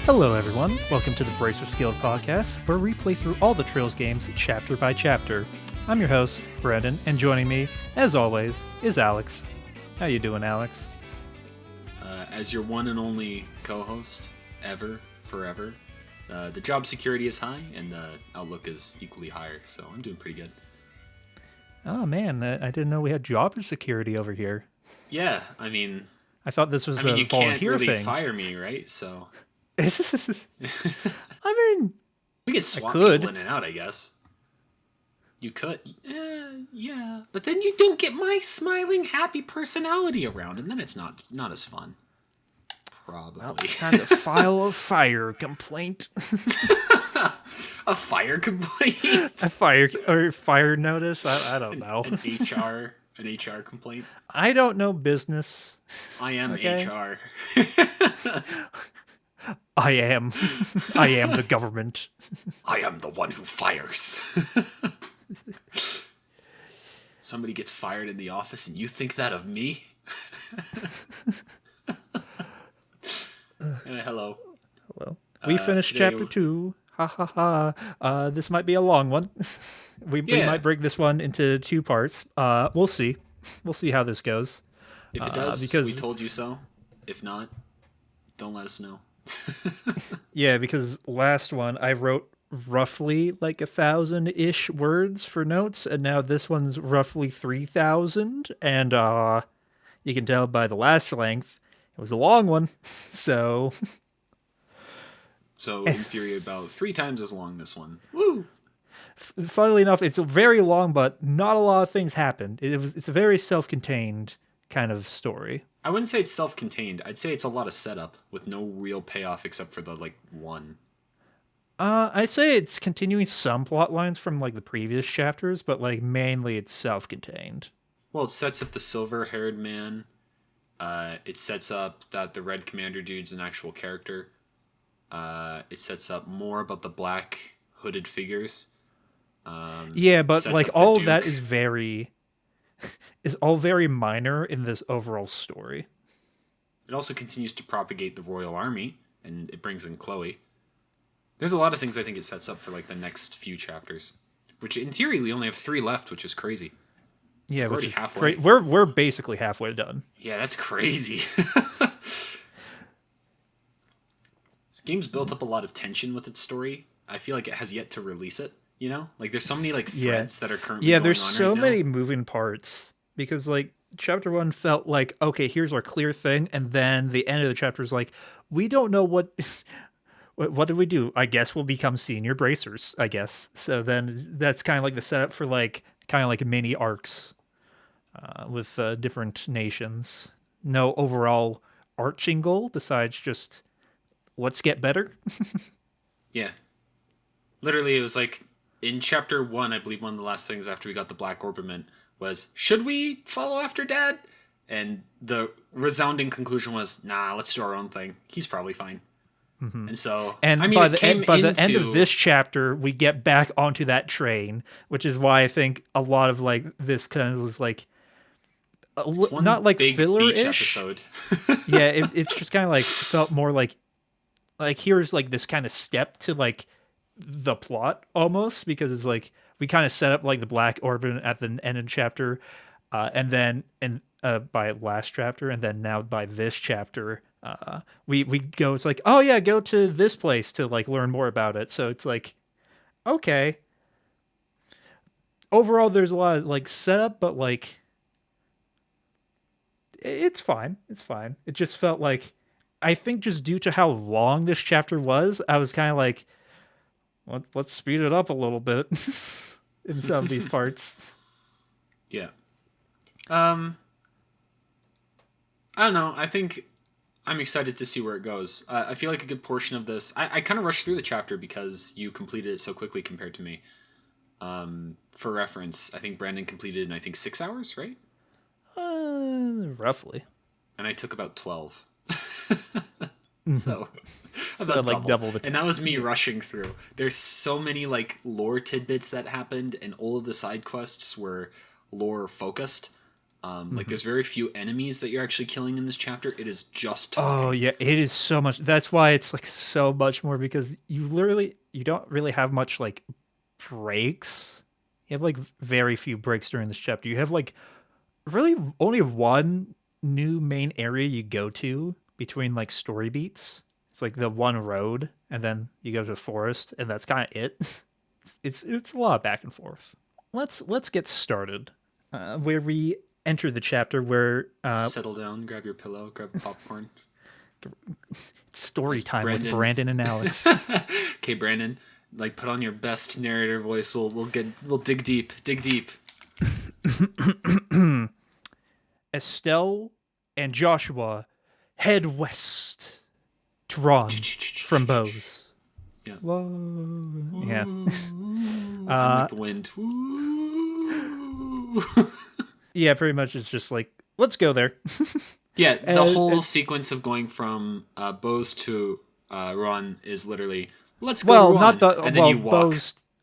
Hello, everyone. Welcome to the Bracer Skilled podcast, where we play through all the Trails games chapter by chapter. I'm your host, Brandon, and joining me, as always, is Alex. How you doing, Alex? As your one and only co-host, ever, forever, the job security is high, and the outlook is equally higher, so I'm doing pretty good. Oh, man, I didn't know we had job security over here. Yeah, I mean... I thought this was a volunteer thing. You can't really fire me, right? So... I mean... We could swap people in and out, I guess. You could. Yeah. But then you don't get my smiling, happy personality around, and then it's not as fun. Probably. Well, it's time to file a fire complaint. A fire complaint? A fire notice? I don't know. An HR complaint? I don't know business. I am okay? HR. I am the government. I am the one who fires. Somebody gets fired in the office and you think that of me? Hello. We finished chapter 2. Ha ha ha. This might be a long one. We might break this one into 2 parts. We'll see. We'll see how this goes. If it does, because we told you so. If not, don't let us know. Yeah, because last one I wrote roughly like 1,000-ish words for notes, and now this one's roughly 3,000, and you can tell by the last length it was a long one. So in theory about 3 times as long, this one. Woo! Funnily enough, it's very long, but not a lot of things happened. It's a very self-contained kind of story. I wouldn't say it's self-contained. I'd say it's a lot of setup with no real payoff except for the one. I'd say it's continuing some plot lines from the previous chapters, but mainly it's self-contained. Well, it sets up the silver-haired man. It sets up that the red commander dude's an actual character. It sets up more about the black hooded figures. Yeah, but all of that is all very minor in this overall story. It also continues to propagate the royal army, and it brings in Chloe. There's a lot of things I think it sets up for the next few chapters, which in theory we only have 3 left, which is crazy. Yeah, we're which is halfway. We're basically halfway done. Yeah, that's crazy. This game's built up a lot of tension with its story. I feel like it has yet to release it. You know, there's so many threads that are currently going on there's so right many now. moving parts because chapter 1 felt like, okay, here's our clear thing, and then the end of the chapter is we don't know what what did we do? I guess we'll become senior bracers, I guess. So then that's kind of the setup for mini arcs with different nations. No overall arching goal besides just let's get better. Yeah. Literally, it was in chapter 1, I believe one of the last things after we got the Black Orbiment was, should we follow after Dad? And the resounding conclusion was, nah, let's do our own thing. He's probably fine. Mm-hmm. And so, by the end of this chapter, we get back onto that train, which is why I think a lot of this kind of was not filler-ish episode. Yeah, it's just kind of felt more like here's this kind of step to the plot almost, because it's we kind of set up the Black Orbit at the end of chapter, and then by last chapter, and then now by this chapter, we go. It's oh yeah, go to this place to learn more about it. So it's okay. Overall, there's a lot of setup, but it's fine. It's fine. It just felt I think just due to how long this chapter was, I was kind of let's speed it up a little bit in some of these parts. Yeah. I don't know. I think I'm excited to see where it goes. I feel like a good portion of this... I kind of rushed through the chapter because you completed it so quickly compared to me. For reference, I think Brandon completed in, 6 hours, right? Roughly. And I took about 12. So So about double the time. And that was me rushing through. There's so many lore tidbits that happened, and all of the side quests were lore focused. Like there's very few enemies that you're actually killing in this chapter. It is just Oh talking. yeah, it is so much. That's why it's like so much more because you don't really have much like breaks. You have like very few breaks during this chapter. You have like really only one new main area you go to between like story beats. It's like the one road, and then you go to the forest, and that's kind of it. It's a lot of back and forth. Let's get started. Where we enter the chapter where Settle down, grab your pillow, grab popcorn. it's story As time with Brandon. Brandon and Alex. Okay, Brandon, like put on your best narrator voice. We'll dig deep, dig deep. Estelle and Joshua head west to Ron from Bose. Yeah. Whoa. Yeah. I'm like the wind. Yeah, pretty much it's just like, let's go there. Yeah, the And, whole and sequence of going from Bose to Rouen is literally let's go to well, not Rouen, the and then you walk.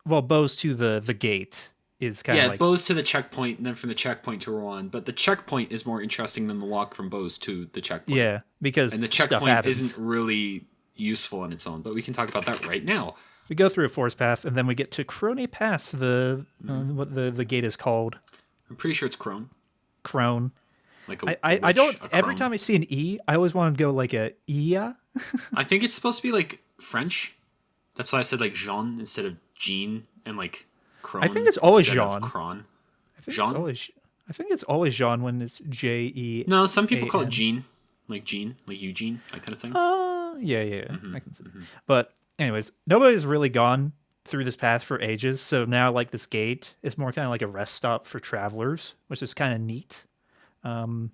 Bose to the gate is kind of Yeah, like Bose to the checkpoint, and then from the checkpoint to Rouen. But the checkpoint is more interesting than the walk from Bose to the checkpoint. yeah, because And the stuff checkpoint happens. isn't really useful on its own, but we can talk about that right now. We go through a forest path and then we get to Crone Pass, the what the gate is called. I'm pretty sure it's Crone, Crone. like a I witch, don't a every crone. time I see an E, I always want to go like a Ia. I think it's supposed to be like French. That's why I said like Jean instead of Jean, and like I Crone think it's always instead of Jean. Cron. I think it's Jean? always I think it's always Jean when it's Jean. No, some people call it Jean, like Eugene, that kind of thing. Yeah, I can see. But anyways, nobody's really gone through this path for ages, so now like this gate is more kind of like a rest stop for travelers, which is kind of neat. And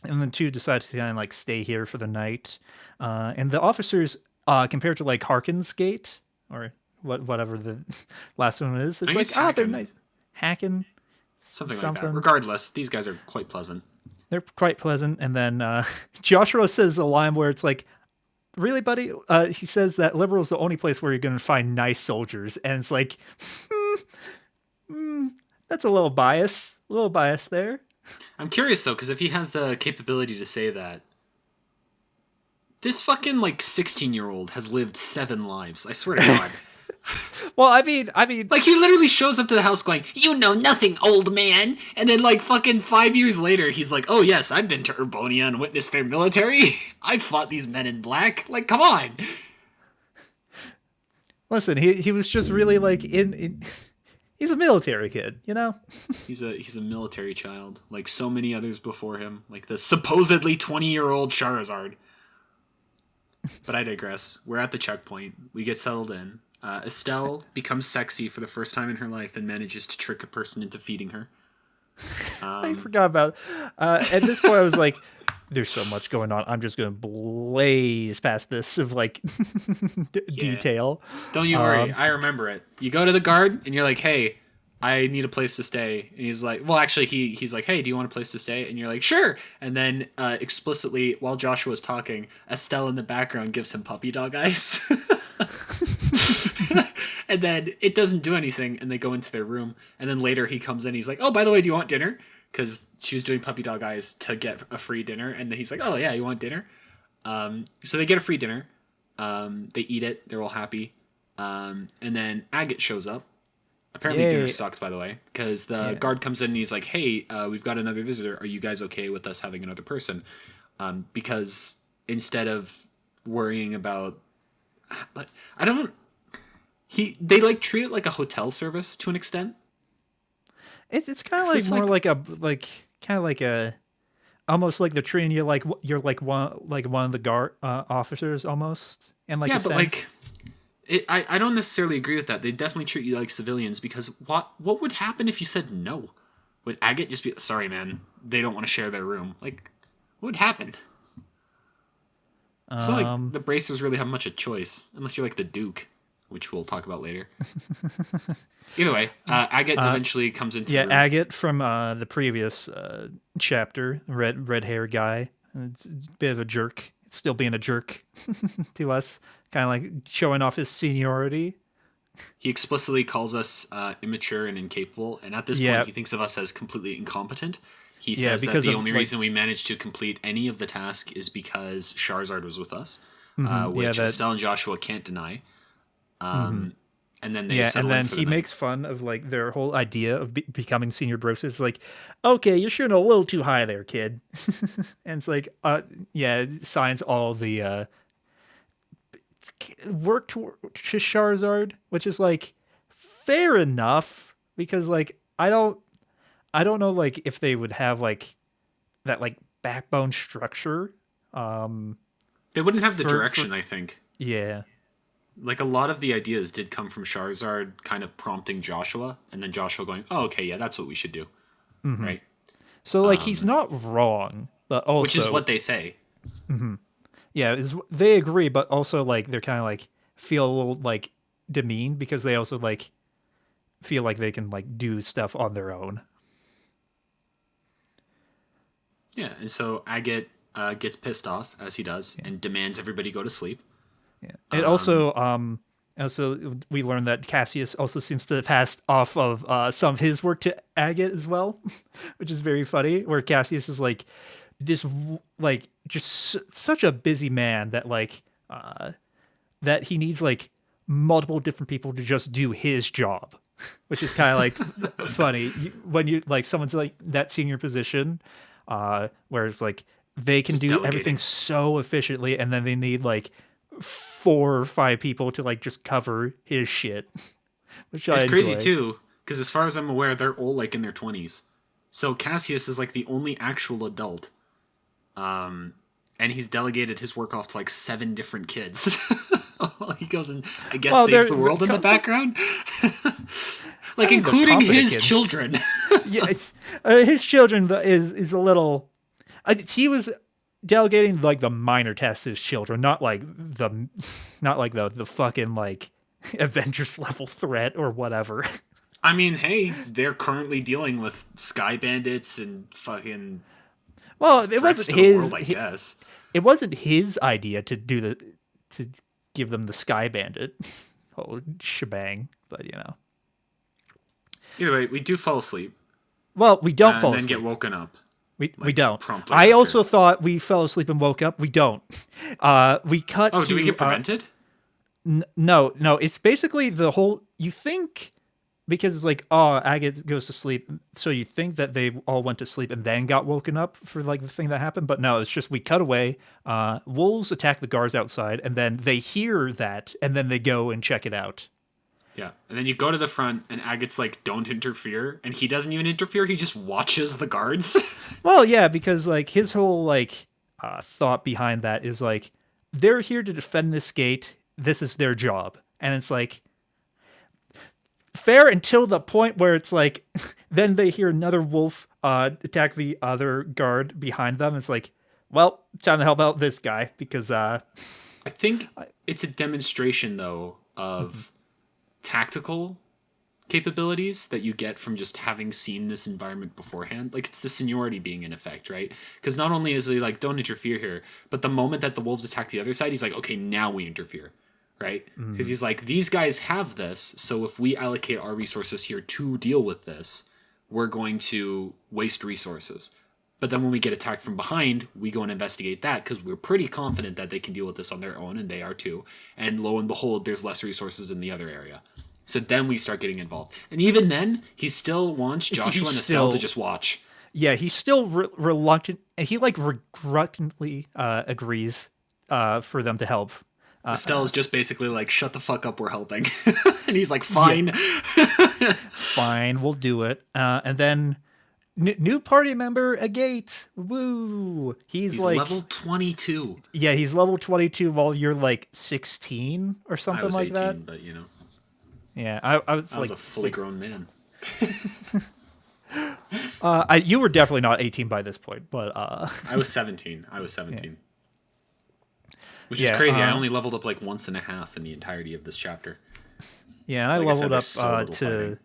the two decide to kind of like stay here for the night. And the officers, compared to like Harkin's gate or whatever the last one is, I it's think like it's they're Hacken, nice. Hacking something like that. something. Regardless, these guys are quite pleasant. They're quite pleasant. And then Joshua says a line where it's like, really, buddy? He says that Liberal's the only place where you're going to find nice soldiers. And it's like, that's a little bias there. I'm curious though, because if he has the capability to say that, this fucking like 16-year-old has lived 7 lives. I swear to God. Well, I mean, Like he literally shows up to the house going, "You know nothing, old man," and then like fucking 5 years later, he's like, "Oh yes, I've been to Urbonia and witnessed their military. I fought these men in black." Like, come on. listen, he was just really like in he's a military kid, you know? He's a military child, like so many others before him, like the supposedly 20-year-old Charizard. But I digress. We're at the checkpoint. We get settled in. Estelle becomes sexy for the first time in her life and manages to trick a person into feeding her. I forgot about at this point I was like, there's so much going on. I'm just gonna blaze past this of like detail. Don't you worry. I remember it. You go to the guard and you're like, "Hey, I need a place to stay." And he's like, well, actually, he's like, "Hey, do you want a place to stay?" And you're like, "Sure." And then explicitly, while Joshua's talking, Estelle in the background gives him puppy dog eyes. And then it doesn't do anything, and they go into their room. And then later he comes in, he's like, "Oh, by the way, do you want dinner?" Because she was doing puppy dog eyes to get a free dinner. And then he's like, "Oh, yeah, you want dinner?" So they get a free dinner. They eat it. They're all happy. And then Agate shows up. Apparently dinner sucked, by the way, because the guard comes in and he's like, "Hey, we've got another visitor. Are you guys okay with us having another person?" Because instead of worrying about... I don't... They like treat it like a hotel service to an extent. It's kind of like more like a kind of like a almost like they're treating you like you're like one of the guard officers almost, and like Yeah, a but sense. I don't necessarily agree with that. They definitely treat you like civilians, because what would happen if you said no? Would Agate just be, "Sorry, man, they don't want to share their room"? Like, what would happen? It's not like the Bracers really have much of a choice, unless you're like the Duke, which we'll talk about later. Either way, Agate eventually comes into the room. Agate from the previous chapter, red hair guy. It's a bit of a jerk. It's still being a jerk to us, kind of like showing off his seniority. He explicitly calls us immature and incapable, and at this point, he thinks of us as completely incompetent. He Yeah, says that because the of only like, reason we managed to complete any of the task is because Charizard was with us, yeah, which that, Estelle and Joshua can't deny. Um, and then they yeah, and settle in then for the he night. makes fun of like their whole idea of becoming senior bros. It's like, okay, you're shooting a little too high there, kid. And it's like, yeah, signs all the work to Charizard, which is like fair enough because like I don't know like if they would have like that like backbone structure They wouldn't have the for direction, I think. yeah. Like a lot of the ideas did come from Charizard kind of prompting Joshua, and then Joshua going, "Oh, okay, yeah, that's what we should do." Right? So like he's not wrong, but Which is also what they say. yeah, they agree, but also like they're kind of like feel a little like demeaned because they also like feel like they can like do stuff on their own. Yeah, and so Agate gets pissed off as he does and demands everybody go to sleep. Yeah. It also we learned that Cassius also seems to have passed off of some of his work to Agate as well, which is very funny. Where Cassius is like this like just such a busy man that like that he needs like multiple different people to just do his job, which is kind of like funny when you like someone's like that senior position, where it's like they can Just do everything delegating. so efficiently, and then they need like 4 or 5 people to like just cover his shit, which I It's crazy enjoy. too, because as far as I'm aware, they're all like in their 20s. So Cassius is like the only actual adult. And he's delegated his work off to like 7 different kids. He goes and I guess Well, saves the world in the background. I Like mean, the including competent his kids. children. Yeah, his children is a little. He was delegating like the minor tasks to his children, not like the fucking like Avengers level threat or whatever. I mean, hey, they're currently dealing with sky bandits and fucking Well, threats to the world, I guess. it wasn't his idea to do to give them the Sky Bandit whole shebang, but you know. Either way, we do fall asleep Well, we don't and fall then get asleep. woken up We like don't. promptly I after. also thought we fell asleep and woke up. We don't. We cut Oh, do we to get prevented? no. It's basically the whole. You think because it's like oh, Agate goes to sleep, so you think that they all went to sleep and then got woken up for like the thing that happened, but no, it's just we cut away. Wolves attack the guards outside, and then they hear that, and then they go and check it out. Yeah. And then you go to the front and Agate's like, don't interfere. And he doesn't even interfere. He just watches the guards. Well, yeah, because like his whole like thought behind that is like they're here to defend this gate. This is their job, and it's like fair until the point where it's like then they hear another wolf attack the other guard behind them. It's like, well, time to help out this guy because I think it's a demonstration, though, of tactical capabilities that you get from just having seen this environment beforehand. Like, it's the seniority being in effect, right? Because not only is he like, don't interfere here, but the moment that the wolves attack the other side, he's like, okay, now we interfere, right? Because he's like, these guys have this, so if we allocate our resources here to deal with this, we're going to waste resources. But then when we get attacked from behind, we go and investigate that because we're pretty confident that they can deal with this on their own, and they are too. And lo and behold, there's less resources in the other area. So then we start getting involved. And even then, he still wants Joshua and Estelle to just watch. yeah, he's still reluctant. He like reluctantly agrees for them to help. Estelle is just basically like, shut the fuck up, we're helping. And he's like, fine. Yeah. Fine, we'll do it. And then new party member Agate. Woo! He's like level 22. yeah, he's level 22 while you're like 16 or I something was like 18, that. but you know, Yeah, I was I was like a fully grown man. you were definitely not 18 by this point, but I was 17. I was 17. Which is yeah, crazy. I only leveled up like once and a half in the entirety of this chapter. yeah, and I Like I said, leveled up there's so little to fighting.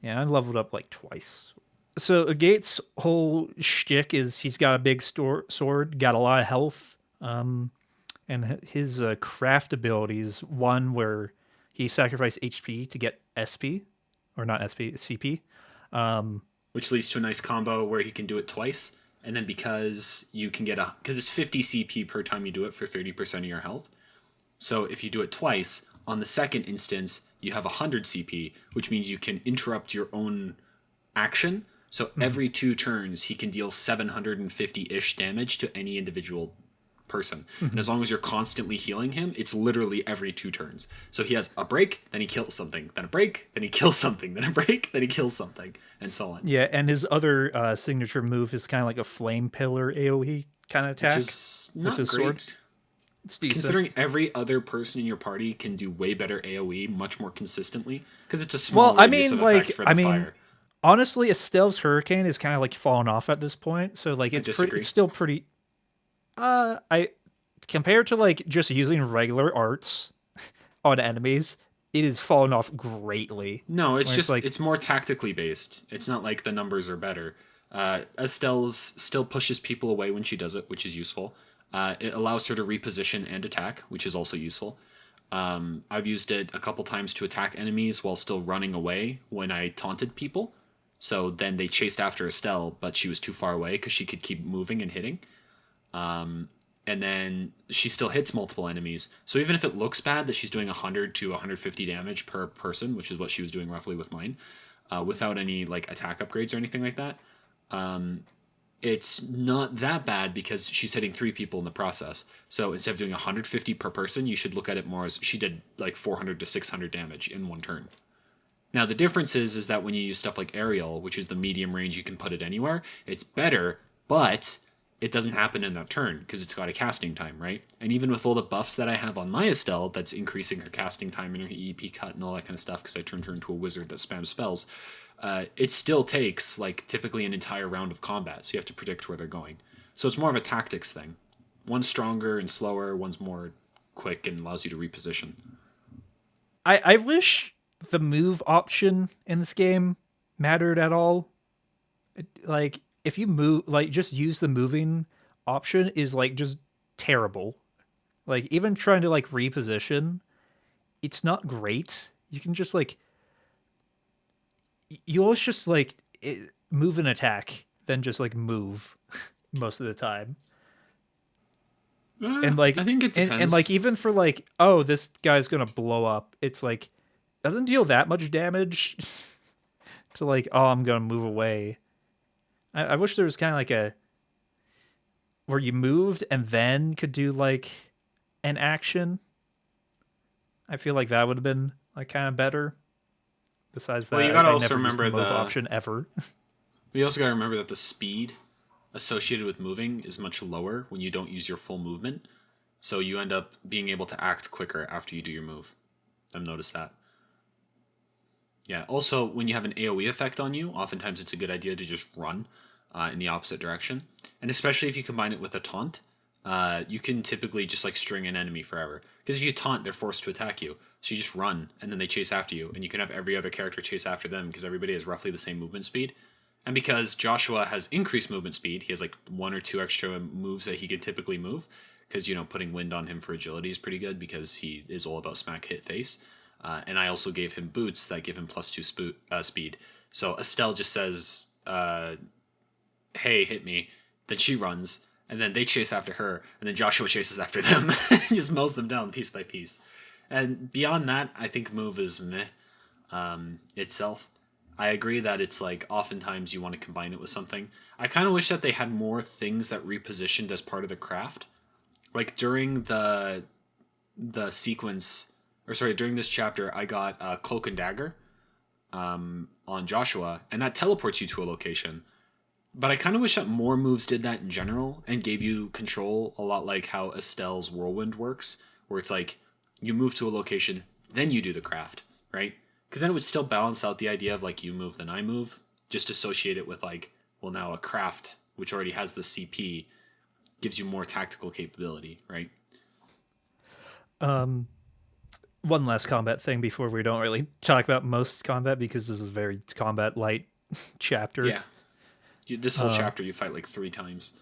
yeah, I leveled up like twice. So Agate's whole shtick is he's got a big sword, got a lot of health, and his craft abilities. One where he sacrificed HP to get SP, or not SP, CP. which leads to a nice combo where he can do it twice. And then because you can get because it's 50 CP per time you do it for 30% of your health. So if you do it twice, on the second instance, you have 100 CP, which means you can interrupt your own action. So Mhm. every 2 turns, he can deal 750-ish damage to any individual person. And Mhm. as long as you're constantly healing him, it's literally every 2 turns. So he has a break, then he kills something, then a break, then he kills something, then a break, then he kills something, and so on. Yeah, and his other signature move is kind of like a flame pillar AoE kind of Which attack is with not his sword. great, It's decent. considering every other person in your party can do way better AoE much more consistently, because it's a small Well, I radius mean, of effect like, for the fire. honestly, Estelle's Hurricane is kind of like fallen off at this point. So like, I it's disagree. still pretty. I compared to like just using regular arts on enemies, it is fallen off greatly. No, it's Where it's just like, it's more tactically based. It's not like the numbers are better. Estelle's still pushes people away when she does it, which is useful. It allows her to reposition and attack, which is also useful. I've used it a couple times to attack enemies while still running away when I taunted people. So then they chased after Estelle, but she was too far away because she could keep moving and hitting. And then she still hits multiple enemies. So even if it looks bad that she's doing 100 to 150 damage per person, which is what she was doing roughly with mine, without any like attack upgrades or anything like that, it's not that bad because she's hitting 3 people in the process. So instead of doing 150 per person, you should look at it more as she did like 400 to 600 damage in 1 turn. Now the difference is that when you use stuff like aerial, which is the medium range, you can put it anywhere. It's better, but it doesn't happen in that turn because it's got a casting time, right? And even with all the buffs that I have on my Estelle, that's increasing her casting time and her EP cut and all that kind of stuff because I turned her into a wizard that spams spells. It still takes like typically an entire round of combat, so you have to predict where they're going. So it's more of a tactics thing. One's stronger and slower, one's more quick and allows you to reposition. I wish the move option in this game mattered at all. Like, if you move, like, just use the moving option is like just terrible. Like, even trying to like reposition, it's not great. You can just like, you always just like move and attack, then just like move most of the time. And I like, think it and like, depends. even for like, oh, this guy's gonna blow up, it's like, doesn't deal that much damage to like, oh, I'm gonna move away. I wish there was kind of like a where you moved and then could do like an action. I feel like that would have been like kind of better. Besides Well, you that, gotta I also never used the remember move the. option ever. We also gotta remember that the speed associated with moving is much lower when you don't use your full movement. So you end up being able to act quicker after you do your move. I've noticed that. Yeah. Also, when you have an AoE effect on you, oftentimes it's a good idea to just run in the opposite direction. And especially if you combine it with a taunt, you can typically just like string an enemy forever. Because if you taunt, they're forced to attack you. So you just run, and then they chase after you, and you can have every other character chase after them because everybody has roughly the same movement speed. And because Joshua has increased movement speed, he has like 1 or 2 extra moves that he can typically move. Because putting wind on him for agility is pretty good because he is all about smack hit face. And I also gave him boots that give him +2 speed. So Estelle just says, "Hey, hit me." Then she runs, and then they chase after her, and then Joshua chases after them, and just mows them down piece by piece. And beyond that, I think move is meh itself. I agree that it's like oftentimes you want to combine it with something. I kind of wish that they had more things that repositioned as part of the craft. Like during the sequence, or sorry, during this chapter, I got Cloak and Dagger on Joshua, and that teleports you to a location. But I kind of wish that more moves did that in general and gave you control a lot like how Estelle's Whirlwind works, where it's like you move to a location, then you do the craft, right? Because then it would still balance out the idea of like you move, then I move. Just associate it with like, well, now a craft, which already has the CP, gives you more tactical capability, right? Um, One last combat thing before we don't really talk about most combat because this is a very combat light chapter. Yeah. This whole Uh, chapter you fight like 3 times,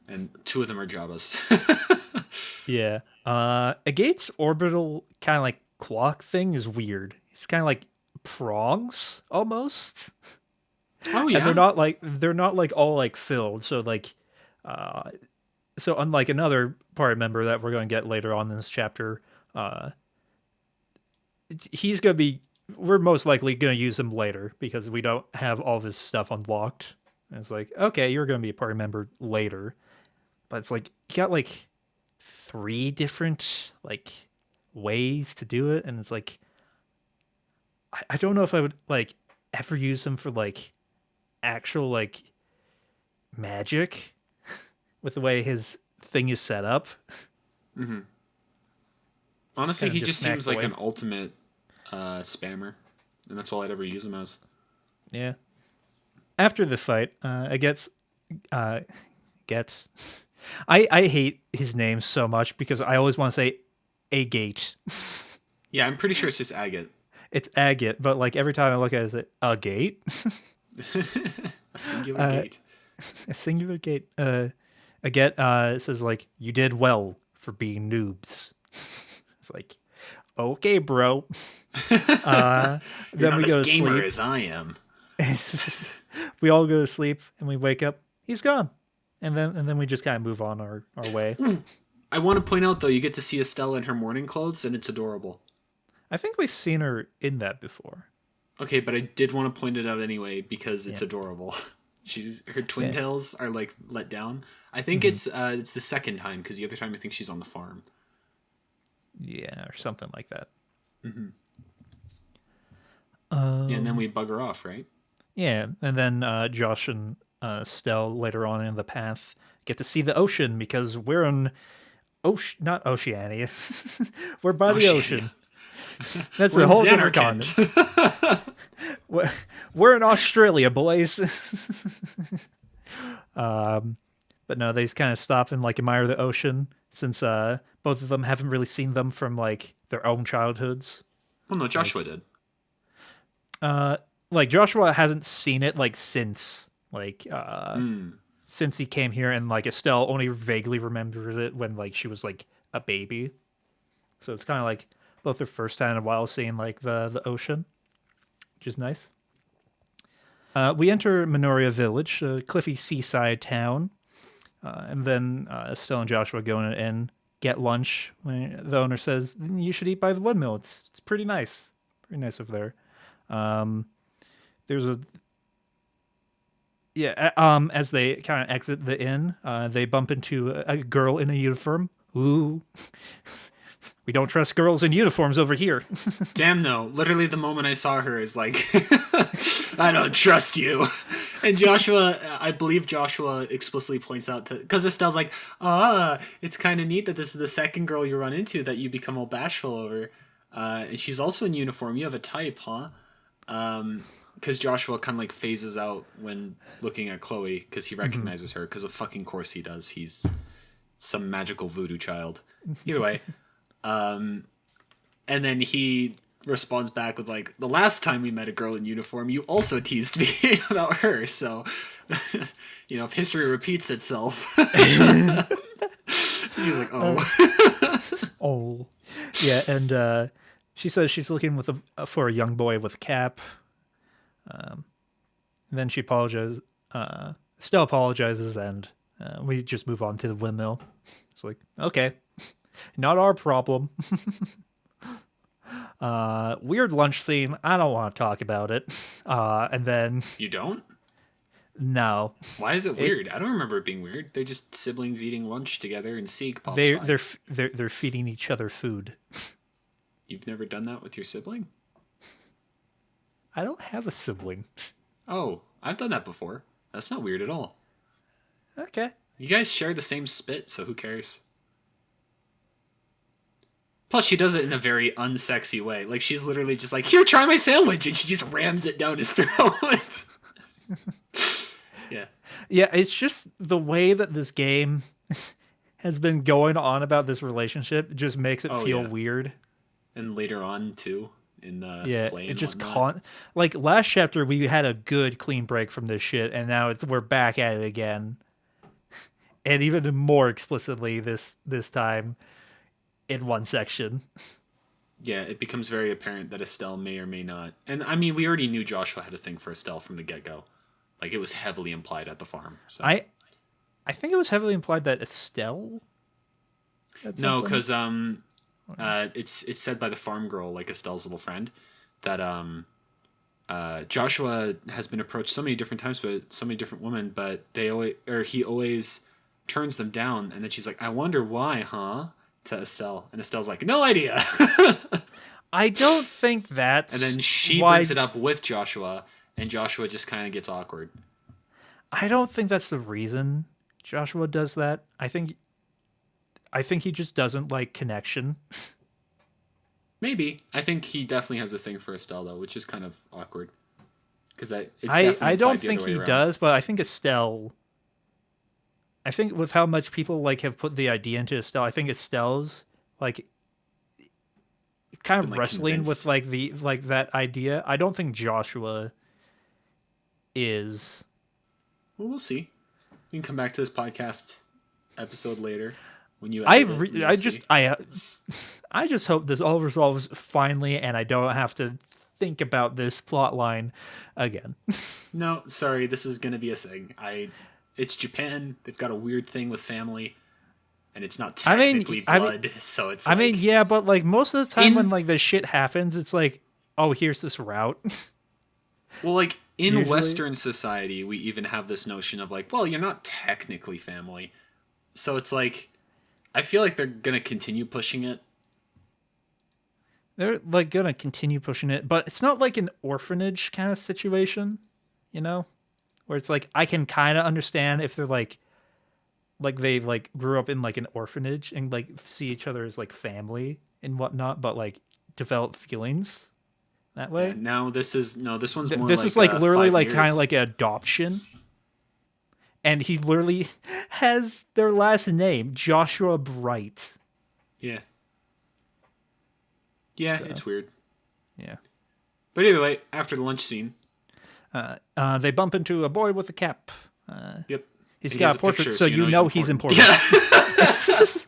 and 2 of them are Jabba's. yeah. Agate's orbital kind of like clock thing is weird. It's kind of like prongs almost. Oh And yeah. they're not like all like filled. So like, uh, so unlike another party member that we're going to get later on in this chapter, uh, he's going to be. We're most likely going to use him later because we don't have all of his stuff unlocked. And it's like, okay, you're going to be a party member later, but it's like you got like three different like ways to do it, and it's like I don't know if I would like ever use him for like actual like magic with the way his thing is set up. Mm-hmm. Honestly, Kind of he just just smack seems like away. an ultimate spammer, and that's all I'd ever use him as. Yeah. After the fight, I uh get I hate his name so much because I always want to say agate. Yeah, I'm pretty sure it's just agate. It's agate, but like every time I look at it, is it a gate? A singular uh, gate. a singular gate. Agate it says like you did well for being noobs. It's like okay, bro. Uh, You're then not we as go to gamer sleep. as I am. We all go to sleep and we wake up. He's gone, and then we just kind of move on our way. I want to point out though, you get to see Estelle in her morning clothes, and it's adorable. I think we've seen her in that before. Okay, but I did want to point it out anyway because it's Yeah, adorable. She's her twin yeah, tails are like let down. I think hmm it's the second time because the other time I think she's on the farm. yeah, or something like that. Mm-hmm. Yeah, and then Um, we bug her off, right? yeah, and then Josh and Stell later on in the path get to see the ocean because we're in not Oceania. We're by the Oceania. ocean. That's We're a in whole different continent. Xanarkand. We're we're in Australia, boys. But no, they just kind of stop and like admire the ocean since both of them haven't really seen them from like their own childhoods. Well, no, Joshua Like did. uh like Joshua hasn't seen it like Mm. since he came here, and like Estelle only vaguely remembers it when like she was like a baby. So it's kind of like both their first time in a while seeing like the ocean, which is nice. We enter Minoria Village, a cliffy seaside town. And then Estelle and Joshua go in and get lunch. When the owner says you should eat by the windmill. It's pretty nice over there. Um, there's a yeah. As they kind of exit the inn, they bump into a girl in a uniform. Ooh, we don't trust girls in uniforms over here. Damn no. Literally the moment I saw her is like I don't trust you. And Joshua, I believe Joshua explicitly points out to because Estelle's like, it's kind of neat that this is the second girl you run into that you become all bashful over, and she's also in uniform. You have a type, huh? Because Joshua kind of like phases out when looking at Chloe because he Mhm. recognizes her because of fucking course he does. He's some magical voodoo child. Either way, and then he responds back with like, the last time we met a girl in uniform you also teased me about her, so if history repeats itself. He's like, Uh, oh. oh, yeah, and she says she's looking for a young boy with cap. And then she apologizes. Still apologizes, and we just move on to the windmill. It's like, okay, not our problem. Weird lunch scene. I don't want to talk about it. And then You don't? no, Why is it it weird? I don't remember it being weird. They're just siblings eating lunch together and Sieg pops they by. they're feeding each other food. You've never done that with your sibling? I don't have a sibling. Oh, I've done that before. That's not weird at all. Okay. You guys share the same spit, so who cares? Plus, she does it in a very unsexy way. Like, she's literally just like, here, try my sandwich, and she just rams it down his throat. Yeah. Yeah, it's just the way that this game has been going on about this relationship just makes it Oh, feel yeah. weird. And later on, too, in Yeah, play it and just whatnot. like last chapter we had a good clean break from this shit, and now we're back at it again, and even more explicitly this time in one section. Yeah, it becomes very apparent that Estelle may or may not. And I mean, we already knew Joshua had a thing for Estelle from the get go. Like, it was heavily implied at the farm. So I think it was heavily implied that Estelle had no, something. because it's said by the farm girl, like Estelle's little friend, that Joshua has been approached so many different times by so many different women, but he always turns them down. And then she's like, "I wonder why, huh?" To Estelle, and Estelle's like, "No idea." I don't think And that's then she why. brings it up with Joshua, and Joshua just kind of gets awkward. I don't think that's the reason Joshua does that. I think he just doesn't like connection. Maybe. I think he definitely has a thing for Estelle, though, which is kind of awkward. Because it's definitely I don't implied the other think way he around. does, but I think Estelle. I think with how much people like have put the idea into Estelle, I think Estelle's like kind Been, of like, wrestling with convinced. like the like that idea. I don't think Joshua is. Well, we'll see. We can come back to this podcast episode later when you edit it. And you'll I see. just I just hope this all resolves finally, and I don't have to think about this plot line again. No, sorry, this is gonna be a thing. It's Japan. They've got a weird thing with family, and it's not technically blood, so it's I mean, like yeah, but like most of the time when in like this shit happens, it's like, oh, here's this route. well, like in Usually, Western society, we even have this notion of like, well, you're not technically family, so it's like I feel like they're gonna continue pushing it. they're like gonna continue pushing it, but it's not like an orphanage kind of situation, you know, where it's like I can kind of understand if they're like they like grew up in like an orphanage and like see each other as like family and whatnot, but like develop feelings that Yeah, way. now this is no, this one's more This is like like literally 5 like kind of years. like an adoption, and he literally has their last name, Joshua Bright. Yeah, yeah, So it's weird. yeah, But anyway, after the lunch scene, they bump into a boy with a cap. yep, He's and he got has a a portrait, picture, so so you you know he's know he's important. important.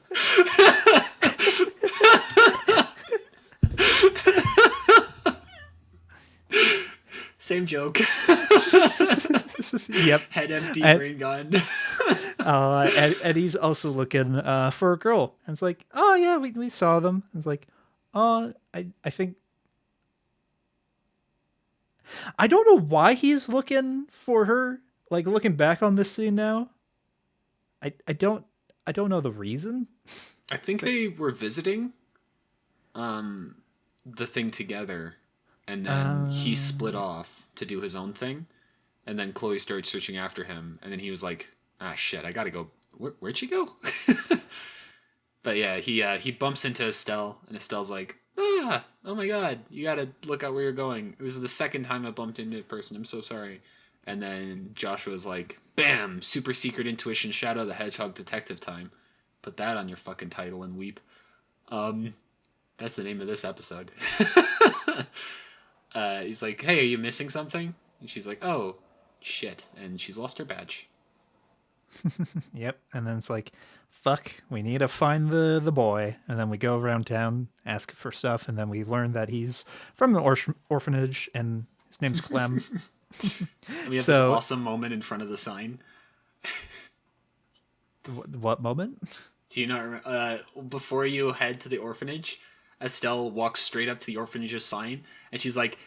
Same joke. Yep. Head empty, And brain gone. Eddie's also looking for a girl, and it's like, oh yeah, we saw them. It's like, oh, I think I don't know why he's looking for her. Like looking back on this scene now, I don't know the reason. I think they were visiting um, the thing together, and then he split Um, off to do his own thing, and then Chloe started searching after him, and then he was like, "Ah, shit, I gotta go." Where'd she go? But yeah, he bumps into Estelle, and Estelle's like, "Ah, oh my god, you gotta look out where you're going." It was the second time I bumped into a person. I'm so sorry. And then Joshua's like, "Bam! Super secret intuition, Shadow the Hedgehog detective time. Put that on your fucking title and weep." Um, that's the name of this episode. He's like, "Hey, are you missing something?" And she's like, "Oh, shit!" And she's lost her badge. yep. And then it's like, fuck, we need to find the boy. And then we go around town, ask for stuff, and then we learn that he's from the orphanage, and his name's Clem. And we have this So, awesome moment in front of the sign. what moment? Do you not remember? Before you head to the orphanage, Estelle walks straight up to the orphanage's sign, and she's like,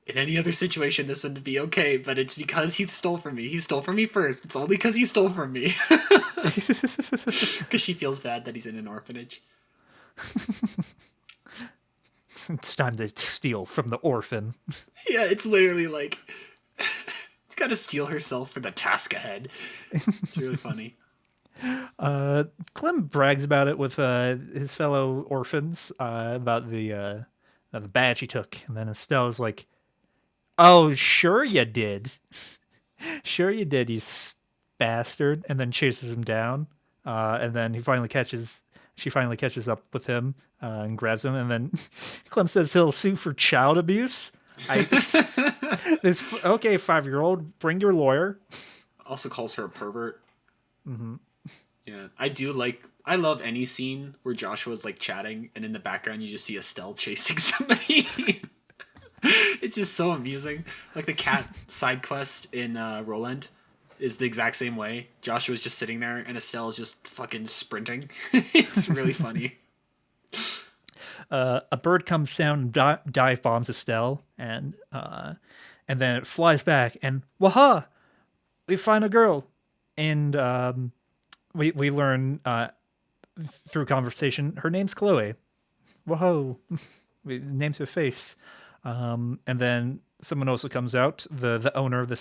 "In any other situation, this would be okay, but it's because he stole from me. He stole from me first. It's only because he stole from me." Because she feels bad that he's in an orphanage. It's time to steal from the orphan. Yeah, it's literally like, she's got to steel herself for the task ahead. It's really funny. Clem brags about it with his fellow orphans about the badge he took, and then Estelle's like, "Oh, sure you did, sure you did, you bastard," and then chases him down, and then she finally catches up with him and grabs him, and then Clem says he'll sue for child abuse. I this okay, 5-year-old, bring your lawyer. Also calls her a pervert. Yeah, I love any scene where Joshua's like chatting and in the background you just see Estelle chasing somebody. It's just so amusing. Like the cat side quest in Roland is the exact same way. Joshua's just sitting there and Estelle is just fucking sprinting. It's really funny. A bird comes down and dive bombs Estelle, and then it flies back, and waha, we find a girl, and we learn through conversation her name's Chloe. Whoa, names her face, and then someone also comes out, the owner of the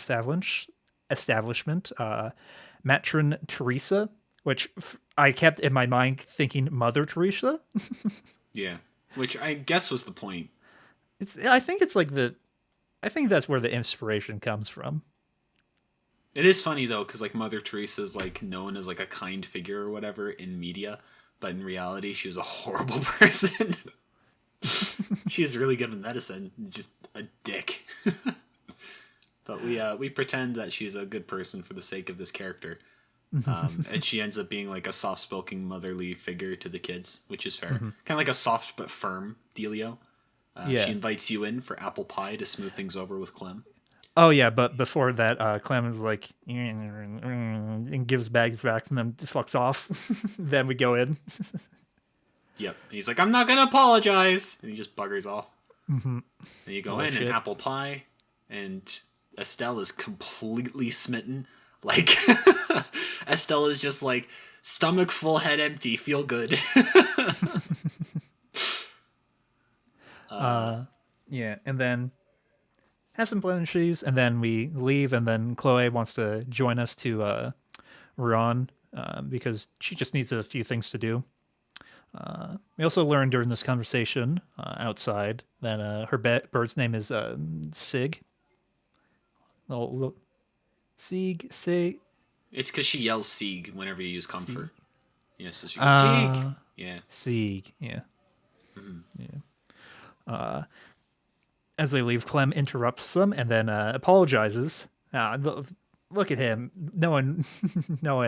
establishment, Matron Teresa, which I kept in my mind thinking Mother Teresa. Yeah, which I guess was the point. I think it's like I think that's where the inspiration comes from. It is funny though, because like Mother Teresa is like known as like a kind figure or whatever in media, but in reality she was a horrible person. She is really good at medicine, just a dick. But we pretend that she's a good person for the sake of this character, and she ends up being like a soft-spoken motherly figure to the kids, which is fair. Kind of like a soft but firm dealio. Yeah. She invites you in for apple pie to smooth things over with Clem. Oh yeah, but before that, Clem is like and gives bags back and then fucks off. Then we go in. Yep. And he's like, I'm not gonna apologize, and he just buggers off. And you go in shit. and apple pie, and Estelle is completely smitten. Like Estelle is just like stomach full, head empty, feel good. Yeah, and then have some pleasantries, and then we leave, and then Chloe wants to join us to Rouen because she just needs a few things to do. We also learned during this conversation outside that her bird's name is Sig. Sig. It's because she yells Sieg whenever you use comfort. Yeah, so she goes Sieg. Yeah. Sieg, yeah. Yeah. As they leave, Clem interrupts them and then apologizes. Look at him, knowing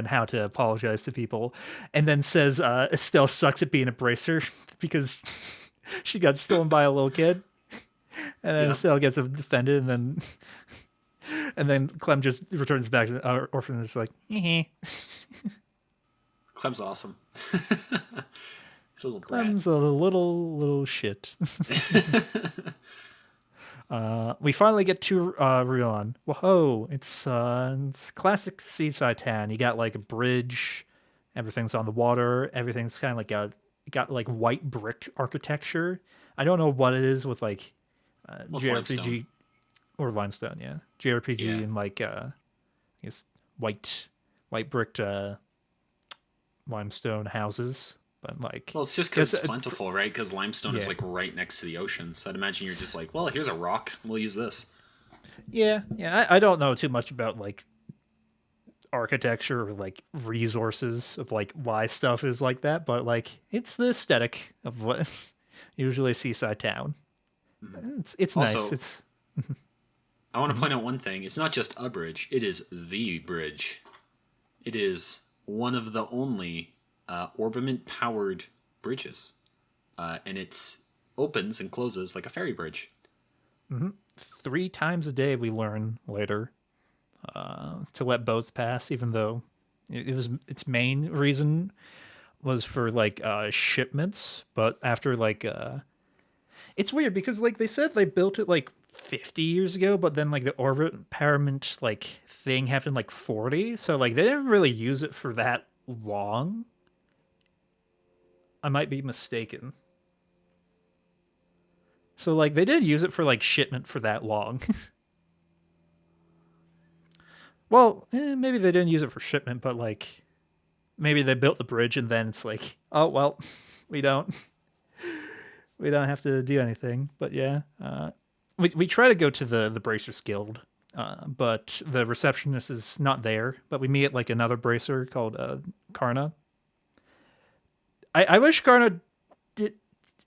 how to apologize to people, and then says Estelle sucks at being a bracer because she got stolen by a little kid, and then Estelle gets offended, and then Clem just returns back to the orphan and is like, Clem's awesome. He's a little Clem's a little shit. We finally get to Rouen. Whoa, it's classic seaside town. You got like a bridge, everything's on the water, everything's kind of like got like white brick architecture. I don't know what it is with like JRPG limestone. or limestone, yeah. JRPG Yeah. and like I guess white bricked limestone houses. But like, Well, it's just because it's plentiful, right? Because limestone is like right next to the ocean. So I'd imagine you're just like, well, here's a rock. We'll use this. Yeah. I don't know too much about like architecture or like resources of like why stuff is like that, but like it's the aesthetic of what usually a seaside town. It's Also, nice. It's I want to point out one thing. It's not just a bridge. It is the bridge. It is one of the only orbiment-powered bridges. And it opens and closes like a ferry bridge. 3 times a day we learn later to let boats pass, even though it was its main reason was for like shipments. But after like it's weird because like they said they built it like 50 years ago, but then like the orbit empowerment like thing happened like 40, so like they didn't really use it for that long. I might be mistaken. So like they did use it for like shipment for that long. Well, maybe they didn't use it for shipment, but like maybe they built the bridge and then it's like, oh well, we don't have to do anything. But yeah, we try to go to the Bracers Guild, but the receptionist is not there. But we meet like another bracer called Karna. I wish Karna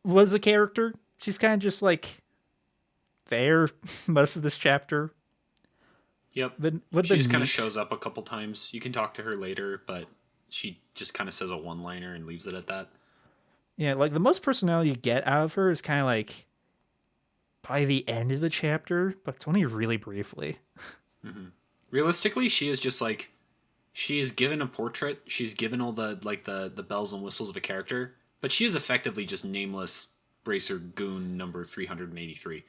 was a character. She's kind of just like there most of this chapter. Yep. She just kind of shows up a couple times. You can talk to her later, but she just kind of says a one-liner and leaves it at that. Yeah, like the most personality you get out of her is kind of like by the end of the chapter, but it's only really briefly. Realistically, she is just like she is given a portrait. She's given all the the bells and whistles of a character, but she is effectively just nameless bracer goon number 383.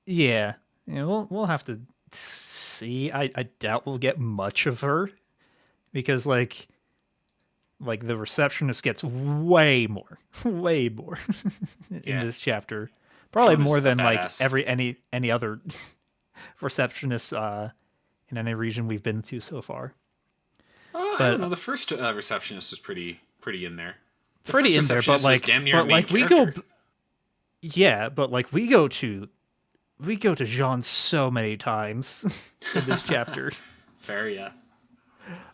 Yeah, yeah, we'll have to see. I doubt we'll get much of her because like the receptionist gets way more, way more in Yeah, this chapter. Probably Sean is more a than like badass. any other receptionist in any region we've been to so far. I don't But know. The first receptionist was pretty in there. The pretty first in there. receptionist was damn near a main We go, character. yeah, but like we go to Jean so many times in this chapter. Fair, yeah.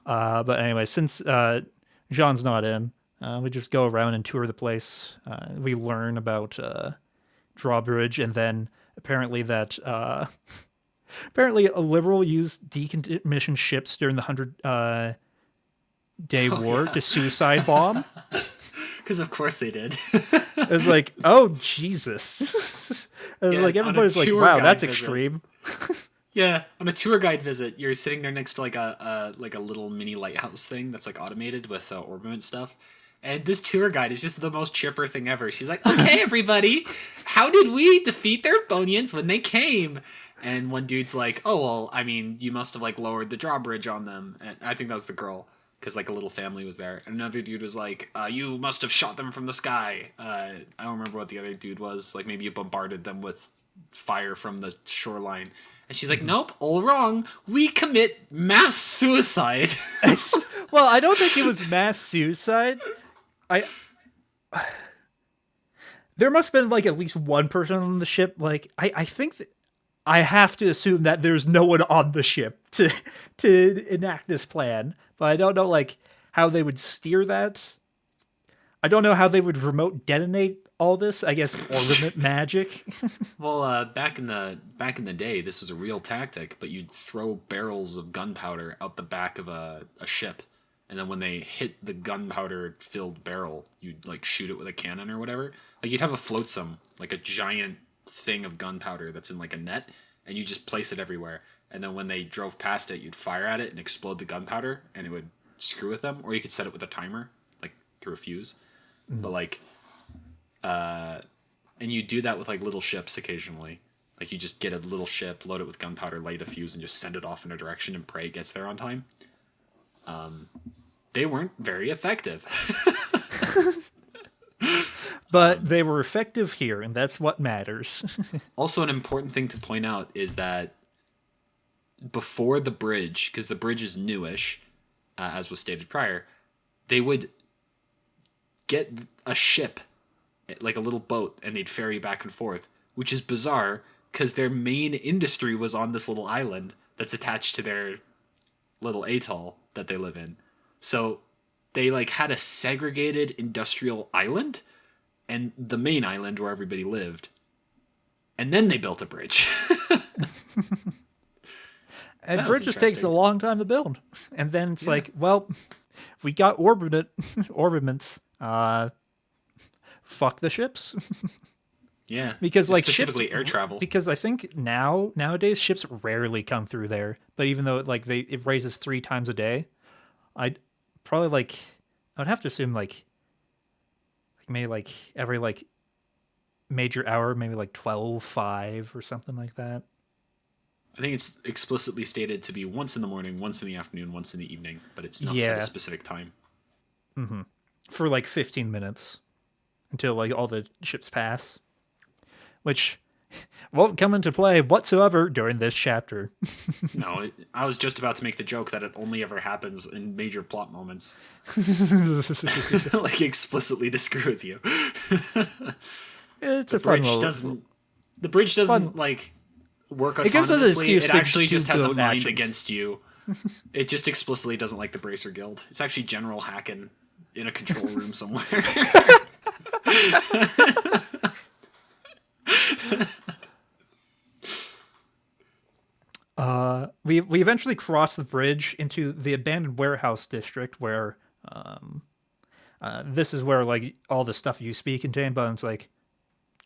But anyway, since Jean's not in, we just go around and tour the place. We learn about drawbridge, and then apparently that apparently a liberal used decommissioned ships during the 100 day Oh war yeah, to suicide bomb. because of course they did. It's like, oh Jesus! It was Yeah, like on a everybody's like, tour wow, guide that's visit. extreme. Yeah, on a tour guide visit, you're sitting there next to like a little mini lighthouse thing that's like automated with ornament stuff. And this tour guide is just the most chipper thing ever. She's like, "Okay, everybody, how did we defeat their Bonians when they came?" And one dude's like, "Oh well, I mean, you must have like lowered the drawbridge on them." And I think that was the girl because like a little family was there. And another dude was like, "You must have shot them from the sky." I don't remember what the other dude was. Like maybe you bombarded them with fire from the shoreline. And she's like, "Nope, all wrong. We commit mass suicide." Well, I don't think it was mass suicide. I There must have been like at least one person on the ship. Like I think I have to assume that there's no one on the ship to enact this plan, but I don't know like how they would steer that. I don't know how they would remote detonate all this. I guess ornament magic. Well, back in the day, this was a real tactic, but you'd throw barrels of gunpowder out the back of a ship, and then when they hit the gunpowder filled barrel, you'd like shoot it with a cannon or whatever. Like you'd have a flotsam, like a giant thing of gunpowder that's in like a net, and you just place it everywhere. And then when they drove past it, you'd fire at it and explode the gunpowder, and it would screw with them. Or you could set it with a timer, like through a fuse. But like, and you do that with like little ships occasionally. Like you just get a little ship, load it with gunpowder, light a fuse, and just send it off in a direction and pray it gets there on time. They weren't very effective. But they were effective here, and that's what matters. Also, an important thing to point out is that before the bridge, because the bridge is newish, as was stated prior, they would get a ship, like a little boat, and they'd ferry back and forth, which is bizarre because their main industry was on this little island that's attached to their little atoll that they live in. So they like had a segregated industrial island and the main island where everybody lived. And then they built a bridge. And That was bridges takes a interesting. long time to build. And then it's like, well, we got orbiments. Fuck the ships. Yeah. Because like specifically ships, air travel. because I think nowadays ships rarely come through there. But even though like it raises 3 times a day, I'd probably like I would have to assume like maybe like every like major hour, maybe like 12:05 or something like that. I think it's explicitly stated to be once in the morning, once in the afternoon, once in the evening, but it's not set a Yeah, specific time. for like 15 minutes until like all the ships pass, which won't come into play whatsoever during this chapter. No, I was just about to make the joke that it only ever happens in major plot moments, like explicitly to screw with you. It's The a fun bridge little doesn't. The bridge doesn't fun. like work It gives us an autonomously. excuse It to actually do just has a goat mind actions. against you. It just explicitly doesn't like the Bracer Guild. It's actually General Hacken in a control room somewhere. We eventually cross the bridge into the abandoned warehouse district where this is where like all the stuff used to be contained, but it's like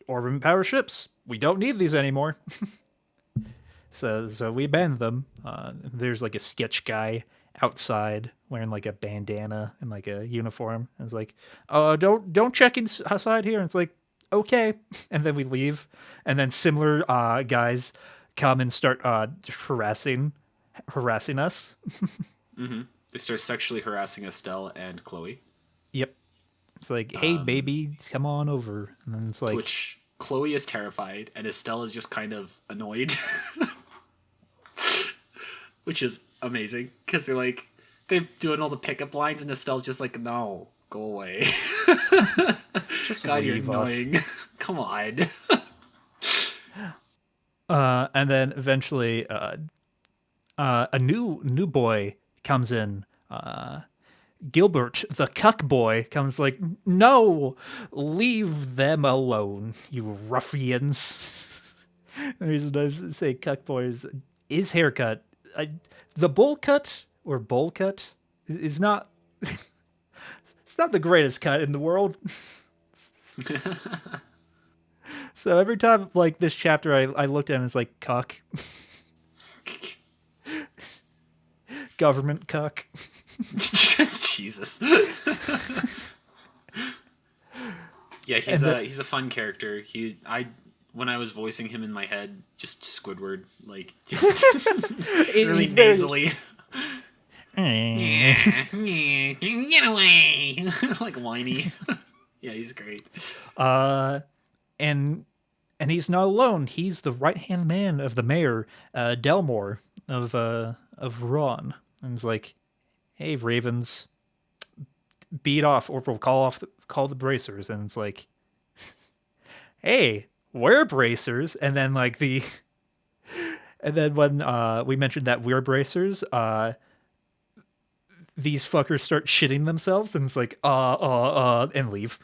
orbit power ships. We don't need these anymore. So we abandoned them. There's like a sketch guy outside wearing like a bandana and like a uniform. And it's like, don't check inside here. And it's like, okay. And then we leave. And then similar guys come and start harassing us. They start sexually harassing Estelle and Chloe, Yep. It's like, hey, baby, come on over. And then it's to like, which Chloe is terrified and Estelle is just kind of annoyed. Which is amazing because they're doing all the pickup lines and Estelle's just like, no, go away. just God, you're leave us. annoying. Come on. And then eventually, a new boy comes in. Gilbert, the cuck boy, comes like, no, leave them alone, you ruffians. The reason I say cuck boy is his haircut. The bowl cut or bowl cut is not. It's not the greatest cut in the world. So every time like this chapter, I looked at it, it's like cuck, government cuck. Jesus. Yeah, he's a fun character. When I was voicing him in my head, just Squidward, like just really nasally. Get away, like whiny. Yeah, he's great. And he's not alone. He's the right hand man of the mayor, Delmore of Ron, and he's like, hey, Ravens, beat off, or we'll call the bracers. And it's like, hey, we're bracers. And then like and then when we mentioned that we're bracers, these fuckers start shitting themselves, and it's like, and leave.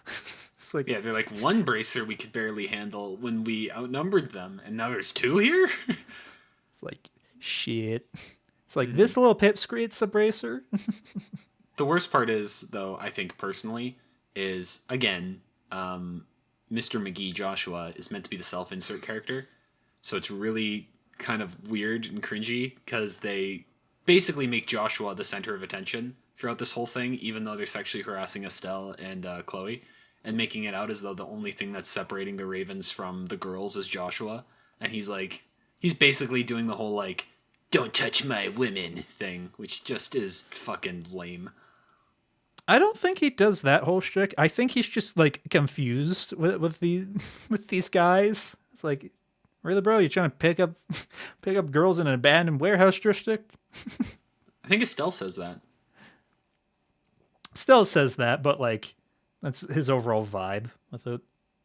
It's like, yeah, they're like, one bracer we could barely handle when we outnumbered them, and now there's two here. It's like, shit. It's like, this little pipsqueak's a bracer. The worst part is, though, I think personally, is again, Mr. McGee Joshua is meant to be the self-insert character, so it's really kind of weird and cringy because they basically make Joshua the center of attention throughout this whole thing, even though they're sexually harassing Estelle and Chloe, and making it out as though the only thing that's separating the Ravens from the girls is Joshua, and he's basically doing the whole like, don't touch my women thing, which just is fucking lame. I don't think he does that whole shtick. I think he's just like confused with these guys. It's like, really, bro? You trying to pick up girls in an abandoned warehouse district? I think Estelle says that. Still says that, but like, that's his overall vibe with it.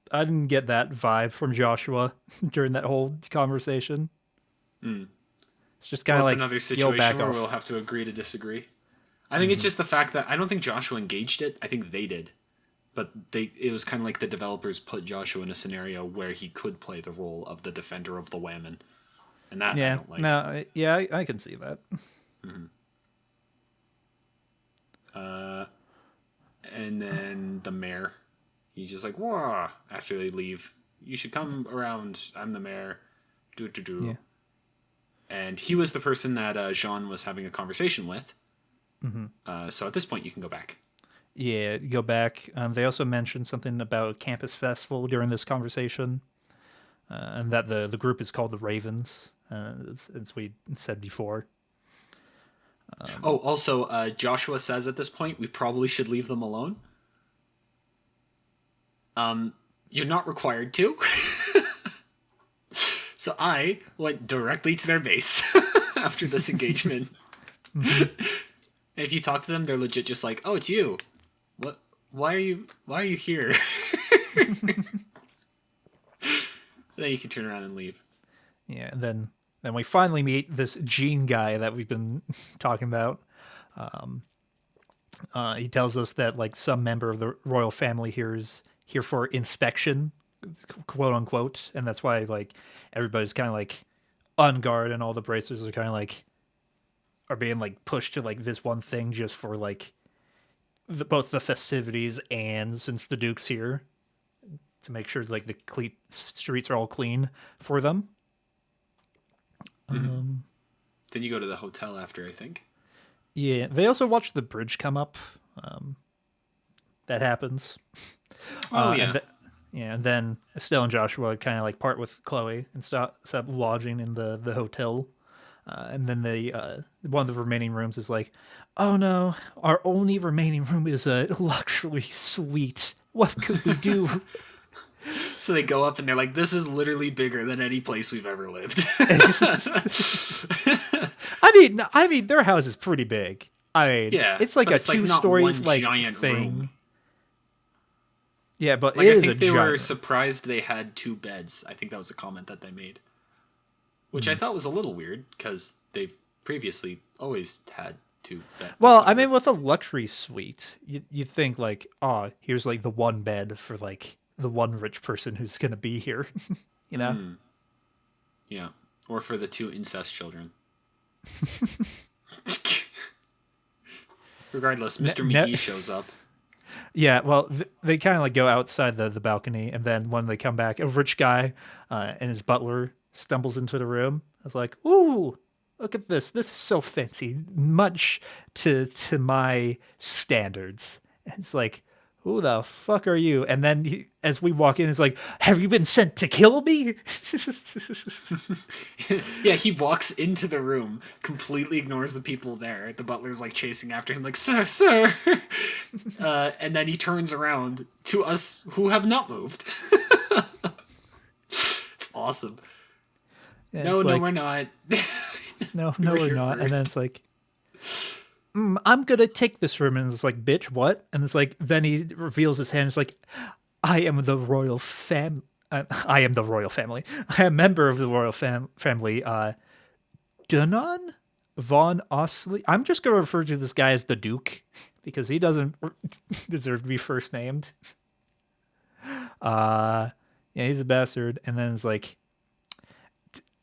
I didn't get that vibe from Joshua during that whole conversation. It's just kind of like, another yo, situation back where off. we'll have to agree to disagree. I think it's just the fact that I don't think Joshua engaged it. I think they did. But it was kind of like the developers put Joshua in a scenario where he could play the role of the defender of the women. And that I Yeah, don't like. no, yeah, I can see that. And then the mayor, he's just like, whoa, after they leave. You should come around. I'm the mayor. Yeah. And he was the person that Jean was having a conversation with. So at this point, you can go back. Yeah, go back. They also mentioned something about a campus festival during this conversation, and that the group is called the Ravens, as we said before. Also, Joshua says at this point, we probably should leave them alone. You're not required to. So I went directly to their base after this engagement. And if you talk to them, they're legit just like, "Oh, it's you. What? Why are you here?" Then you can turn around and leave. Yeah, and then we finally meet this Gene guy that we've been talking about. He tells us that like some member of the royal family here is here for inspection, quote unquote, and that's why like everybody's kind of like on guard, and all the bracers are kind of like are being like pushed to like this one thing just for like both the festivities and since the Duke's here to make sure like the streets are all clean for them. Mm-hmm. Then you go to the hotel after, I think. Yeah, they also watch the bridge come up. That happens. Oh And yeah. yeah, and then Estelle and Joshua kind of like part with Chloe and stop lodging in the hotel. And then one of the remaining rooms is like, oh no, our only remaining room is a luxury suite. What could we do? So they go up and they're like, "This is literally bigger than any place we've ever lived." I mean, their house is pretty big. I mean, Yeah, it's like but a it's like not two-story one like giant thing. room. Yeah, but Like it I is a think they were giant. surprised they had two beds. I think that was a comment that they made, which I thought was a little weird because they've previously always had two beds. Well, I mean, with a luxury suite, you think like, oh, here's like the one bed for like the one rich person who's gonna be here, you know? Yeah, or for the two incest children. Regardless, Mr. McGee shows up. Yeah, well, they kind of like go outside the balcony, and then when they come back, a rich guy and his butler stumbles into the room. I was like, "Ooh, look at this! This is so fancy, much to my standards." And it's like, "Who the fuck are you?" And then as we walk in, it's like, "Have you been sent to kill me?" Yeah, he walks into the room, completely ignores the people there. The butler's like chasing after him, like, "Sir, sir!" And then he turns around to us who have not moved. It's awesome. And No, it's no, like, we're not. no, We no, were we're here not. And then first. it's like, I'm gonna take this room, and it's like, bitch, what? And it's like, then he reveals his hand. It's like, I am the royal fam. I am the royal family. I am a member of the royal family. Dunan von Osley. I'm just gonna refer to this guy as the Duke because he doesn't deserve to be first named. Yeah, he's a bastard. And then it's like,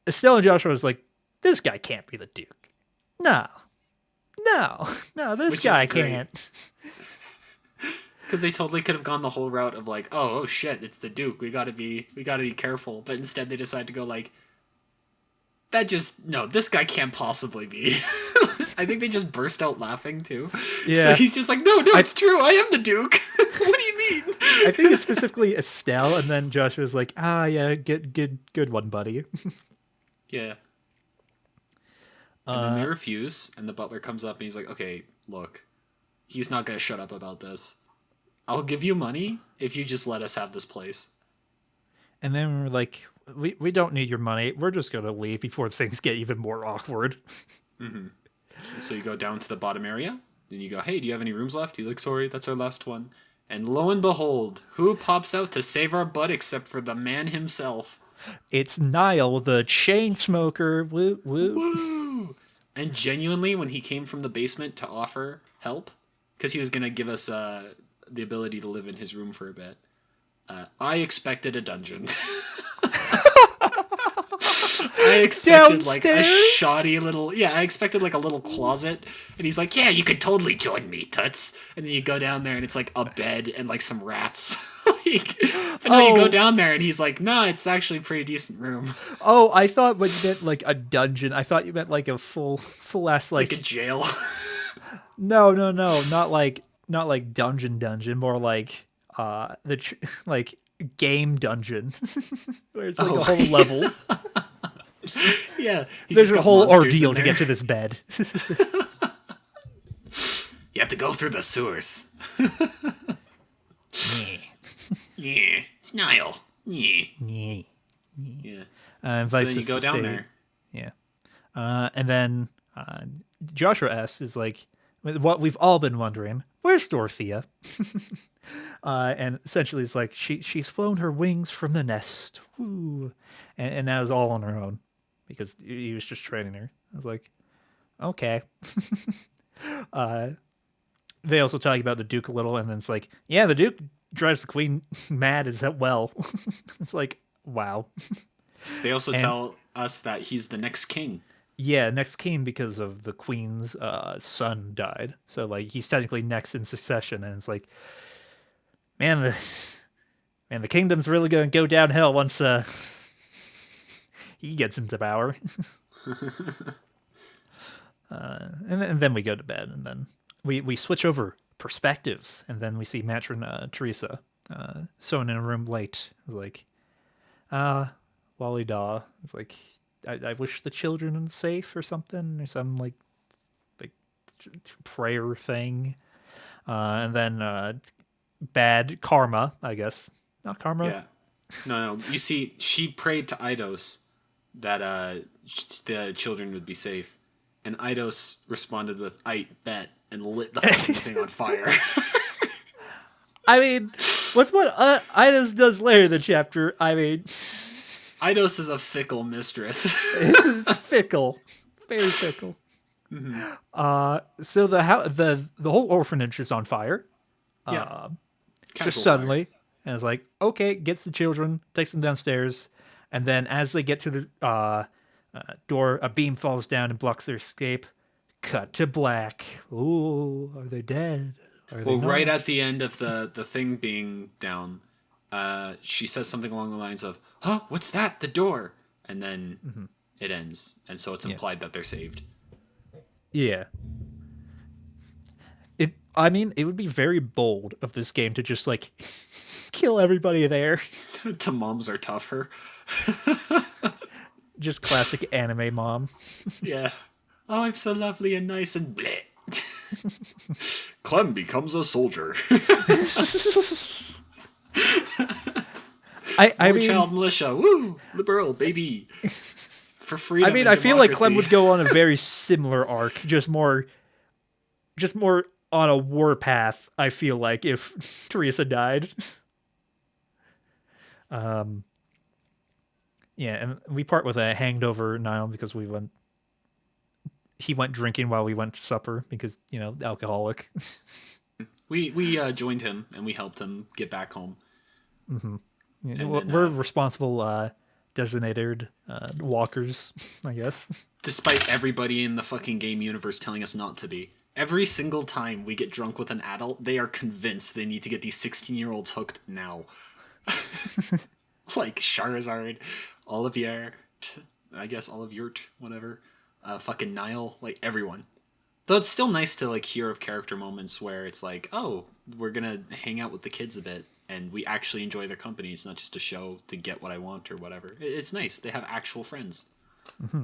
Estelle and Joshua was like, this guy can't be the Duke. No, no, this Which is guy great. can't. Because they totally could have gone the whole route of like, oh shit, it's the Duke. We gotta be careful. But instead, they decide to go like, this guy can't possibly be. I think they just burst out laughing too. Yeah. So he's just like, no, it's true. I am the Duke. What do you mean? I think it's specifically Estelle, and then Joshua's like, yeah, good one, buddy. Yeah. And then they refuse, and the butler comes up and he's like, okay, look, he's not gonna shut up about this. I'll give you money if you just let us have this place. And then we're like, we don't need your money. We're just gonna leave before things get even more awkward. So you go down to the bottom area, and you go, hey, do you have any rooms left? He's like, sorry, that's our last one. And lo and behold, who pops out to save our butt except for the man himself? It's Niall, the chain smoker. Woo woo. Woo! And genuinely, when he came from the basement to offer help, because he was going to give us the ability to live in his room for a bit, I expected a dungeon. I expected like a shoddy little, I expected like a little closet, and he's like, yeah, you could totally join me, Tuts. And then you go down there and it's like a bed and like some rats. But no, you go down there and he's like, nah, it's actually a pretty decent room. Oh, I thought when you meant like a dungeon, I thought you meant like a full ass Like a jail. No, not like dungeon, more like like game dungeon, where it's like a whole level. Yeah, there's a whole ordeal to get to this bed. You have to go through the sewers. Yeah, it's Niall. Yeah. And So then you go down there. Yeah. And then Joshua asks is like, what we've all been wondering, where's Dorothea? And essentially it's like, she's flown her wings from the nest. Woo. And now is all on her own because he was just training her. I was like, okay. They also talk about the Duke a little, and then it's like, yeah, the Duke drives the Queen mad as well. It's like, wow. They also tell us that he's the next king. Yeah, next king because of the Queen's son died. So like he's technically next in succession, and it's like, man, and the kingdom's really going to go downhill once he gets into power. And then we go to bed, and then we switch over perspectives, and then we see Matron Teresa sewing in a room late. Like, Wally Daw. It's like, I wish the children are safe or something, or some like prayer thing. And then bad karma, I guess. Not karma. Yeah. No. You see, she prayed to Eidos that the children would be safe. And Eidos responded with, "I bet," and lit the fucking thing on fire. I mean, with what Idos does later in the chapter, I mean, Eidos is a fickle mistress. this is fickle, very fickle. So the whole orphanage is on fire. Yeah. Just suddenly, and it's like, okay, gets the children, takes them downstairs, and then as they get to the door, a beam falls down and blocks their escape. Cut to black. Ooh, are they dead? Well, right at the end of the thing being down, she says something along the lines of, "Huh, what's that? The door." And then it ends. And so it's implied that they're saved. Yeah. I mean, it would be very bold of this game to just, like, kill everybody there. To moms are tougher. Just classic anime mom. Yeah. Oh, I'm so lovely and nice and bleh. Clem becomes a soldier. I mean, child militia. Woo! Liberal, baby. For freedom. I mean, I feel like Clem would go on a very similar arc, just more on a war path, I feel like, if Teresa died. Yeah, and we part with a hanged over Niall because he went drinking while we went to supper because, alcoholic. We joined him and we helped him get back home. Mm-hmm. Yeah, we're responsible designated walkers, I guess. Despite everybody in the fucking game universe telling us not to be. Every single time we get drunk with an adult, they are convinced they need to get these 16-year-olds hooked now. Like Charizard, Olivier, I guess Olivert, whatever. Fucking Niall, like everyone. Though it's still nice to like hear of character moments where it's like, oh, we're gonna hang out with the kids a bit, and we actually enjoy their company. It's not just a show to get what I want or whatever. It's nice. They have actual friends. Mm-hmm.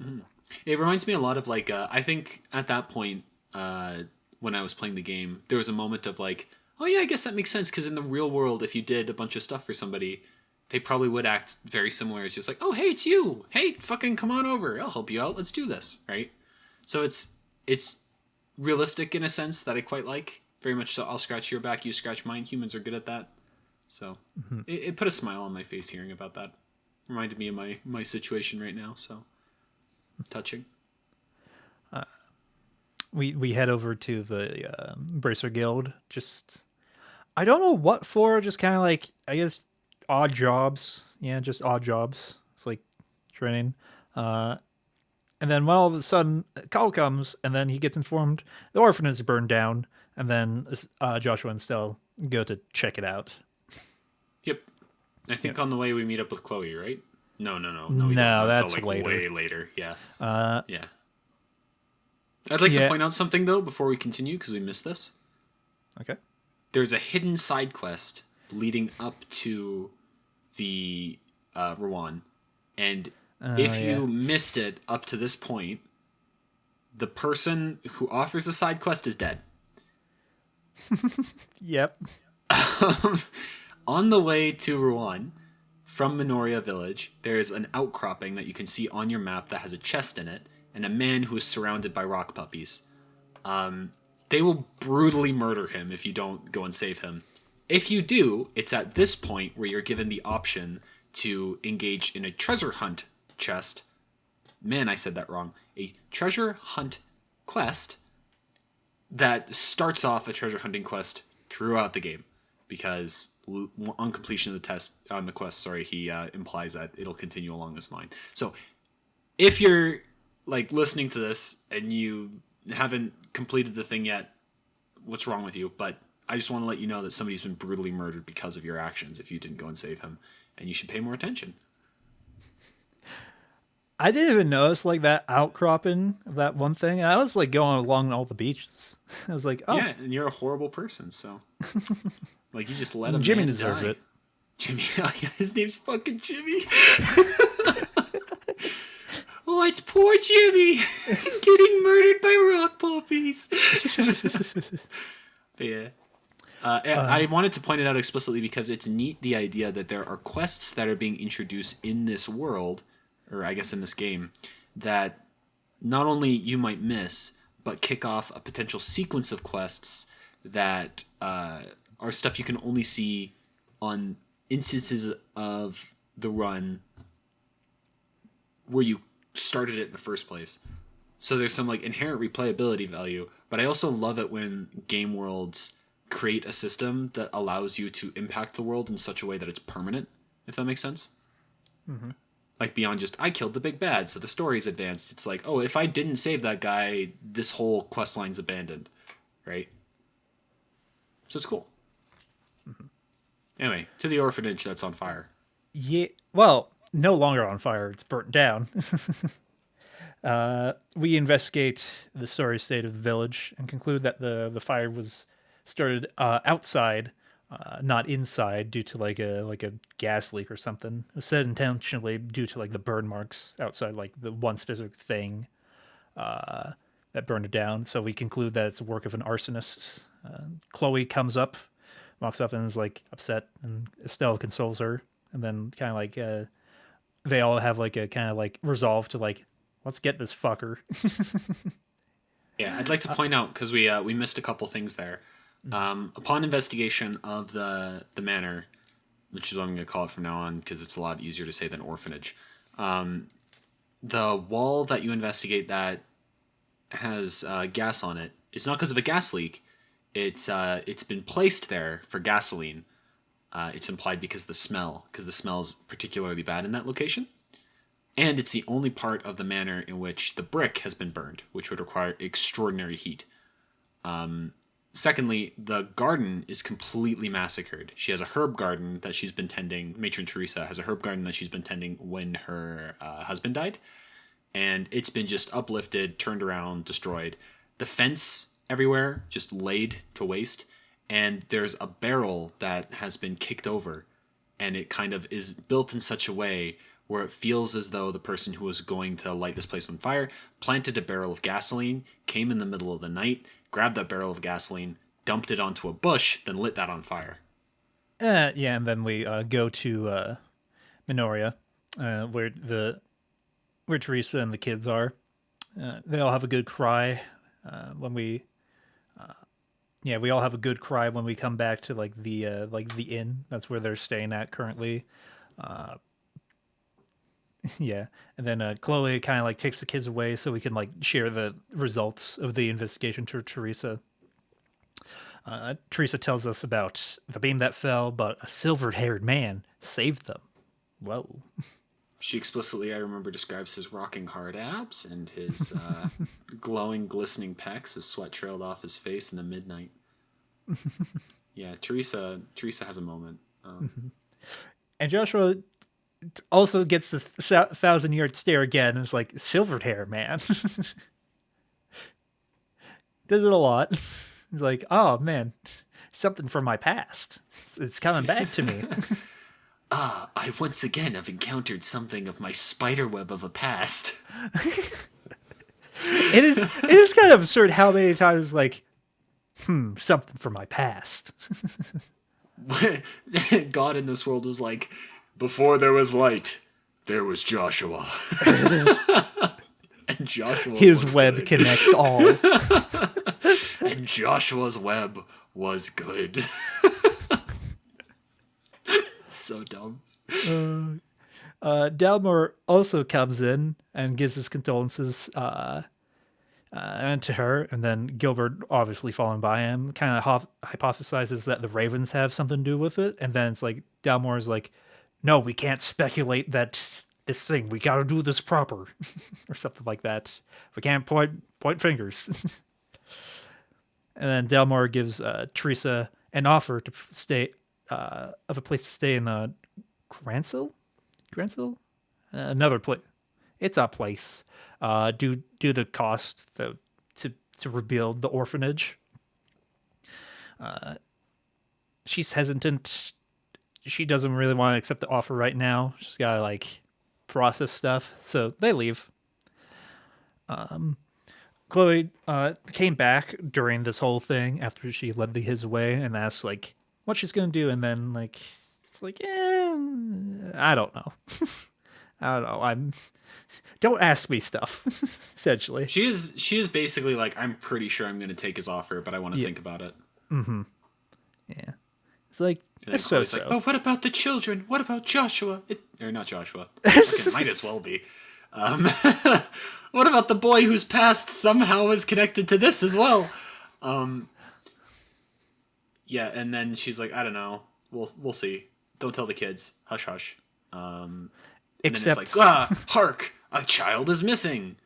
Mm-hmm. It reminds me a lot of like, I think at that point, when I was playing the game, there was a moment of like, oh yeah, I guess that makes sense, because in the real world, if you did a bunch of stuff for somebody, they probably would act very similar. It's just like, oh, hey, it's you. Hey, fucking come on over. I'll help you out. Let's do this, right? So it's realistic in a sense that I quite like. Very much so. I'll scratch your back, you scratch mine. Humans are good at that. So it put a smile on my face hearing about that. Reminded me of my situation right now. So touching. We head over to the Bracer Guild. Just, I don't know what for. Just kind of like, I guess, odd jobs. Yeah, just odd jobs. It's like training. And then all of a sudden, a call comes, and then he gets informed the orphanage is burned down, and then Joshua and Stell go to check it out. Yep. I think on the way we meet up with Chloe, right? No. No, that's like later. Way later. Yeah. Yeah. I'd like to point out something, though, before we continue, because we missed this. Okay. There's a hidden side quest leading up to the Rouen. And if you missed it up to this point, the person who offers the side quest is dead. Yep. On the way to Rouen, from Minoria Village, there is an outcropping that you can see on your map that has a chest in it, and a man who is surrounded by rock puppies. They will brutally murder him if you don't go and save him. If you do, it's at this point where you're given the option to engage in a treasure hunt chest. Man, I said that wrong. A treasure hunt quest that starts off a treasure hunting quest throughout the game. Because on completion of the quest, he implies that it'll continue along this line. So if you're like listening to this and you haven't completed the thing yet, what's wrong with you? But I just want to let you know that somebody's been brutally murdered because of your actions if you didn't go and save him, and you should pay more attention. I didn't even notice like that outcropping of that one thing. And I was like going along all the beaches. I was like, oh, Yeah, and you're a horrible person, so like you just let a Jimmy man deserves die. it. Jimmy, his name's fucking Jimmy. Oh, it's poor Jimmy getting murdered by rock poppies. But yeah. I wanted to point it out explicitly because it's neat the idea that there are quests that are being introduced in this world, or I guess in this game, that not only you might miss, but kick off a potential sequence of quests that are stuff you can only see on instances of the run where you started it in the first place. So there's some like inherent replayability value, but I also love it when game worlds create a system that allows you to impact the world in such a way that it's permanent, if that makes sense. Mm-hmm. Like beyond just I killed the big bad, so the story's advanced. It's like, oh, if I didn't save that guy, this whole quest line's abandoned, right? So it's cool. Mm-hmm. Anyway, to the orphanage that's on fire. Yeah. Well, no longer on fire. It's burnt down. We investigate the sorry state of the village and conclude that the fire was started outside, not inside, due to like a gas leak or something. It was said intentionally due to like the burn marks outside, like the one specific thing that burned it down. So we conclude that it's the work of an arsonist. Chloe comes up, walks up, and is like upset, and Estelle consoles her, and then kind of like they all have like a kind of like resolve to like let's get this fucker. Yeah, I'd like to point out because we missed a couple things there. Upon investigation of the manor, which is what I'm going to call it from now on because it's a lot easier to say than orphanage. The wall that you investigate that has gas on it is not because of a gas leak. It's been placed there for gasoline. It's implied because the smell is particularly bad in that location. And it's the only part of the manor in which the brick has been burned, which would require extraordinary heat. Secondly, the garden is completely massacred. She has a herb garden that she's been tending. Matron Teresa has a herb garden that she's been tending when her husband died. And it's been just uplifted, turned around, destroyed. The fence everywhere just laid to waste. And there's a barrel that has been kicked over. And it kind of is built in such a way where it feels as though the person who was going to light this place on fire planted a barrel of gasoline, came in the middle of the night, grabbed that barrel of gasoline, dumped it onto a bush, then lit that on fire. Yeah, and then we go to Minoria, where Teresa and the kids are. They all have a good cry when we. Yeah, we all have a good cry when we come back to like the inn. That's where they're staying at currently. Yeah, and then Chloe kind of like takes the kids away so we can like share the results of the investigation to Teresa. Teresa tells us about the beam that fell, but a silver-haired man saved them. Whoa. She explicitly, I remember, describes his rocking hard abs and his glowing, glistening pecs as sweat trailed off his face in the midnight. Yeah, Teresa has a moment. And Joshua also gets the 1,000-yard stare again and is like, silvered hair, man. Does it a lot. He's like, oh, man, something from my past. It's coming back to me. I once again have encountered something of my spiderweb of a past. It is kind of absurd how many times, like, something from my past. God in this world was like, before there was light, there was Joshua. And Joshua His web good. connects all. And Joshua's web was good. So dumb. Dalmor also comes in and gives his condolences to her, and then Gilbert, obviously following by him, kind of hypothesizes that the Ravens have something to do with it, and then it's like Dalmor is like, no, we can't speculate that this thing, we gotta do this proper, or something like that. We can't point fingers. And then Delmore gives Teresa an offer to stay of a place to stay in the Gransil, another place. It's a place. Due the cost to rebuild the orphanage. She's hesitant. She doesn't really want to accept the offer right now. She's got to like process stuff. So they leave. Chloe came back during this whole thing after she led his way and asked like what she's gonna do, and then like it's like, I don't know. I don't know. Don't ask me stuff. Essentially, She is basically like, I'm pretty sure I'm going to take his offer, but I want to yeah, think about it. yeah. It's like And then it's so Chloe's so. like, but what about the children? What about Joshua? Or not Joshua. Fucking might as well be. Um, what about the boy whose past somehow is connected to this as well? Yeah, and then she's like, I don't know. We'll see. Don't tell the kids. Hush, hush. And then it's Except, like, hark! A child is missing.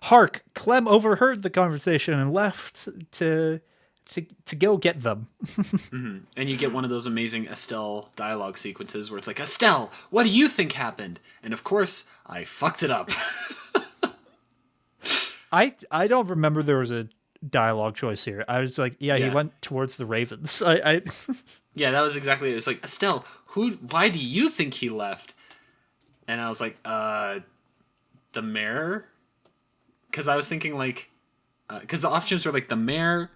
hark! Clem overheard the conversation and left to go get them. And you get one of those amazing Estelle dialogue sequences where it's like, Estelle, what do you think happened? And of course, I fucked it up. I don't remember there was a dialogue choice here. I was like, yeah, he Yeah. went towards the Ravens. I Yeah, that was exactly it. It was like, Estelle, why do you think he left? And I was like, the mayor? Because I was thinking like, because the options were like the mayor,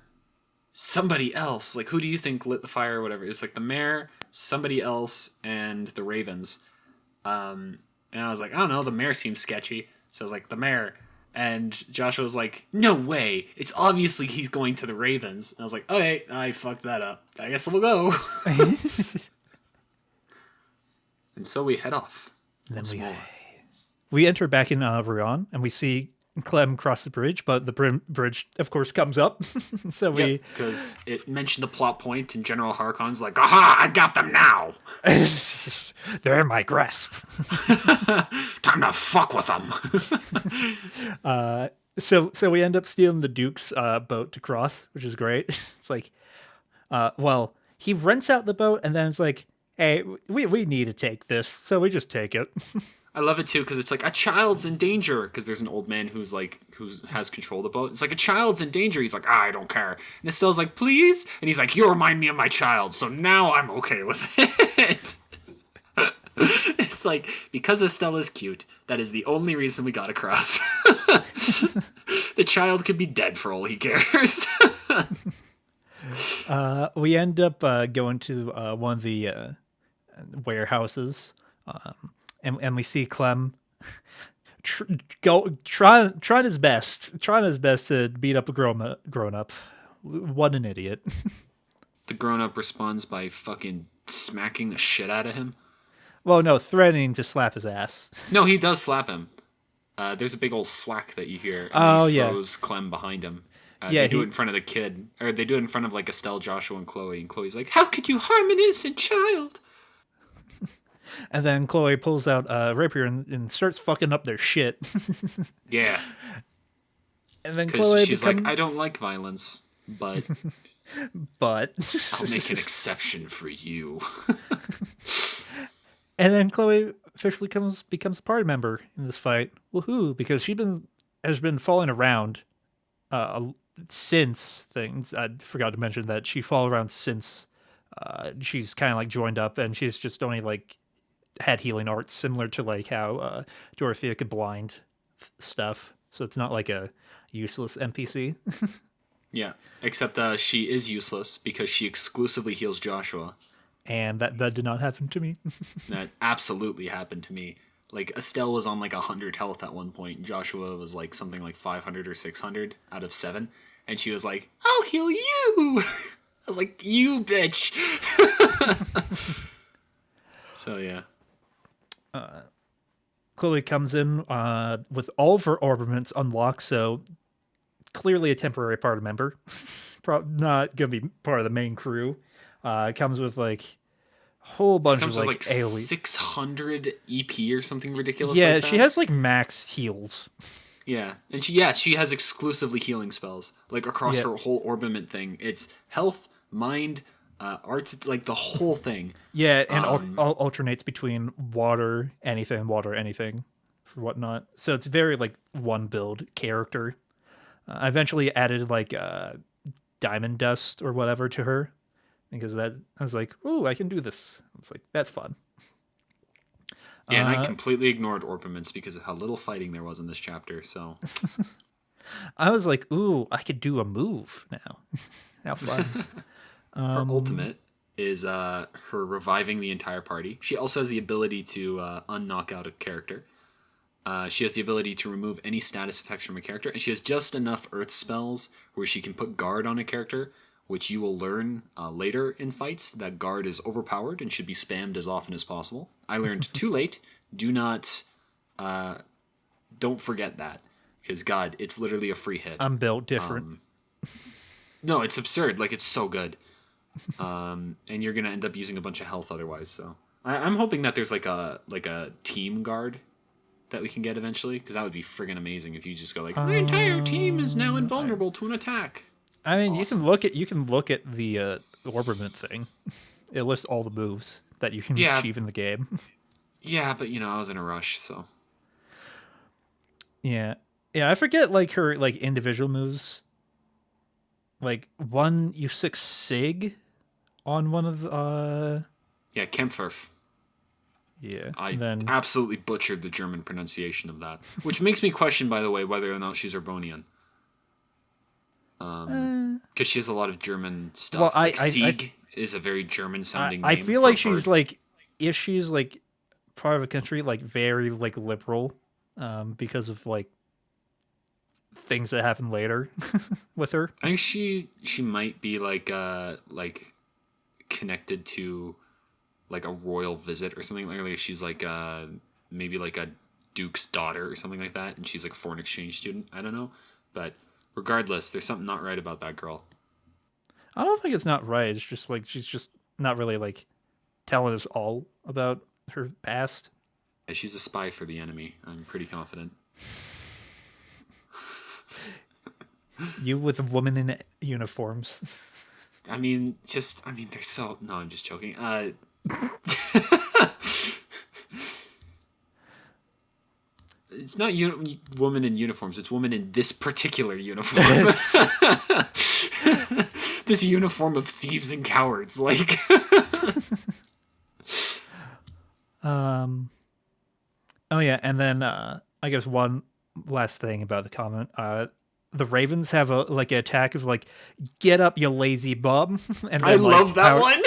somebody else. Like, who do you think lit the fire or whatever? It was like the mayor, somebody else, and the Ravens. And I was like, I don't know, the mayor seems sketchy. So I was like, the mayor. And Joshua was like, no way. It's obviously he's going to the Ravens. And I was like, okay, I fucked that up. I guess we'll go. And so we head off. then Once more. we enter back in Rouen and we see Clem cross the bridge, but the bridge, of course, comes up. So we Because it mentioned the plot point, and General Harkon's like, aha, I got them now. they're in my grasp. Time to fuck with them. So we end up stealing the Duke's boat to cross, which is great. It's like, well, he rents out the boat and then it's like, hey, we need to take this, so we just take it. I love it too because it's like a child's in danger because there's an old man who has control of the boat. It's like a child's in danger. He's like, I don't care. And Estelle's like, please, and he's like, you remind me of my child, so now I'm okay with it. It's like, because Estelle is cute, that is the only reason we got across. The child could be dead for all he cares. We end up going to one of the warehouses, and we see Clem trying his best to beat up a grown up. What an idiot! The grown-up responds by fucking smacking the shit out of him. Well, no, threatening to slap his ass. No, he does slap him. There's a big old swack that you hear, and Oh, he yeah. throws Clem behind him. Yeah, They do it in front of the kid, or they do it in front of like Estelle, Joshua, and Chloe. And Chloe's like, "How could you harm an innocent child?" And then Chloe pulls out a rapier and starts fucking up their shit. Yeah, And then because Chloe she's becomes, like, "I don't like violence, but but I'll make an exception for you." and then Chloe officially becomes a party member in this fight. Woohoo! Because has been falling around since things. I forgot to mention that she followed around since she's kind of like joined up, and she's just only like had healing arts, similar to like how Dorothea could blind stuff. So it's not like a useless NPC. Yeah, except she is useless because she exclusively heals Joshua. And that did not happen to me. That absolutely happened to me. Like, Estelle was on like 100 health at one point. Joshua was like something like 500 or 600 out of 7. And she was like, I'll heal you! I was like, you bitch! So, yeah. Chloe comes in with all of her ornaments unlocked, so clearly a temporary party member. Not going to be part of the main crew. Comes with like a whole bunch of Comes with like like AoE. 600 EP or something ridiculous Yeah, like that. she has like max heals. Yeah, and she has exclusively healing spells like across Yeah, her whole orbiment thing. It's health, mind, arts, like the whole thing. yeah, and Um, alternates between water, anything, for whatnot. So it's very like one build character. I eventually added like diamond dust or whatever to her because that I was like, "Ooh, I can do this." It's like that's fun. yeah, and I Uh, completely ignored orpiments because of how little fighting there was in this chapter. So I was like, "Ooh, I could do a move now." How fun! her ultimate is her reviving the entire party. She also has the ability to unknock out a character. She has the ability to remove any status effects from a character, and she has just enough earth spells where she can put guard on a character, which you will learn later in fights that guard is overpowered and should be spammed as often as possible. I learned too late. Do not, don't forget that, because God, it's literally a free hit. I'm built different. No, it's absurd. Like it's so good, and you're gonna end up using a bunch of health otherwise. So I'm hoping that there's like a team guard that we can get eventually, because that would be friggin' amazing if you just go like, my entire team is now I, invulnerable to an attack. I mean, Awesome. you can look at the orbiment thing. It lists all the moves that you can Yeah, achieve in the game. yeah, but I was in a rush, so Yeah, yeah. I forget like her like individual moves. Like one, you sig on one of the, yeah, Kempferf. yeah, I and then absolutely butchered the German pronunciation of that, which makes me question, by the way, whether or not she's Urbonian, because she has a lot of German well, stuff. Like Sieg is a very German-sounding I name feel for a like she's bird. like if she's like part of a country like very like liberal, because of like things that happen later with her. I think she might be like connected to like a royal visit or something like she's like maybe like a duke's daughter or something like that, and she's like a foreign exchange student. I don't know, but regardless, there's something not right about that girl. I don't think it's not right. It's just like she's just not really like telling us all about her past. And she's a spy for the enemy. I'm pretty confident. You with women in uniforms. they're so. No, I'm just joking. It's not woman in uniforms. It's woman in this particular uniform. This uniform of thieves and cowards. Like, um. Oh yeah, and then I guess one last thing about the comment. The Ravens have a like an attack of like, get up, you lazy bum, and I then love like that power one.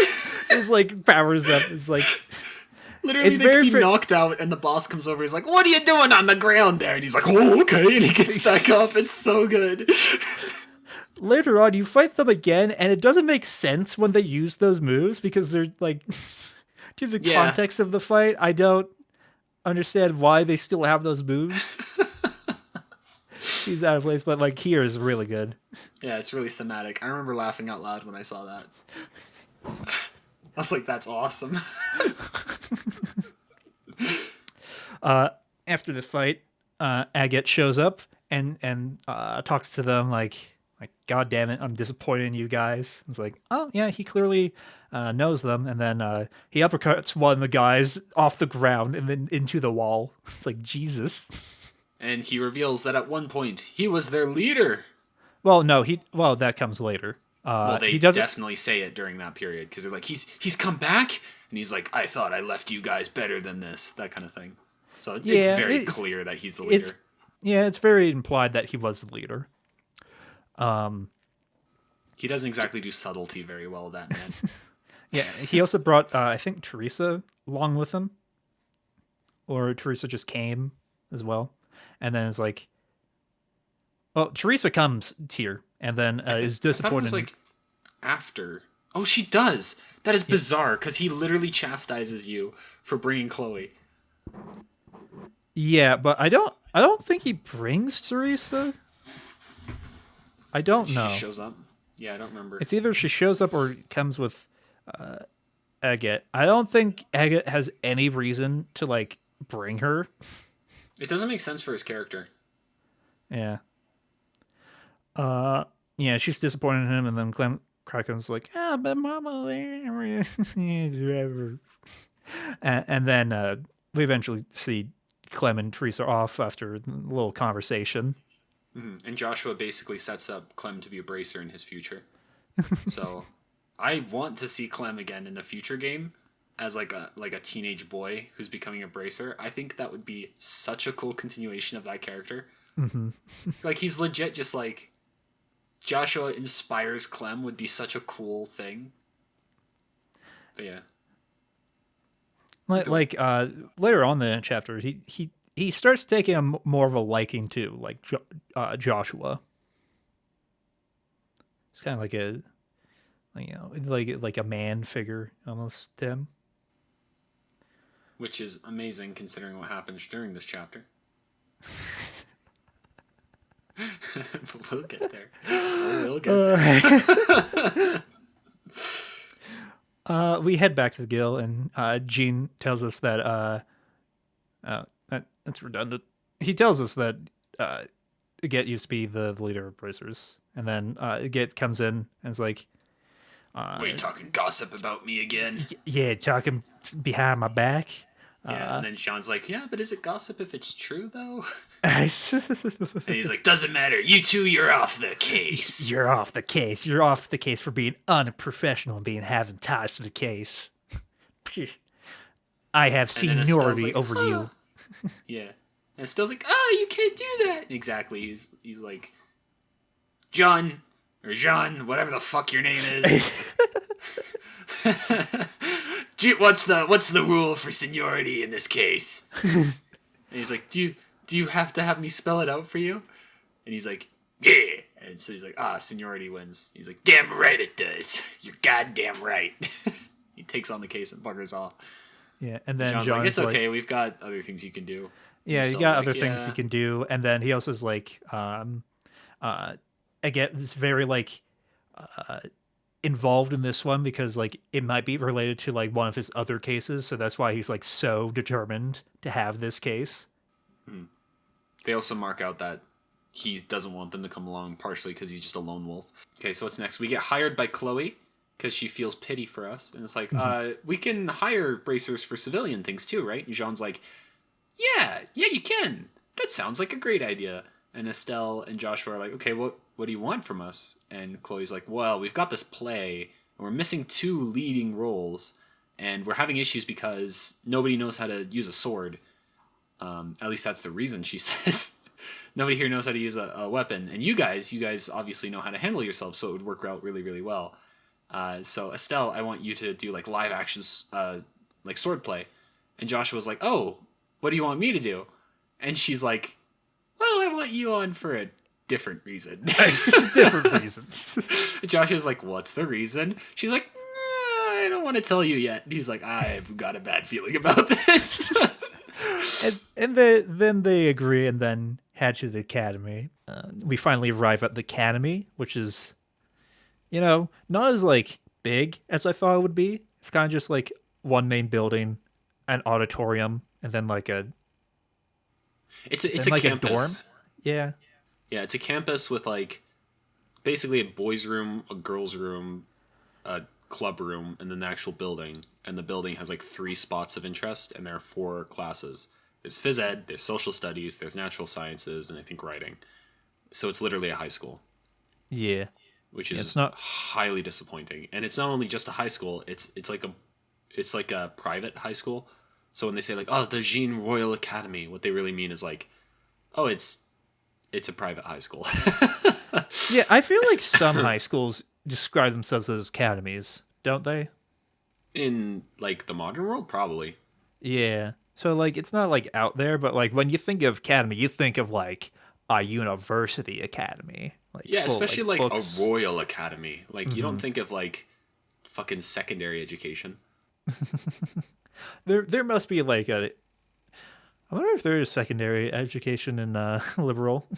is like powers up. It's like Literally, it's they could very be knocked out, and the boss comes over. He's like, "What are you doing on the ground there?" And he's like, "Oh, okay." And he gets back up. It's so good. later on you fight them again, and it doesn't make sense when they use those moves because they're like to the Yeah, context of the fight. I don't understand why they still have those moves. Seems out of place, but like here is really good. yeah, it's really thematic. I remember laughing out loud when I saw that. I was like, "That's awesome." After the fight, Agate shows up and talks to them like God damn it, I'm disappointed in you guys. It's like, oh yeah, he clearly knows them, and then he uppercuts one of the guys off the ground and then into the wall. It's like Jesus. And he reveals that at one point he was their leader. Well, no, that comes later. Well, they He doesn't. definitely say it during that period because they're like, he's come back, and he's like, I thought I left you guys better than this, that kind of thing. So it's Yeah, very clear that he's the it's leader. yeah, it's very implied that he was the leader. He doesn't exactly do subtlety very well, that man. Yeah, he also brought I think Teresa along with him, or Teresa just came as well, and then it's like, well, Teresa comes here and then is I thought it was disappointed. like after. Oh, she does. That is Yeah, bizarre because he literally chastises you for bringing Chloe. yeah, but I don't think he brings Teresa. I don't She just know. shows up. Yeah, I don't remember. It's either she shows up or comes with Agate. I don't think Agate has any reason to like bring her. It doesn't make sense for his character. Yeah. Uh, yeah, she's disappointed in him, and then Kraken's like, "Ah, but Mama," and then we eventually see Clem and Teresa off after a little conversation. And Joshua basically sets up Clem to be a bracer in his future. So I want to see Clem again in the future game as like a teenage boy who's becoming a bracer. I think that would be such a cool continuation of that character. Mm-hmm. Like he's legit just like Joshua inspires Clem would be such a cool thing. But yeah. Like, Either way. later on in the chapter, he starts taking more of a liking to like Joshua. It's kind of like a like a man figure almost to him. Which is amazing considering what happens during this chapter. But we'll get there. We'll get there. We head back to the Guild, and Gene tells us that that's redundant. He tells us that Get used to be the leader of Bracers, and then Get comes in and is like, Were you talking gossip about me again? "Yeah, talking behind my back." Yeah, and then Sean's like, yeah, but is it gossip if it's true, though? You're And he's like, doesn't matter. You two, you're off the case. off the case. You're off the case for being unprofessional and having ties to the case. I have And then Estelle's seniority like, over you. Yeah. And Estelle's like, oh, you can't do that. Exactly. He's like, John, or Jean, whatever the fuck your name is. What's the rule for seniority in this case? And he's like, do you have to have me spell it out for you? And he's like, yeah. And so he's like, seniority wins. He's like, damn right it does. You're goddamn right. He takes on the case and buggers off. Yeah, and then John's like, it's okay. We've got other things you can do. Yeah, you got other things you can do, and then he also is like, again, this very like involved in this one because like it might be related to like one of his other cases, so that's why he's like so determined to have this case. They also mark out that he doesn't want them to come along, partially because he's just a lone wolf. Okay, so what's next? We get hired by Chloe because she feels pity for us, and it's like, we can hire bracers for civilian things too, right? And Jean's like, yeah, you can. That sounds like a great idea. And Estelle and Joshua are like, okay, what do you want from us? And Chloe's like, well, we've got this play, and we're missing 2 leading roles, and we're having issues because nobody knows how to use a sword. At least that's the reason, she says. Nobody here knows how to use a weapon, and you guys obviously know how to handle yourselves, so it would work out really, really well. So Estelle, I want you to do like live action, like sword play. And Joshua's like, oh, what do you want me to do? And she's like, well, I want you on for a different reason. Different reasons. Joshua's like, what's the reason? She's like, I don't want to tell you yet. And he's like, I've got a bad feeling about this. and then they agree and then head to the academy. We finally arrive at the academy, which is, not as like big as I thought it would be. It's kind of just like one main building, an auditorium, and then like it's a like campus. A dorm. Yeah. Yeah, it's a campus with like basically a boys' room, a girls' room, a club room, and then the actual building. And the building has like 3 spots of interest, and there are 4 classes. There's phys ed, there's social studies, there's natural sciences, and I think writing. So it's literally a high school. Yeah. Which is it's not highly disappointing. And it's not only just a high school, it's like a private high school. So when they say like, oh, the Jean Royal Academy, what they really mean is like, oh, it's a private high school. Yeah, I feel like some high schools describe themselves as academies, don't they? In like the modern world, probably. Yeah. So like it's not like out there, but like when you think of academy, you think of like a university academy. Like yeah, full, especially like a books. royal academy. Like you don't think of like fucking secondary education. There must be like I wonder if there is secondary education in liberal.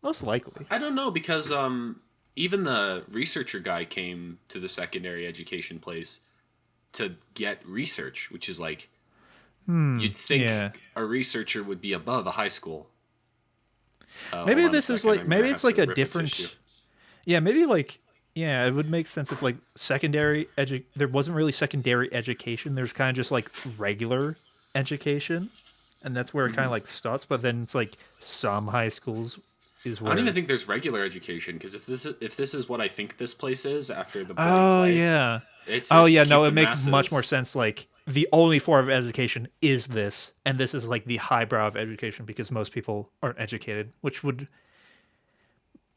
Most likely. I don't know because even the researcher guy came to the secondary education place to get research, which is like you'd think a researcher would be above a high school. Hold Maybe on a this is second. like I'm gonna maybe it's have to like a rip a tissue. different. Yeah, maybe like yeah, it would make sense if like there wasn't really secondary education. There's kind of just like regular education, and that's where it kind of like stops. But then it's like some high schools is I don't even where. think there's regular education because if this is what I think this place is after the boring Oh play, yeah. it Oh says to yeah, keep no, the it makes much more masses. sense. Like the only form of education is this, and this is like the highbrow of education because most people aren't educated, which would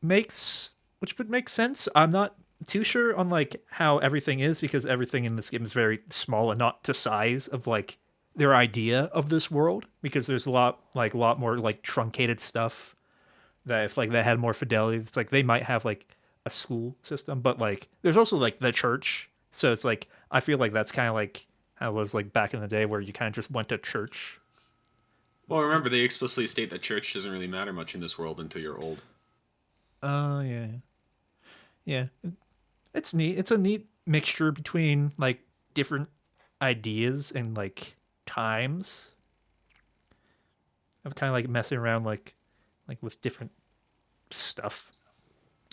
make sense. I'm not too sure on like how everything is because everything in this game is very small and not to size of like their idea of this world because there's a lot more like truncated stuff that if like they had more fidelity, it's like they might have like a school system, but like there's also like the church. So it's like I feel like that's kind of like how it was like back in the day where you kind of just went to church. Well, remember they explicitly state that church doesn't really matter much in this world until you're old. Oh yeah, yeah. It's neat. It's a neat mixture between like different ideas and like times of kind of like messing around like with different stuff.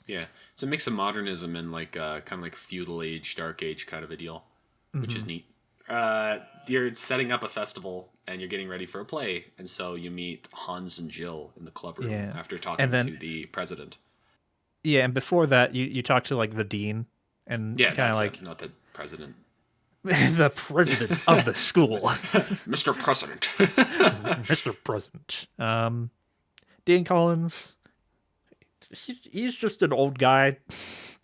Yeah, it's a mix of modernism and like kind of like feudal age, dark age kind of a deal, which is neat. You're setting up a festival and you're getting ready for a play, and so you meet Hans and Jill in the club room Yeah, after and talking then to the president. yeah, and before that, you talk to like the dean and Yeah, kind of that's like it, not the president. the president of the school, Mr. President. Mr. President. Dean Collins. He's just an old guy.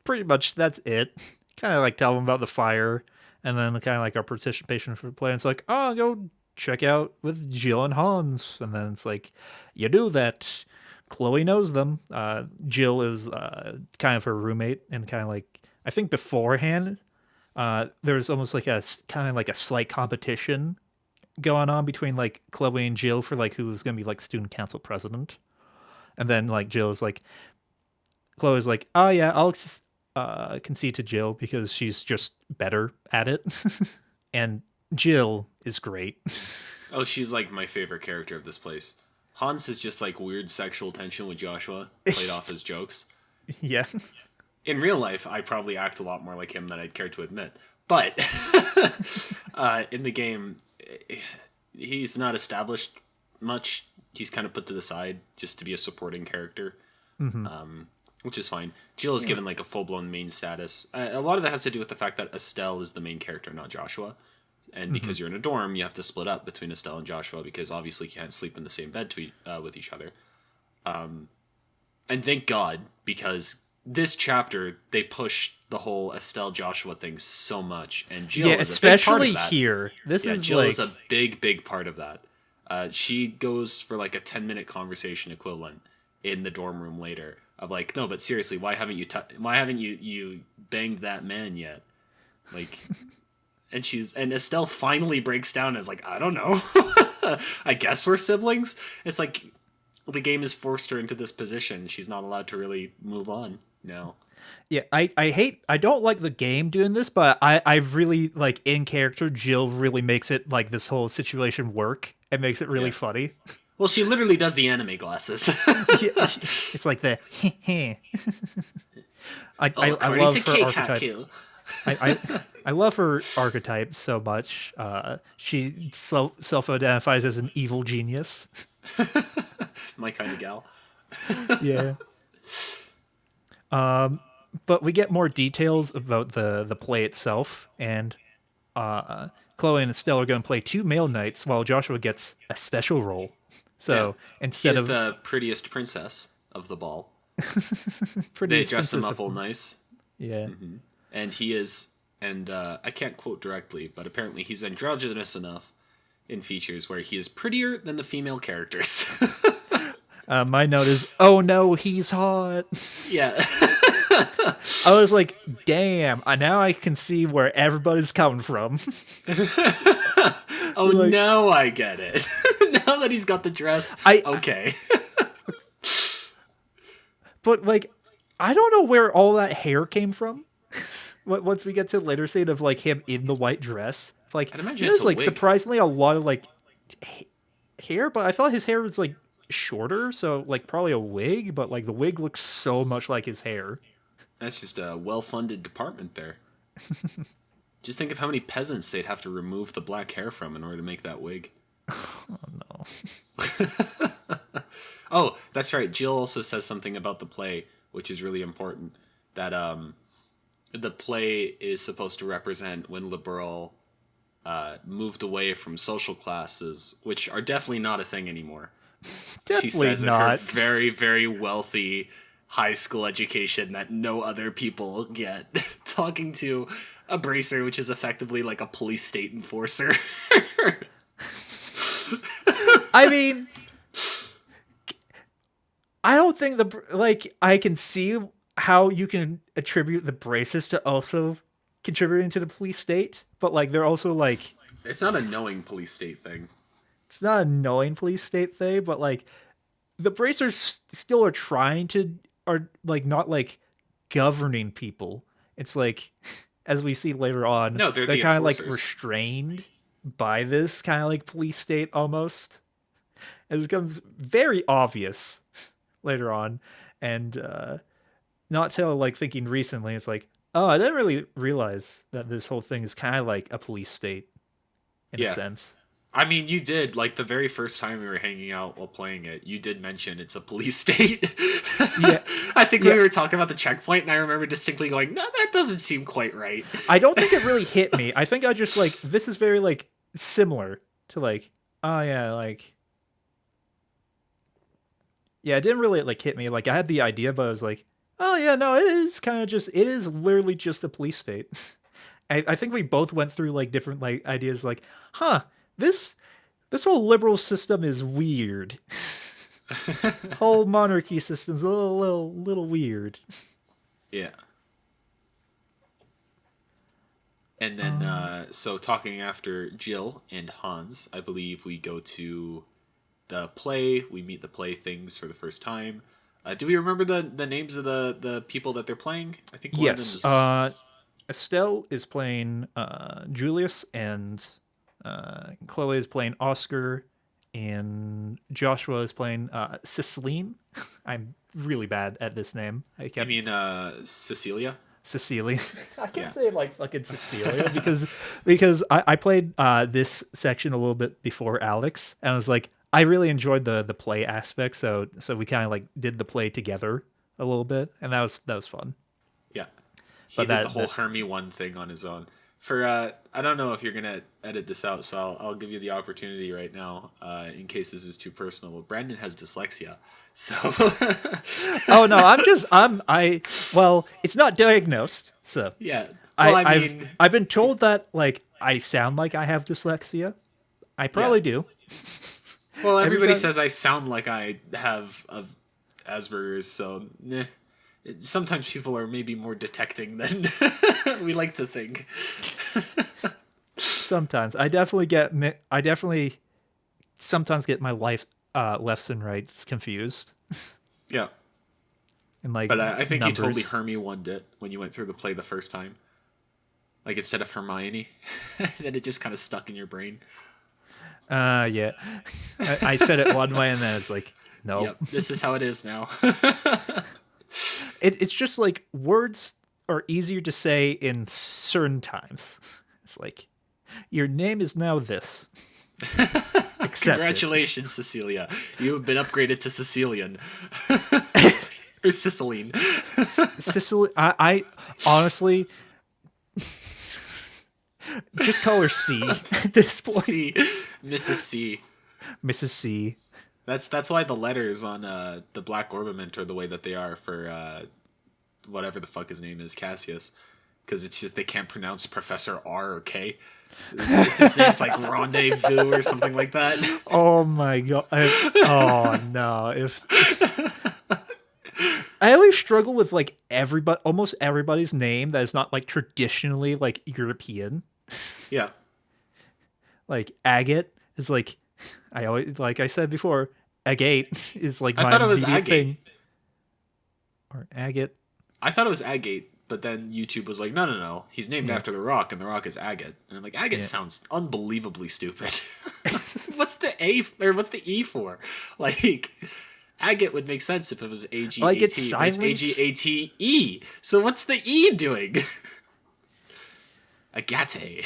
Pretty much that's it. Kind of like tell him about the fire, and then kind of like our participation for the play. And it's like, oh, go check out with Jill and Hans, and then it's like, you do that. Chloe knows them. Jill is kind of her roommate, and kind of like I think beforehand, there's almost like a kind of like a slight competition going on between like Chloe and Jill for like who was gonna be like student council president, and then like Jill is like, Chloe's like, oh yeah, I'll concede to Jill because she's just better at it. And Jill is great. Oh, she's like my favorite character of this place. Hans is just like weird sexual tension with Joshua, played off as jokes. Yeah. In real life, I probably act a lot more like him than I'd care to admit. But in the game, he's not established much. He's kind of put to the side just to be a supporting character, which is fine. Jill is given like a full blown main status. A lot of that has to do with the fact that Estelle is the main character, not Joshua. And because you're in a dorm, you have to split up between Estelle and Joshua because obviously you can't sleep in the same bed with each other. And thank God, because this chapter they push the whole Estelle Joshua thing so much, and Jill Yeah, is a big part of especially that. here. This Yeah, is Jill like is a big part of that. She goes for like a 10-minute conversation equivalent in the dorm room later of like, no, but seriously, why haven't you banged that man yet? Like, and Estelle finally breaks down as like, I don't know. I guess we're siblings. It's like the game has forced her into this position. She's not allowed to really move on now. yeah, I don't like the game doing this, but I really like in character Jill really makes it like this whole situation work and makes it really Yeah. funny. Well, she literally does the anime glasses. Yeah, it's like the I According love to her archetype. Keikaku. I love her archetype so much. She self-identifies as an evil genius. My kind of gal. Yeah. But we get more details about the play itself, and Chloe and Estelle are going to play two male knights, while Joshua gets a special role. Yeah. So He instead is of the prettiest princess of the ball. They prettiest dress him princess up all nice. yeah, And he is, and I can't quote directly, but apparently he's androgynous enough in features where he is prettier than the female characters. my note is, oh no, he's hot. Yeah. I was like, damn, now I can see where everybody's coming from. Oh, Like- now I get it. Now that he's got the dress, I- okay. But like, I don't know where all that hair came from. Once we get to the later scene of like him in the white dress, like I'd imagine there's it's a like wig. surprisingly a lot of like hair, but I thought his hair was like shorter, so like probably a wig, but like the wig looks so much like his hair. That's just a well-funded department there. Just think of how many peasants they'd have to remove the black hair from in order to make that wig. Oh no. Oh, that's right. Jill also says something about the play, which is really important. That the play is supposed to represent when liberal moved away from social classes, which are definitely not a thing anymore. She Definitely says in her not. very, very wealthy high school education that no other people get, talking to a bracer, which is effectively like a police state enforcer. I mean, I don't think I can see how you can attribute the braces to also contributing to the police state, but like they're also like It's not a knowing police state thing. it's not a knowing police state thing, but like the bracers still are like not like governing people. It's like as we see later on, No, they're they're the kind of like enforcers. restrained by this kind of like police state almost. It becomes very obvious later on, and not till like thinking recently, it's like, oh, I didn't really realize that this whole thing is kind of like a police state in a Yeah. sense. I mean, you did, like, the very first time we were hanging out while playing it, you did mention it's a police state. Yeah, I think yeah. we were talking about the checkpoint, and I remember distinctly going, no, that doesn't seem quite right. I don't think it really hit me. I think I just like this is very like similar to like, oh yeah, like yeah, it didn't really like hit me. Like I had the idea, but I was like, oh yeah, no, it is kind of just it is literally just a police state. I think we both went through like different like ideas like, huh, this this whole liberal system is weird. Whole monarchy system's a little weird. Yeah. And then, so talking after Jill and Hans, I believe we go to the play. We meet the play things for the first time. Do we remember the names of the people that they're playing? I think one of them Yes. is... Estelle is playing Julius, and Chloe is playing Oscar, and Joshua is playing Ceciline. I'm really bad at this name. I I kept mean, Cecilia? Cecilia. I Yeah. can't say it like fucking Cecilia because I played this section a little bit before Alex, and I was like, I really enjoyed the play aspect, so we kind of like did the play together a little bit, and that was fun. Yeah. He But did the whole that's Hermie one thing on his own. For I don't know if you're gonna edit this out, so I'll give you the opportunity right now, in case this is too personal. But Brandon has dyslexia, so oh no, I well, it's not diagnosed, so yeah. Well, I mean, I've been told that like I sound like I have dyslexia. I probably yeah. do. Well, everybody Everybody, says I sound like I have Asperger's, so sometimes people are maybe more detecting than we like to think. sometimes I definitely sometimes get my life lefts and rights confused Yeah, and like but I think you totally numbers. Hermie won it when you went through the play the first time. Like instead of Hermione, then it just kind of stuck in your brain. Yeah, I said it one way and then it's like no. Yep, this is how it is now. It's just like words are easier to say in certain times. It's like your name is now this. Accept it. Congratulations, Cecilia. You have been upgraded to Sicilian. Or Sicilian. Sicily. I honestly just call her C at this point. C. Mrs. C. Mrs. C. That's why the letters on the Black Orbiment are the way that they are for whatever the fuck his name is, Cassius. Because it's just they can't pronounce Professor R or K. His name's like Rendezvous or something like that. Oh my god. Oh no. If I always struggle with like everybody, almost everybody's name that is not like traditionally like European. Yeah. Like agate is like I always like I said before, agate is like I my thought it was immediate agate. thing. Or agate. I thought it was Agate, but then YouTube was like, no. He's named Yeah. after the rock, and the rock is agate. And I'm like, agate Yeah. sounds unbelievably stupid. What's the A or what's the E for? Like, agate would make sense if it was A G Like A it's T, but it's A silent. G A T E. So what's the E doing? Agate.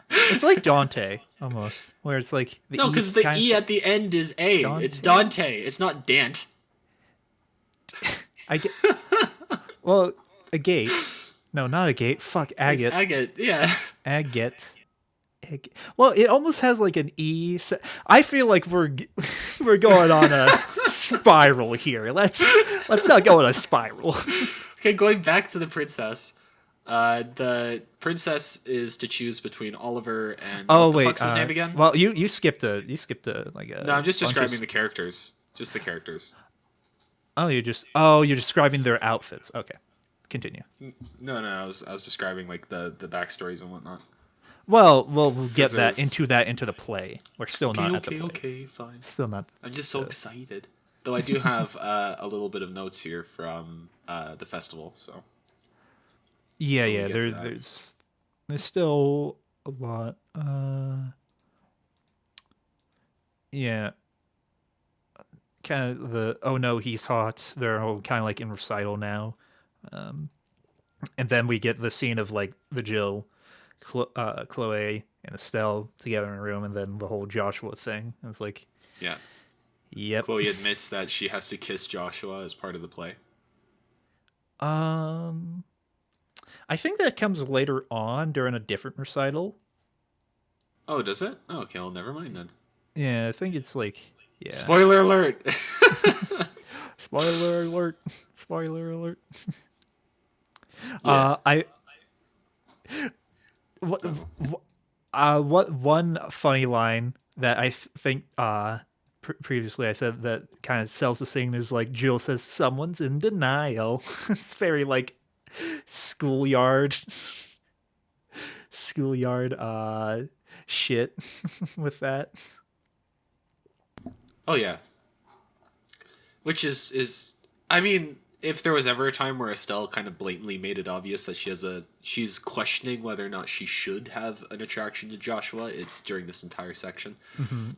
It's like Dante almost, where it's like the No, because E's the kind E of at the end is A. It's Dante. Dante. It's not Dant. I get well a gate. No, not a gate. Fuck It's agate. agate. Yeah. Agate. Well, it almost has like an E. I feel like we're going on a spiral here. Let's not go on a spiral. Okay, going back to the princess. The princess is to choose between Oliver and Oh what the wait. fuck's his name again? Well, you skipped a like No, a I'm just bunch of. describing the characters. Just the characters. You're describing their outfits. Okay, continue. No, I was describing like the backstories and whatnot. Well, we'll get Because that there's into the play. We're still not at the play. okay, fine. Still not. I'm just so excited. Though I do have a little bit of notes here from the festival, so Yeah, when we yeah. get to that. There's still a lot. Yeah. Kind of the oh no he's hot. They're all kind of like in recital now, and then we get the scene of like the Chloe and Estelle together in a room, and then the whole Joshua thing. And it's like, Yeah, yep. Chloe admits that she has to kiss Joshua as part of the play. Um, I think that comes later on during a different recital. Oh, does it? Oh, okay, well, never mind then. Yeah, I think it's like yeah. Spoiler alert! Spoiler alert! Spoiler alert! Yeah. I what what one funny line that I think previously I said that kind of sells the scene is like Jill says someone's in denial. It's very like schoolyard schoolyard shit with that. Oh yeah. Which is I mean, if there was ever a time where Estelle kind of blatantly made it obvious that she's questioning whether or not she should have an attraction to Joshua, it's during this entire section.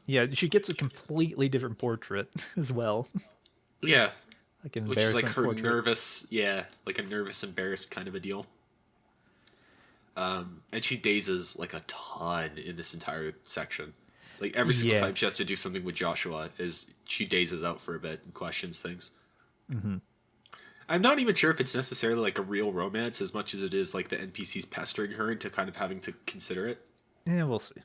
Yeah, she gets a completely different portrait as well. Yeah, Like an which is like embarrassment her portrait. nervous, yeah, like a nervous, embarrassed kind of a deal. And she dazes like a ton in this entire section. Like every single Yeah. time she has to do something with Joshua, is she dazes out for a bit and questions things. I'm not even sure if it's necessarily like a real romance as much as it is like the NPCs pestering her into kind of having to consider it. Yeah, we'll see.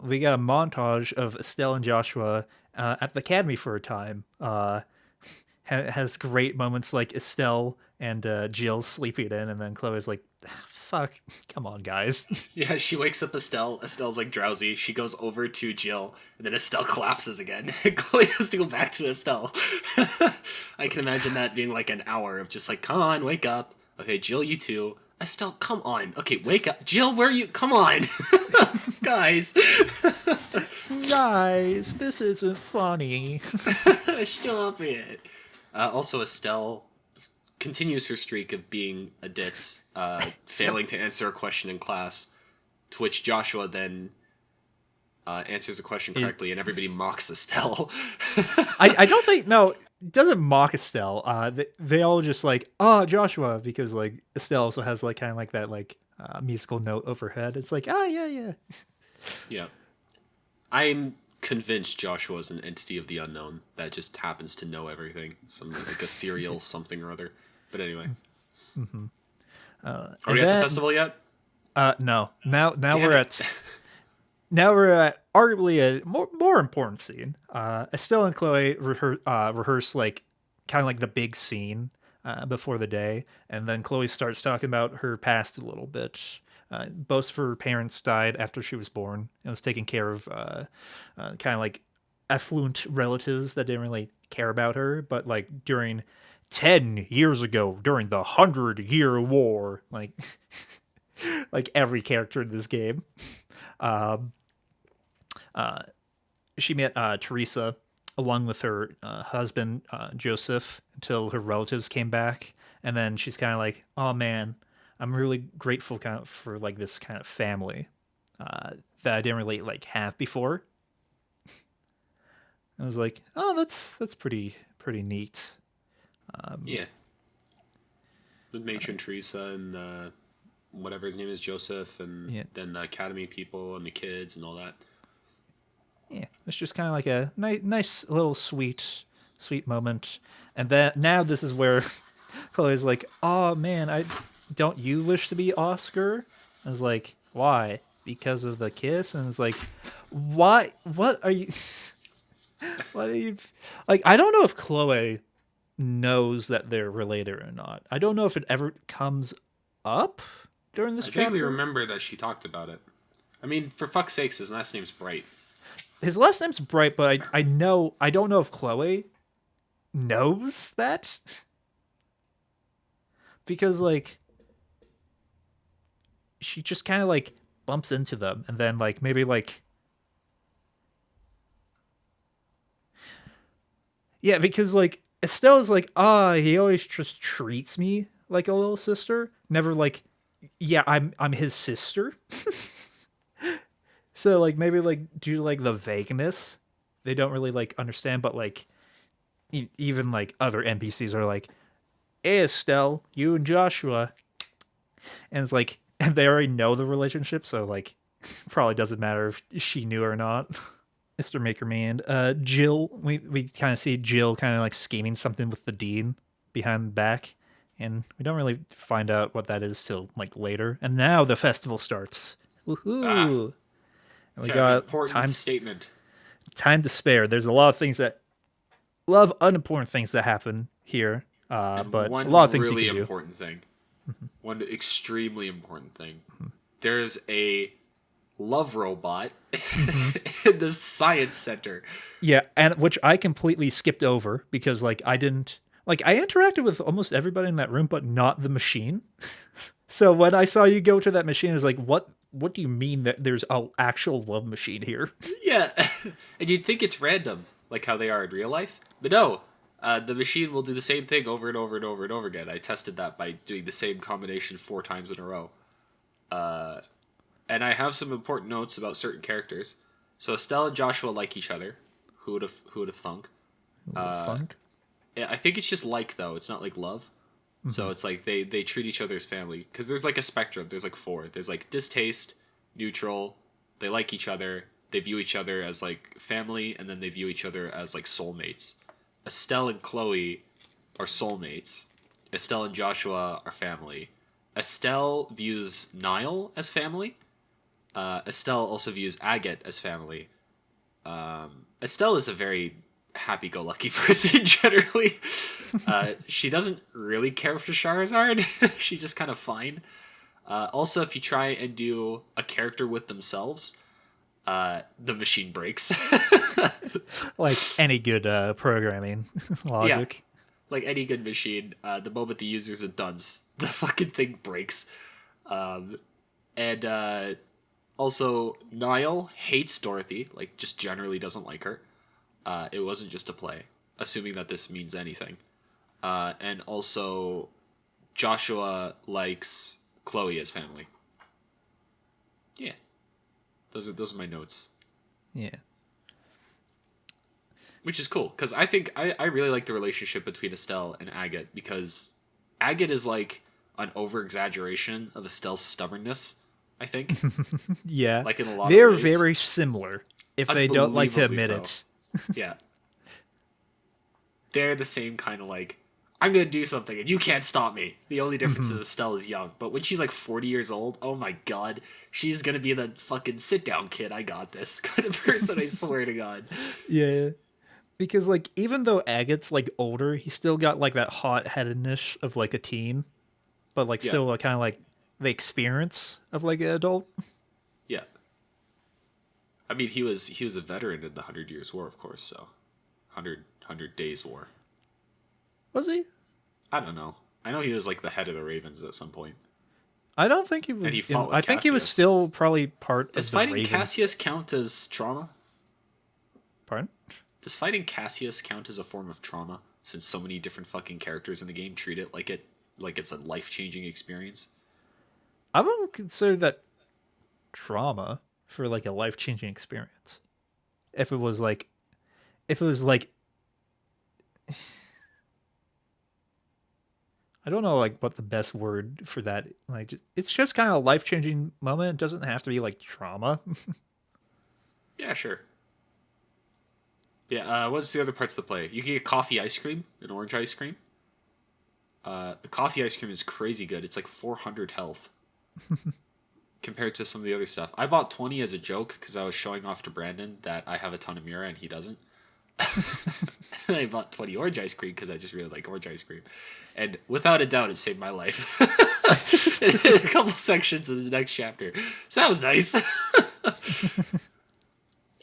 We got a montage of Estelle and Joshua at the academy for a time. Has great moments like Estelle and Jill sleeping in, and then Chloe's like, "Fuck, come on, guys." Yeah, she wakes up Estelle. Estelle's like drowsy. She goes over to Jill, and then Estelle collapses again. And Chloe has to go back to Estelle. I can imagine that being like an hour of just like, come on, wake up. Okay, Jill, you too. Estelle, come on. Okay, wake up. Jill, where are you? Come on. Guys. Guys, this isn't funny. Stop it. Also, Estelle continues her streak of being a ditz, failing to answer a question in class, to which Joshua then answers a question correctly, and everybody mocks Estelle. I don't think no. It doesn't mock Estelle. They all just like, oh, Joshua, because like Estelle also has like kind of like that like musical note overhead. It's like, yeah. Yeah. I'm convinced Joshua is an entity of the unknown that just happens to know everything. Some like ethereal something or other. But anyway. Are we at the festival yet? No. Now Damn we're it. now we're at arguably a more important scene. Estelle and Chloe rehearse like kind of like the big scene before the day, and then Chloe starts talking about her past a little bit. Both of her parents died after she was born and was taking care of kind of like affluent relatives that didn't really care about her. But like during 10 years ago, during the 100-Year War, like like every character in this game, she met Teresa along with her husband Joseph until her relatives came back, and then she's kind of like, "Oh man, I'm really grateful kind of for like this kind of family." that I didn't really like have before. I was like, oh, that's pretty neat. Yeah, the matron Teresa and whatever his name is, Joseph, and Yeah, then the academy people and the kids and all that. yeah. It's just kind of like a nice little sweet moment. And then now this is where Chloe's like, oh man, I don't you wish to be Oscar? I was like, why? Because of the kiss? And it's like, why? What are you? What are you? Like, I don't know if Chloe knows that they're related or not. I don't know if it ever comes up during this I vaguely chapter. remember that she talked about it. I mean, for fuck's sakes, his last name's Bright. His last name's Bright, but I know I don't know if Chloe knows that because like she just kind of like bumps into them and then like maybe like yeah because like Estelle's like he always just treats me like a little sister, never like yeah I'm his sister. So like maybe like due to like the vagueness, they don't really like understand. But like even like other NPCs are like, "Hey Estelle, you and Joshua," and it's like and they already know the relationship, so like probably doesn't matter if she knew or not. Mr. Makerman, Jill, we kind of see Jill kind of like scheming something with the dean behind the back, and we don't really find out what that is till like later. And now the festival starts. Ah, Woohoo! And we yeah, the got important statement. time to spare. There's a lot of things that a lot of unimportant things that happen here, And but a lot of one things you really can do. important thing. One extremely important thing. There's a love robot Hmm. in the science center. Yeah, and which I completely skipped over because like I didn't like I interacted with almost everybody in that room, but not the machine. So when I saw you go to that machine, I was like, what do you mean that there's an actual love machine here? Yeah, and you'd think it's random, like how they are in real life, but no. The machine will do the same thing over and over and over and over again. I tested that by doing the same combination 4 times in a row. And I have some important notes about certain characters. So Estelle and Joshua like each other. Who would have thunk? Funk. Yeah, I think it's just like though. It's not like love. Hmm. So it's like they treat each other as family because there's like a spectrum. There's like four. There's like distaste, neutral. They like each other. They view each other as like family, and then they view each other as like soulmates. Estelle and Chloe are soulmates. Estelle and Joshua are family. Estelle views Niall as family. Estelle also views Agate as family. Estelle is a very happy-go-lucky person generally. She doesn't really care for Charizard. She's just kind of fine. Also, if you try and do a character with themselves, the machine breaks. Like any good programming Yeah, logic. like any good machine, the moment the user's a dunce, the fucking thing breaks. And also, Niall hates Dorothy, like, just generally doesn't like her. It wasn't just a play, assuming that this means anything. And also, Joshua likes Chloe as family. Yeah, those are my notes, Yeah. which is cool because I really like the relationship between Estelle and Agate because Agate is like an over exaggeration of Estelle's stubbornness. I think, Yeah. like in a lot of They're ways, very similar if they don't like to unbelievably admit so. it. Yeah, they're the same kind of like, I'm gonna do something and you can't stop me. The only difference is Mhm. Estelle is young, but when she's like 40 years old, oh my god, she's gonna be the fucking sit down kid. I got this kind of person. I swear to God. Yeah. Because like even though Agate's like older, he still got like that hot headedness of like a teen, but like Yeah, still kind of like the experience of like an adult. yeah. I mean, he was a veteran in the Hundred Years' War, of course. So, hundred Days War. Was he? I don't know. I know he was like the head of the Ravens at some point, I don't think he and was he in. fought I with think he was Cassius. still probably part Does of the fighting Ravens. Cassius count as trauma? Pardon? Does fighting Cassius count as a form of trauma? Since so many different fucking characters in the game treat it like it's a life changing experience. I wouldn't consider that trauma. for like a life changing experience. If it was like, if it was like, I don't know like what the best word for that. Like, it's just kind of a life changing moment. It doesn't have to be like trauma. Yeah, sure. Yeah, what's the other parts of the play? You can get coffee ice cream, an orange ice cream. The coffee ice cream is crazy good. It's like 400 health compared to some of the other stuff. I bought 20 as a joke because I was showing off to Brandon that I have a ton of Mira and he doesn't. I bought 20 orange ice cream because I just really like orange ice cream. And without a doubt, it saved my life. In a couple sections in the next chapter. So that was nice.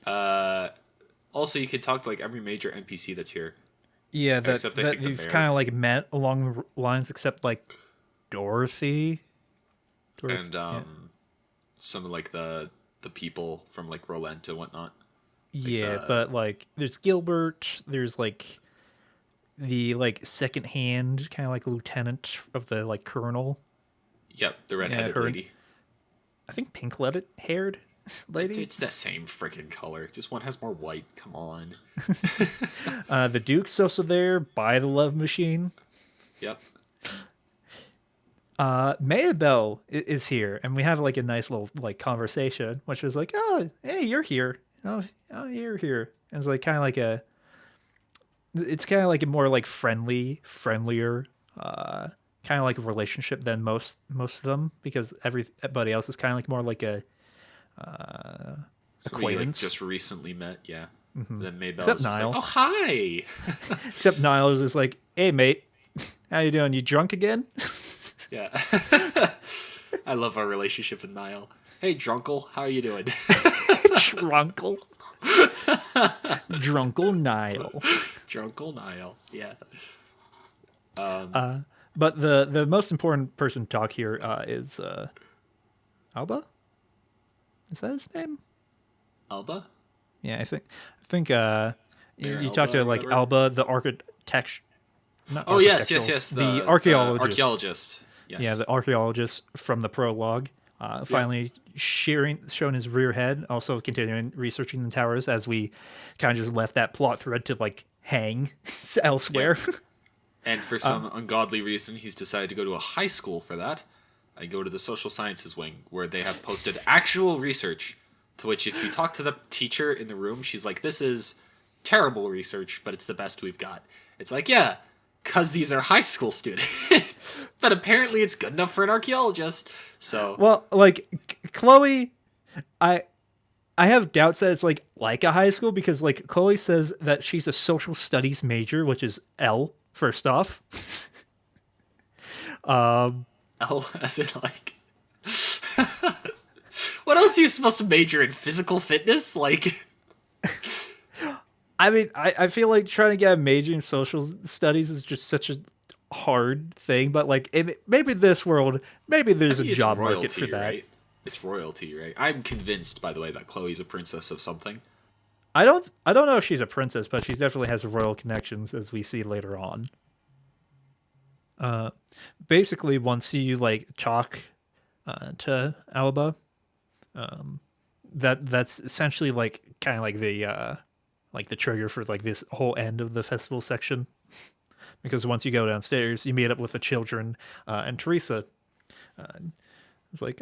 uh, Also, you can talk to like every major NPC that's here. Yeah, that Except I that think the you've mayor. kind of like met along the lines, except like Dorothy. Dorothy, And yeah, some of like the people from like Rolent and whatnot. Like yeah, the but like there's Gilbert. There's like the like second hand kind of like lieutenant of the like colonel. Yep, the Yeah, redheaded her. lady. I think pink haired lady. It's the same freaking color. Just one has more white. Come on. The Duke's also there by the love machine. Yep. Mayabelle is here, and we have like a nice little like conversation, which is like, "Oh, hey, you're here. Oh, you're here." And it's like kind of like a, it's kind of like a more like friendlier, kind of like a relationship than most of them, because everybody else is kind of like more like a Somebody you like acquaintance. just recently met. Yeah. And then Maybell Except is just like, Niall. oh hi. Except Niles is like, "Hey, mate, how you doing? You drunk again?" Yeah. I love our relationship with Niall. Hey, Drunkle, how are you doing? Drunkle, drunkle Niall. Drunkle Niall. Yeah. But the most important person to talk here is Alba. Is that his name? Alba? Yeah, I think Mayor you Alba talk to or like whatever? Alba, the architect, not Oh yes, yes, architectural, yes. the The archaeologist. archaeologist. Yeah, Yes. the archaeologist from the prologue. Yep. Finally showing his rear head, also continuing researching the towers as we kind of just left that plot thread to like hang Yep. elsewhere. And for some ungodly reason, he's decided to go to a high school for that. I go to the social sciences wing, where they have posted actual research. To which, if you talk to the teacher in the room, she's like, "This is terrible research, but it's the best we've got." It's like, yeah, because these are high school students. But apparently, it's good enough for an archaeologist. So, Well, like Chloe, I I have doubts that it's like a high school because like Chloe says that she's a social studies major, which is L first off. L, as in like, what else are you supposed to major in? Physical fitness? Like, I mean, I feel like trying to get a major in social studies is just such a hard thing, but like maybe this world, maybe I there's a mean, it's job market for royalty, that. right? It's royalty, right? I'm convinced, by the way, that Chloe's a princess of something. I don't know if she's a princess, but she definitely has royal connections as we see later on. Basically, once you like talk to Alba, that's essentially like kind of like the trigger for like this whole end of the festival section. Because once you go downstairs, you meet up with the children and Teresa. It's like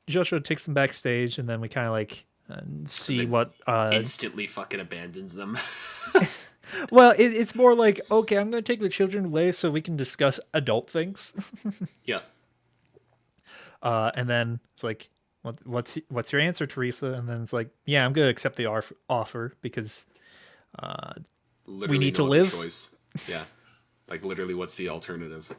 Joshua takes them backstage, and then we kind of like And see then what. instantly fucking abandons them. Well, it's more like, okay, I'm going to take the children away so we can discuss adult things. Yeah. And then it's like, what's your answer, Teresa? And then it's like, yeah, I'm going to accept the offer because we Literally need to no other live. choice. Yeah. Like, literally, what's the alternative?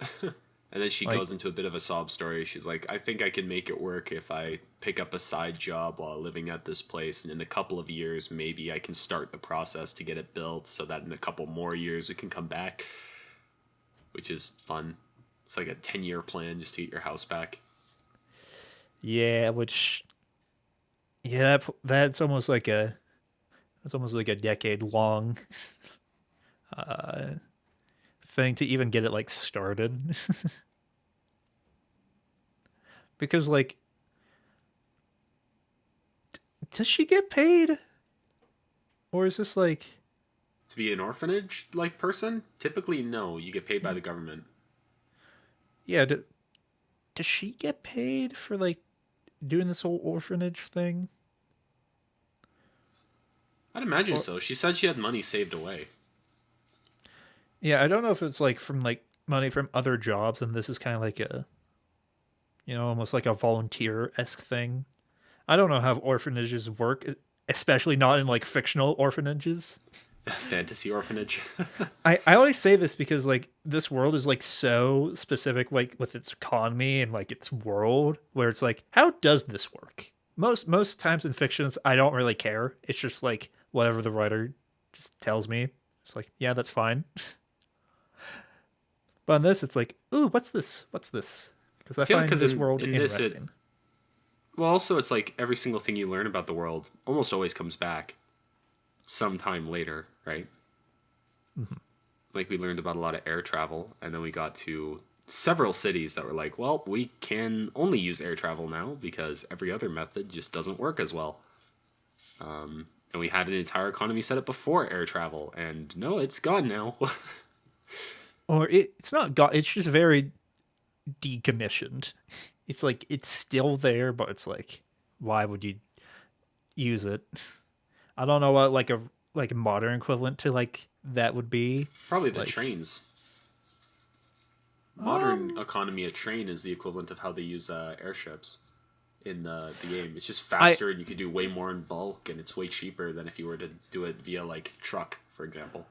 And then she Like, goes into a bit of a sob story. She's like, I think I can make it work if I pick up a side job while living at this place. And in a couple of years, maybe I can start the process to get it built so that in a couple more years we can come back, which is fun. It's like a 10-year plan just to get your house back. yeah, which, yeah, that's almost like a decade long thing to even get it like started. Because like Does she get paid? Or is this like, To be an orphanage like person, typically no, you get paid by the government. yeah, does she get paid for like doing this whole orphanage thing? I'd imagine Or so. She said she had money saved away. yeah, I don't know if it's like from like money from other jobs and this is kind of like a, almost like a volunteer esque thing. I don't know how orphanages work, especially not in like fictional orphanages. Fantasy orphanage. I always say this because like this world is like so specific, like with its economy and like its world, where it's like, how does this work? Most times in fictions, I don't really care. It's just like whatever the writer just tells me. It's like, yeah, that's fine. But in this, it's like, ooh, what's this? What's this? Because I I feel like find because this in, world in this, it. interesting. Well, also, it's like every single thing you learn about the world almost always comes back sometime later, right? Mhm. Like we learned about a lot of air travel, and then we got to several cities that were like, well, we can only use air travel now because every other method just doesn't work as well. And we had an entire economy set up before air travel, and no, it's gone now. Or it's not got. It's just very decommissioned. It's like it's still there, but it's like, why would you use it? I don't know what like a modern equivalent to like that would be. Probably the Like, trains. Modern um, economy, a train is the equivalent of how they use airships in the game. It's just I faster, and you can do way more in bulk, and it's way cheaper than if you were to do it via like truck, for example.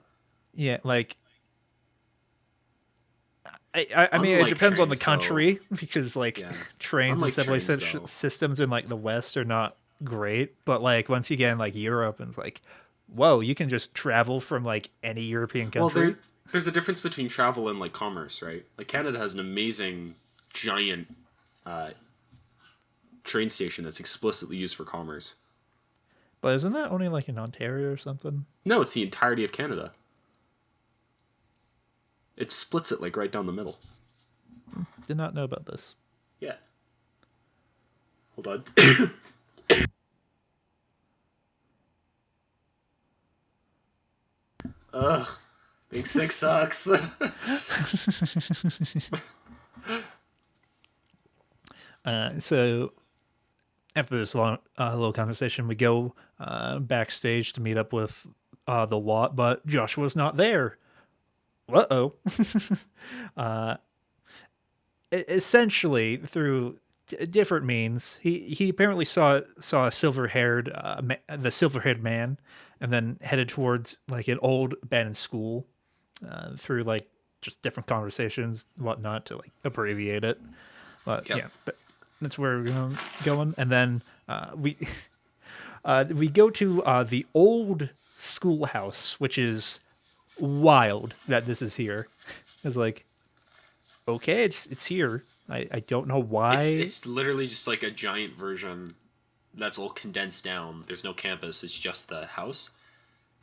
yeah, like I mean, it Unlike depends on the trains, though, country because like yeah. trains and Unlike subway trains, though, systems in like the West are not great, but like once you get in like Europe and it's like, whoa, you can just travel from like any European well, country. there's a difference between travel and like commerce, right? Like Canada has an amazing giant uh, train station that's explicitly used for commerce. But isn't that only like in Ontario or something? No, it's the entirety of Canada. It splits it like right down the middle. Did not know about this. Yeah. Hold on. Ugh. Being sick sucks. So after this long little conversation, we go backstage to meet up with the lot, but Joshua's not there. Uh oh. Essentially, through different means, he apparently saw a the silver haired man, and then headed towards like an old abandoned school through like just different conversations, and whatnot, to like abbreviate it. But Yep. yeah, that's where we're going, and then we we go to the old schoolhouse, which is wild that this is here. It's like, okay, it's here. I don't know It's why. it's literally just like a giant version that's all condensed down. There's no campus, it's just the house.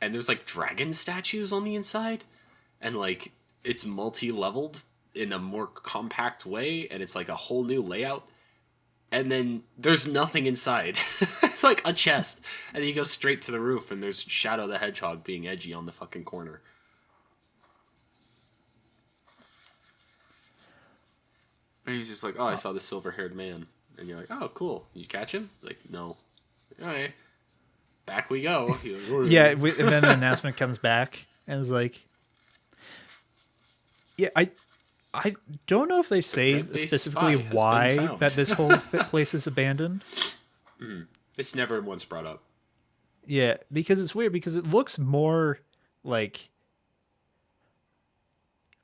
And there's like dragon statues on the inside, and like it's multi-leveled in a more compact way, and it's like a whole new layout. And then there's nothing inside. It's like a chest. And then you go straight to the roof, and there's Shadow the Hedgehog being edgy on the fucking corner. And he's just like, oh, I saw the silver haired man. And you're like, oh, cool. Did you catch him? He's like, no. All right. Back we go. He goes, "All Yeah, right." and then the announcement comes back and it's like, yeah, I don't know if they say Red base specifically spy has been why found. that this whole place is abandoned. It's never once brought up. Yeah, because it's weird because it looks more like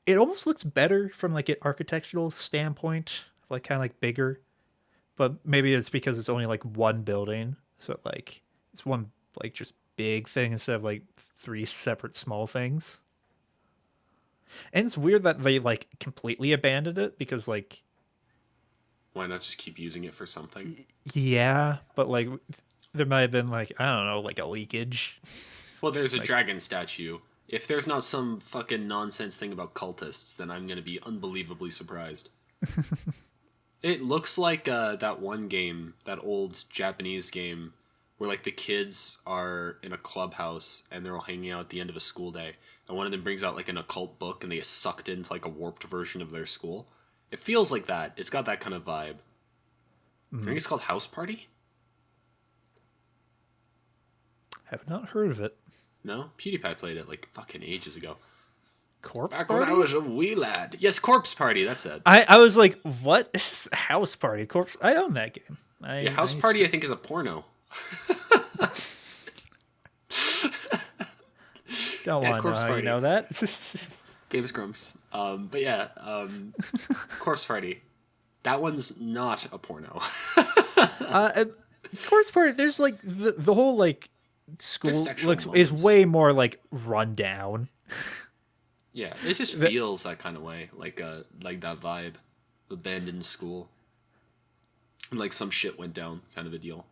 it almost looks better from like an architectural standpoint, like kind of like bigger. But maybe it's because it's only like one building, so like it's one like just big thing instead of like three separate small things. And it's weird that they like completely abandoned it because like Why not just keep using it for something? yeah, but like there might have been like I don't know like a leakage. Well, there's a Like dragon statue. If there's not some fucking nonsense thing about cultists, then I'm going to be unbelievably surprised. It looks like that one game, that old Japanese game where like the kids are in a clubhouse and they're all hanging out at the end of a school day, and one of them brings out like an occult book and they get sucked into like a warped version of their school. It feels like that. It's got that kind of vibe. I think it's called House Party. Have not heard of it. No, PewDiePie played it like fucking ages ago. Corpse Back Party? when I was a wee lad. Yes, Corpse Party. That's it. I was like, what is House Party? Corpse. I own that game. Yeah, House Party. I think is a porno. Don't Yeah, want to know Corpse how you Party. know that. Davis Grumps. But yeah, Corpse Party. That one's not a porno. Corpse Party. There's like the whole like school There's sexual looks is moments. way more like run down. Yeah, it just feels that kind of way, like that vibe, abandoned school, like some shit went down, kind of a deal.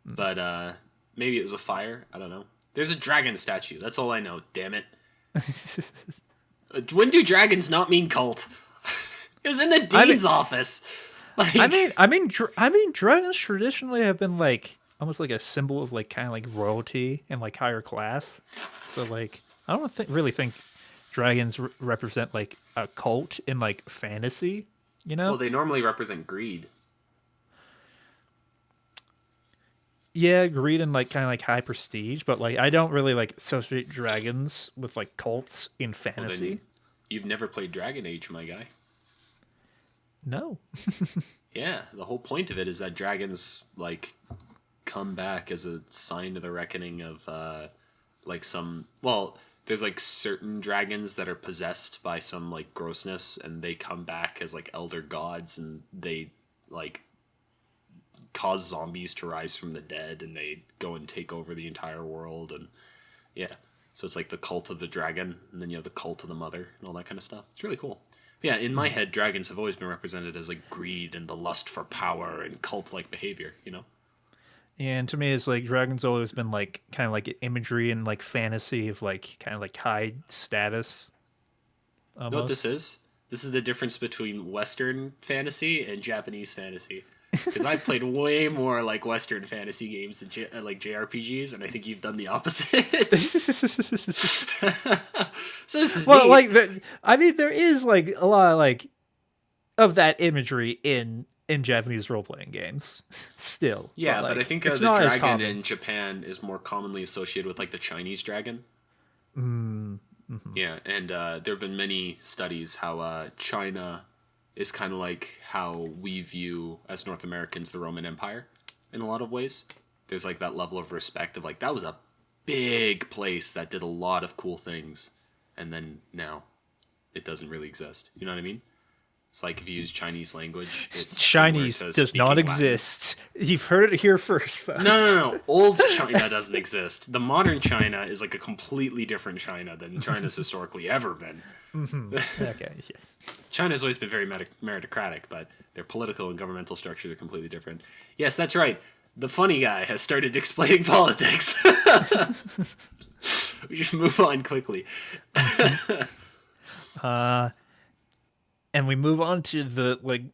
But maybe it was a fire. I don't know. There's a dragon statue. That's all I know. Damn it. When do dragons not mean cult? It was in the dean's office. Like, I mean, dragons traditionally have been like almost like a symbol of like kind of like royalty and like higher class. So like, I don't really think dragons represent like a cult in like fantasy. You know? well, they normally represent greed. Yeah, greed and like kind of like high prestige, but like I don't really like associate dragons with like cults in Well, fantasy. then you've never played Dragon Age, my guy. No. Yeah, the whole point of it is that dragons like come back as a sign of the reckoning of like some there's like certain dragons that are possessed by some like grossness and they come back as like elder gods and they like cause zombies to rise from the dead and they go and take over the entire world and yeah. So it's like the cult of the dragon and then you have the cult of the mother and all that kind of stuff. It's really cool. Yeah, in my head, dragons have always been represented as like greed and the lust for power and cult-like behavior, you know? And to me, it's like dragons always been like kind of like imagery and like fantasy of like kind of like high status. You know what this is? This is the difference between Western fantasy and Japanese fantasy. Because I've played way more like Western fantasy games than like JRPGs, and I think you've done the opposite. So this is Well, neat. like I mean, there is like a lot of like of that imagery in Japanese role playing games. Still, Yeah, like, but I think it's the not as dragon common. in Japan is more commonly associated with like the Chinese dragon. Yeah, and there have been many studies how China is kind of like how we view as North Americans the Roman Empire in a lot of ways. There's like that level of respect of like that was a big place that did a lot of cool things, and then now it doesn't really exist. You know what I mean? It's like if you use Chinese language, it's Chinese similar to does speaking not Latin. exist. You've heard it here first, folks. No. Old China doesn't exist. The modern China is like a completely different China than China's historically ever been. Okay, yes. China's always been very meritocratic, but their political and governmental structures are completely different. Yes, that's right. The funny guy has started explaining politics. We should move on quickly. And we move on to the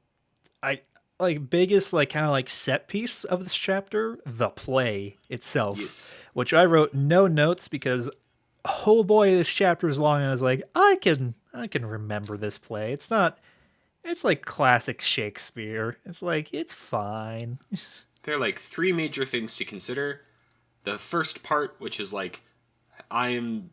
biggest like kind of like set piece of this chapter, the play itself. Yes. Which I wrote no notes because oh boy, this chapter is long and I was like, I can remember this play. It's like classic Shakespeare. It's like it's fine. There are like three major things to consider. The first part, which is like, I am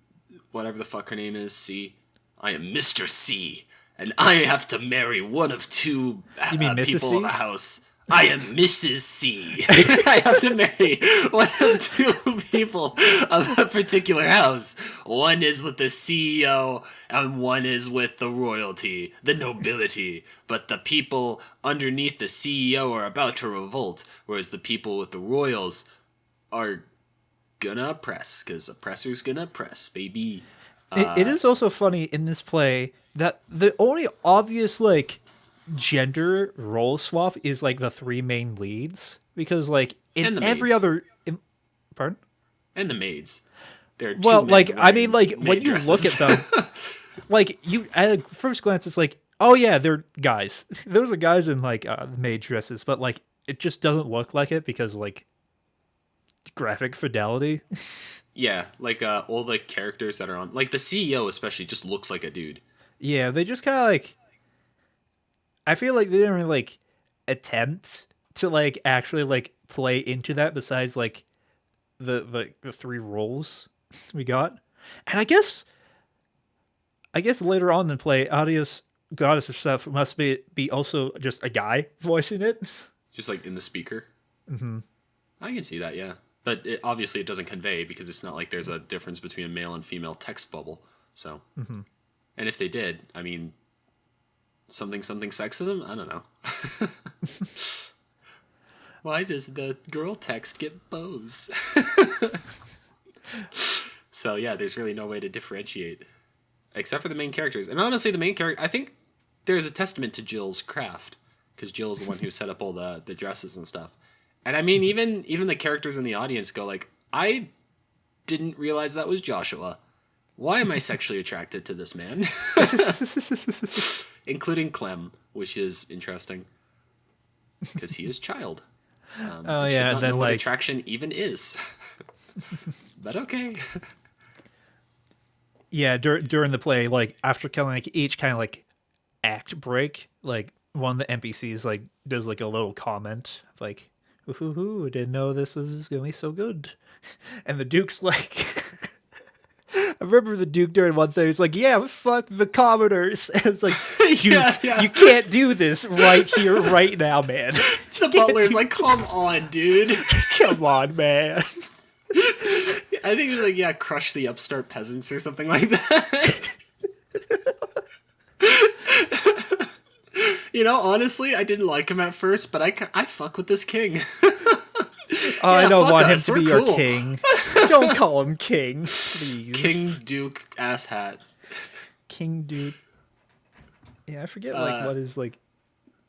whatever the fuck her name is, C. I am Mr. C. And I have to marry one of two You mean Mrs. people C? of a house. I am Mrs. C. I have to marry one of two people of a particular house. One is with the CEO, and one is with the royalty, the nobility. But the people underneath the CEO are about to revolt, whereas the people with the royals are gonna oppress, because oppressor's gonna oppress, baby. It is also funny in this play that the only obvious like gender role swap is like the three main leads because like And in the every maids. other pardon. And the maids. There are two Well, men like I mean, wearing like when maid you look dresses. at them, like you at first glance, it's like, oh yeah, they're guys. Those are guys in like maid dresses, but like it just doesn't look like it because like graphic fidelity. Yeah, like all the characters that are on, like the CEO especially, just looks like a dude. Yeah, they just kind of like. I feel like they didn't really like attempt to like actually like play into that. Besides like the three roles we got, and I guess later on in play, Adios Goddess herself must be also just a guy voicing it. Just like in the speaker. I can see that, yeah. But obviously it doesn't convey because it's not like there's a difference between a male and female text bubble. So, and if they did, I mean, something sexism? I don't know. Why does the girl text get bows? So yeah, there's really no way to differentiate except for the main characters. And honestly, the main character, I think there's a testament to Jill's craft because Jill's the one who set up all the dresses and stuff. And I mean, even the characters in the audience go like, I didn't realize that was Joshua. Why am I sexually attracted to this man? Including Clem, which is interesting because he is child. Oh Should yeah, not and then know what like attraction even is. But okay. yeah, during the play, like after killing like each kind of like act break, like one of the NPCs like does like a little comment like, "Ooh, didn't know this was gonna be so good," and the Duke's like. I remember the Duke during one thing. He's like, "Yeah, fuck the commoners." And it's like, Duke, Yeah. you can't do this right here, right now, man. The butler's like, come on, dude. Come on, man. I think he's like, yeah, crush the upstart peasants or something like that. You know, honestly, I didn't like him at first, but I fuck with this king. I don't fuck want him us, to we're be your cool. king. Don't call him king, please. King Duke asshat. King Duke. Yeah, I forget like what his like.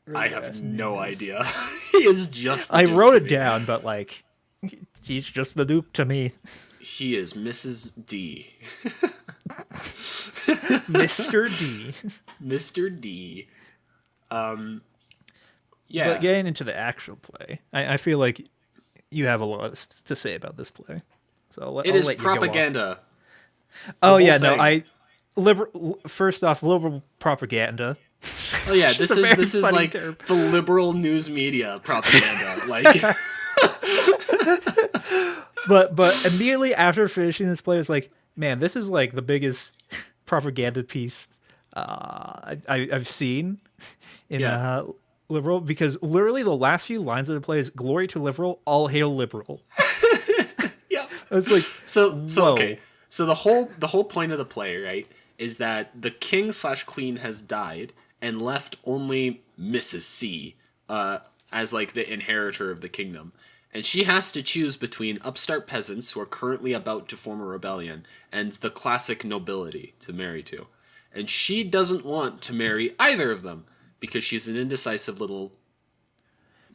I really have last no name is. idea. He is just the I Duke wrote to it me. down, but like, he's just the Duke to me. He is Mrs. D. Mr. D. Mr. D. Yeah. But getting into the actual play, I feel like you have a lot to say about this play. So I'll It is let you go off. propaganda. Oh yeah, whole no, thing. first off, liberal propaganda. Oh yeah, Which this a very is funny like term. the liberal news media propaganda. Like But immediately after finishing this play, it's like, man, this is like the biggest propaganda piece I've seen in Yeah. liberal, because literally the last few lines of the play is "Glory to liberal, all hail liberal." yeah. It's like, So whoa. okay. So the whole point of the play, right, is that the king/queen has died and left only Mrs. C as like the inheritor of the kingdom. And she has to choose between upstart peasants who are currently about to form a rebellion and the classic nobility to marry to. And she doesn't want to marry either of them because she's an indecisive little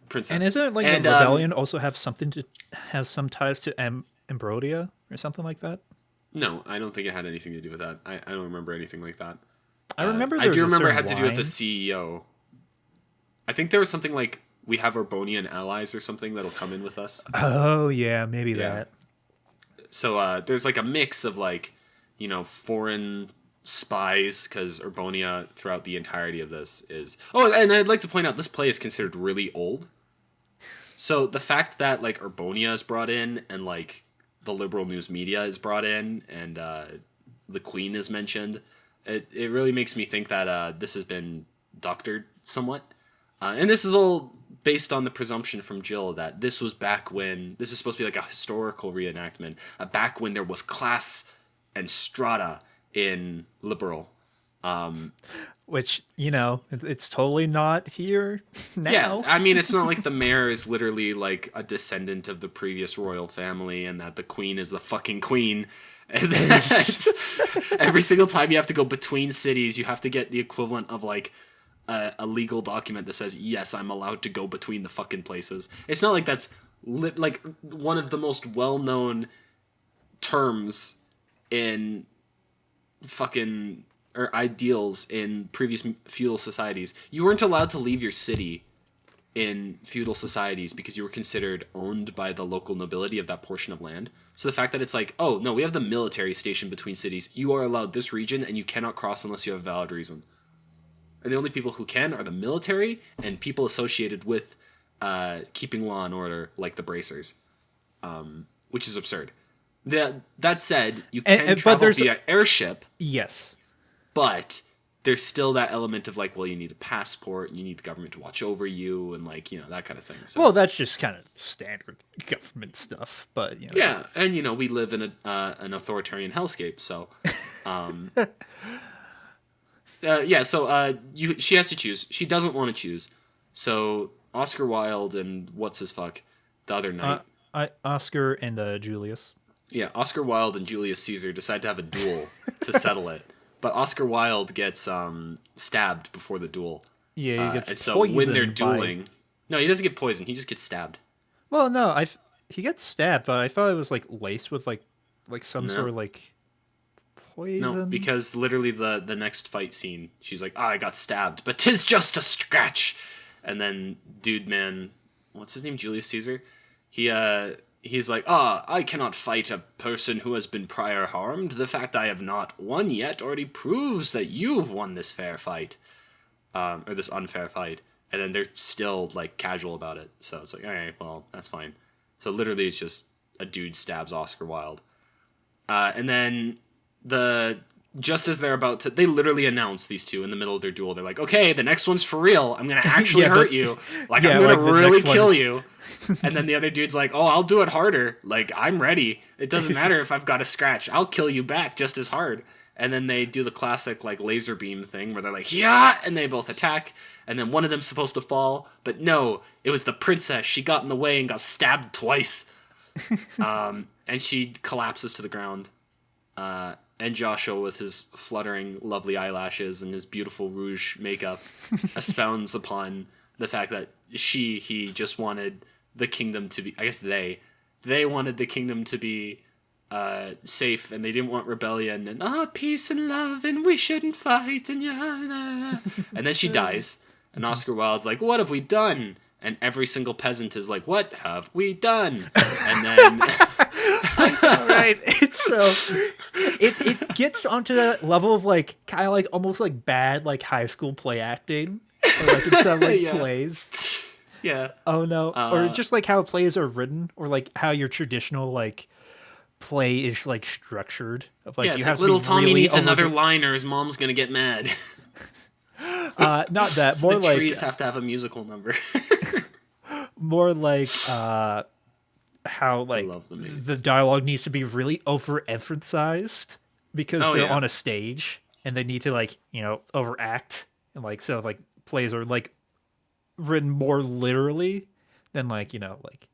princess. And isn't it like And the rebellion also have some ties to Ambrodia or something like that? no, I don't think it had anything to do with that. I don't remember anything like that. I remember. I do remember it had certain to do with the line. CEO. I think there was something like we have Arbonian allies or something that'll come in with us. Oh yeah, maybe Yeah. that. So there's like a mix of like, foreign spies because Urbonia throughout the entirety of this is. Oh, and I'd like to point out this play is considered really old. So the fact that like Urbonia is brought in and like the liberal news media is brought in and the Queen is mentioned, it really makes me think that this has been doctored somewhat. And this is all based on the presumption from Jill that this was back when this is supposed to be like a historical reenactment, back when there was class and strata in liberal. Which it's totally not here now. Yeah, I mean, it's not like the mayor is literally like a descendant of the previous royal family and that the queen is the fucking queen. And that's every single time you have to go between cities, you have to get the equivalent of like a legal document that says, yes, I'm allowed to go between the fucking places. It's not like that's like one of the most well-known terms in fucking or ideals in previous feudal societies. You weren't allowed to leave your city in feudal societies because you were considered owned by the local nobility of that portion of land. So the fact that it's like, oh, no, we have the military station between cities. You are allowed this region and you cannot cross unless you have a valid reason. And the only people who can are the military and people associated with keeping law and order, like the bracers, which is absurd. That said, you can travel via airship. Yes. But there's still that element of like, well, you need a passport and you need the government to watch over you and like, that kind of thing. So, well, that's just kind of standard government stuff, but yeah, and we live in an authoritarian hellscape, so yeah, so she has to choose. She doesn't want to choose. So Oscar Wilde and what's his fuck, the other knight. Oscar and Julius. Yeah, Oscar Wilde and Julius Caesar decide to have a duel to settle it. But Oscar Wilde gets stabbed before the duel. Yeah, he gets and so when they're dueling, no, he doesn't get poisoned. He just gets stabbed. Well, no, he gets stabbed, but I thought it was like laced with like some sort of like poison. No, because literally the next fight scene, she's like, I got stabbed, but 'tis just a scratch. And then dude man, what's his name? Julius Caesar? He's like, I cannot fight a person who has been prior harmed. The fact I have not won yet already proves that you've won this fair fight. Or this unfair fight. And then they're still, like, casual about it. So it's like, all right, well, that's fine. So literally it's just a dude stabs Oscar Wilde. And then just as they're about to, they literally announce, these two in the middle of their duel. They're like, okay, the next one's for real. I'm going to actually hurt you. Like, I'm going to really kill you. And then the other dude's like, oh, I'll do it harder. Like, I'm ready. It doesn't matter if I've got a scratch. I'll kill you back just as hard. And then they do the classic, like, laser beam thing where they're like, yeah, and they both attack. And then one of them's supposed to fall. But no, it was the princess. She got in the way and got stabbed twice. And she collapses to the ground. And Joshua, with his fluttering, lovely eyelashes and his beautiful rouge makeup, expounds upon the fact that he just wanted the kingdom to be, I guess they wanted the kingdom to be safe, and they didn't want rebellion, and peace and love, and we shouldn't fight, and yeah. And then she dies, and Oscar Wilde's like, what have we done? And every single peasant is like, what have we done? And then... right, it's it gets onto that level of like kind of like almost like bad like high school play acting, or like instead of like plays. Yeah. Oh no. Or just like how plays are written, or like how your traditional like play is like structured. Of like, you have like little Tommy really needs another line, or his mom's gonna get mad. Not that. So more the like trees have to have a musical number. More like how like the dialogue needs to be really overemphasized because they're on a stage and they need to like overact, and like so like plays are like written more literally than like like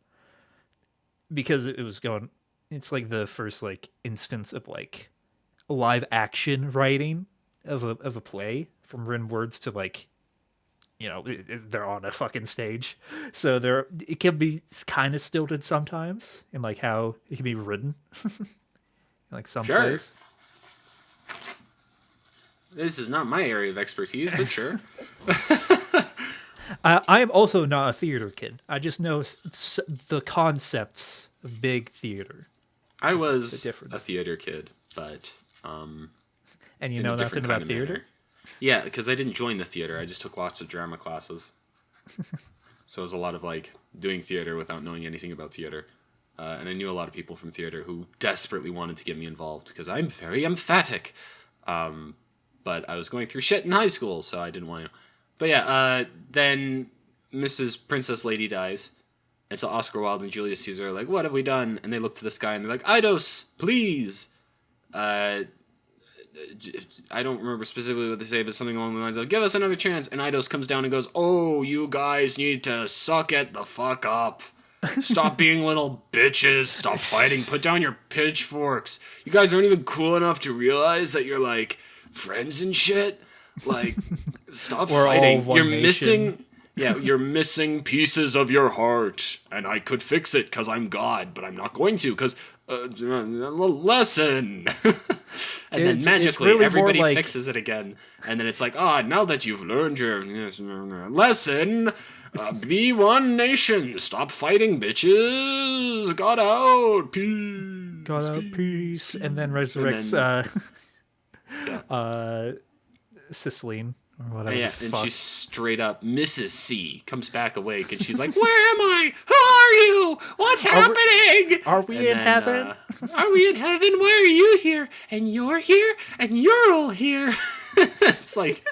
because it's like the first like instance of like live action writing of a play from written words to like they're on a fucking stage, so it can be kind of stilted sometimes in like how it can be written. Like some plays. This is not my area of expertise, but sure. I am also not a theater kid. I just know the concepts of big theater. I was a theater kid, but and you know nothing about theater? Yeah, because I didn't join the theater. I just took lots of drama classes. So it was a lot of like doing theater without knowing anything about theater. And I knew a lot of people from theater who desperately wanted to get me involved because I'm very emphatic. But I was going through shit in high school, so I didn't want to. But yeah, then Mrs. Princess Lady dies. And so Oscar Wilde and Julius Caesar are like, what have we done? And they look to the sky and they're like, Eidos, please. I don't remember specifically what they say, but something along the lines of, give us another chance. And Eidos comes down and goes, oh, you guys need to suck it the fuck up. Stop being little bitches. Stop fighting. Put down your pitchforks. You guys aren't even cool enough to realize that you're, like, friends and shit. Like, stop fighting. You're missing... Yeah, you're missing pieces of your heart. And I could fix it because I'm God, but I'm not going to because... lesson. And then magically really everybody fixes it again, and then it's like, now that you've learned your lesson, Be one nation. Stop fighting, bitches. Got out. Peace, Got out, peace, peace, and then peace. And resurrects then, yeah. Cicelyne or whatever And the yeah, and she's fuck. straight up Mrs. C comes back awake and she's like, "Where am I? Who are you? What's Are we, happening?" are we And in then, heaven? "Are we in heaven? Why are you here? And you're here? And you're all here?" It's like,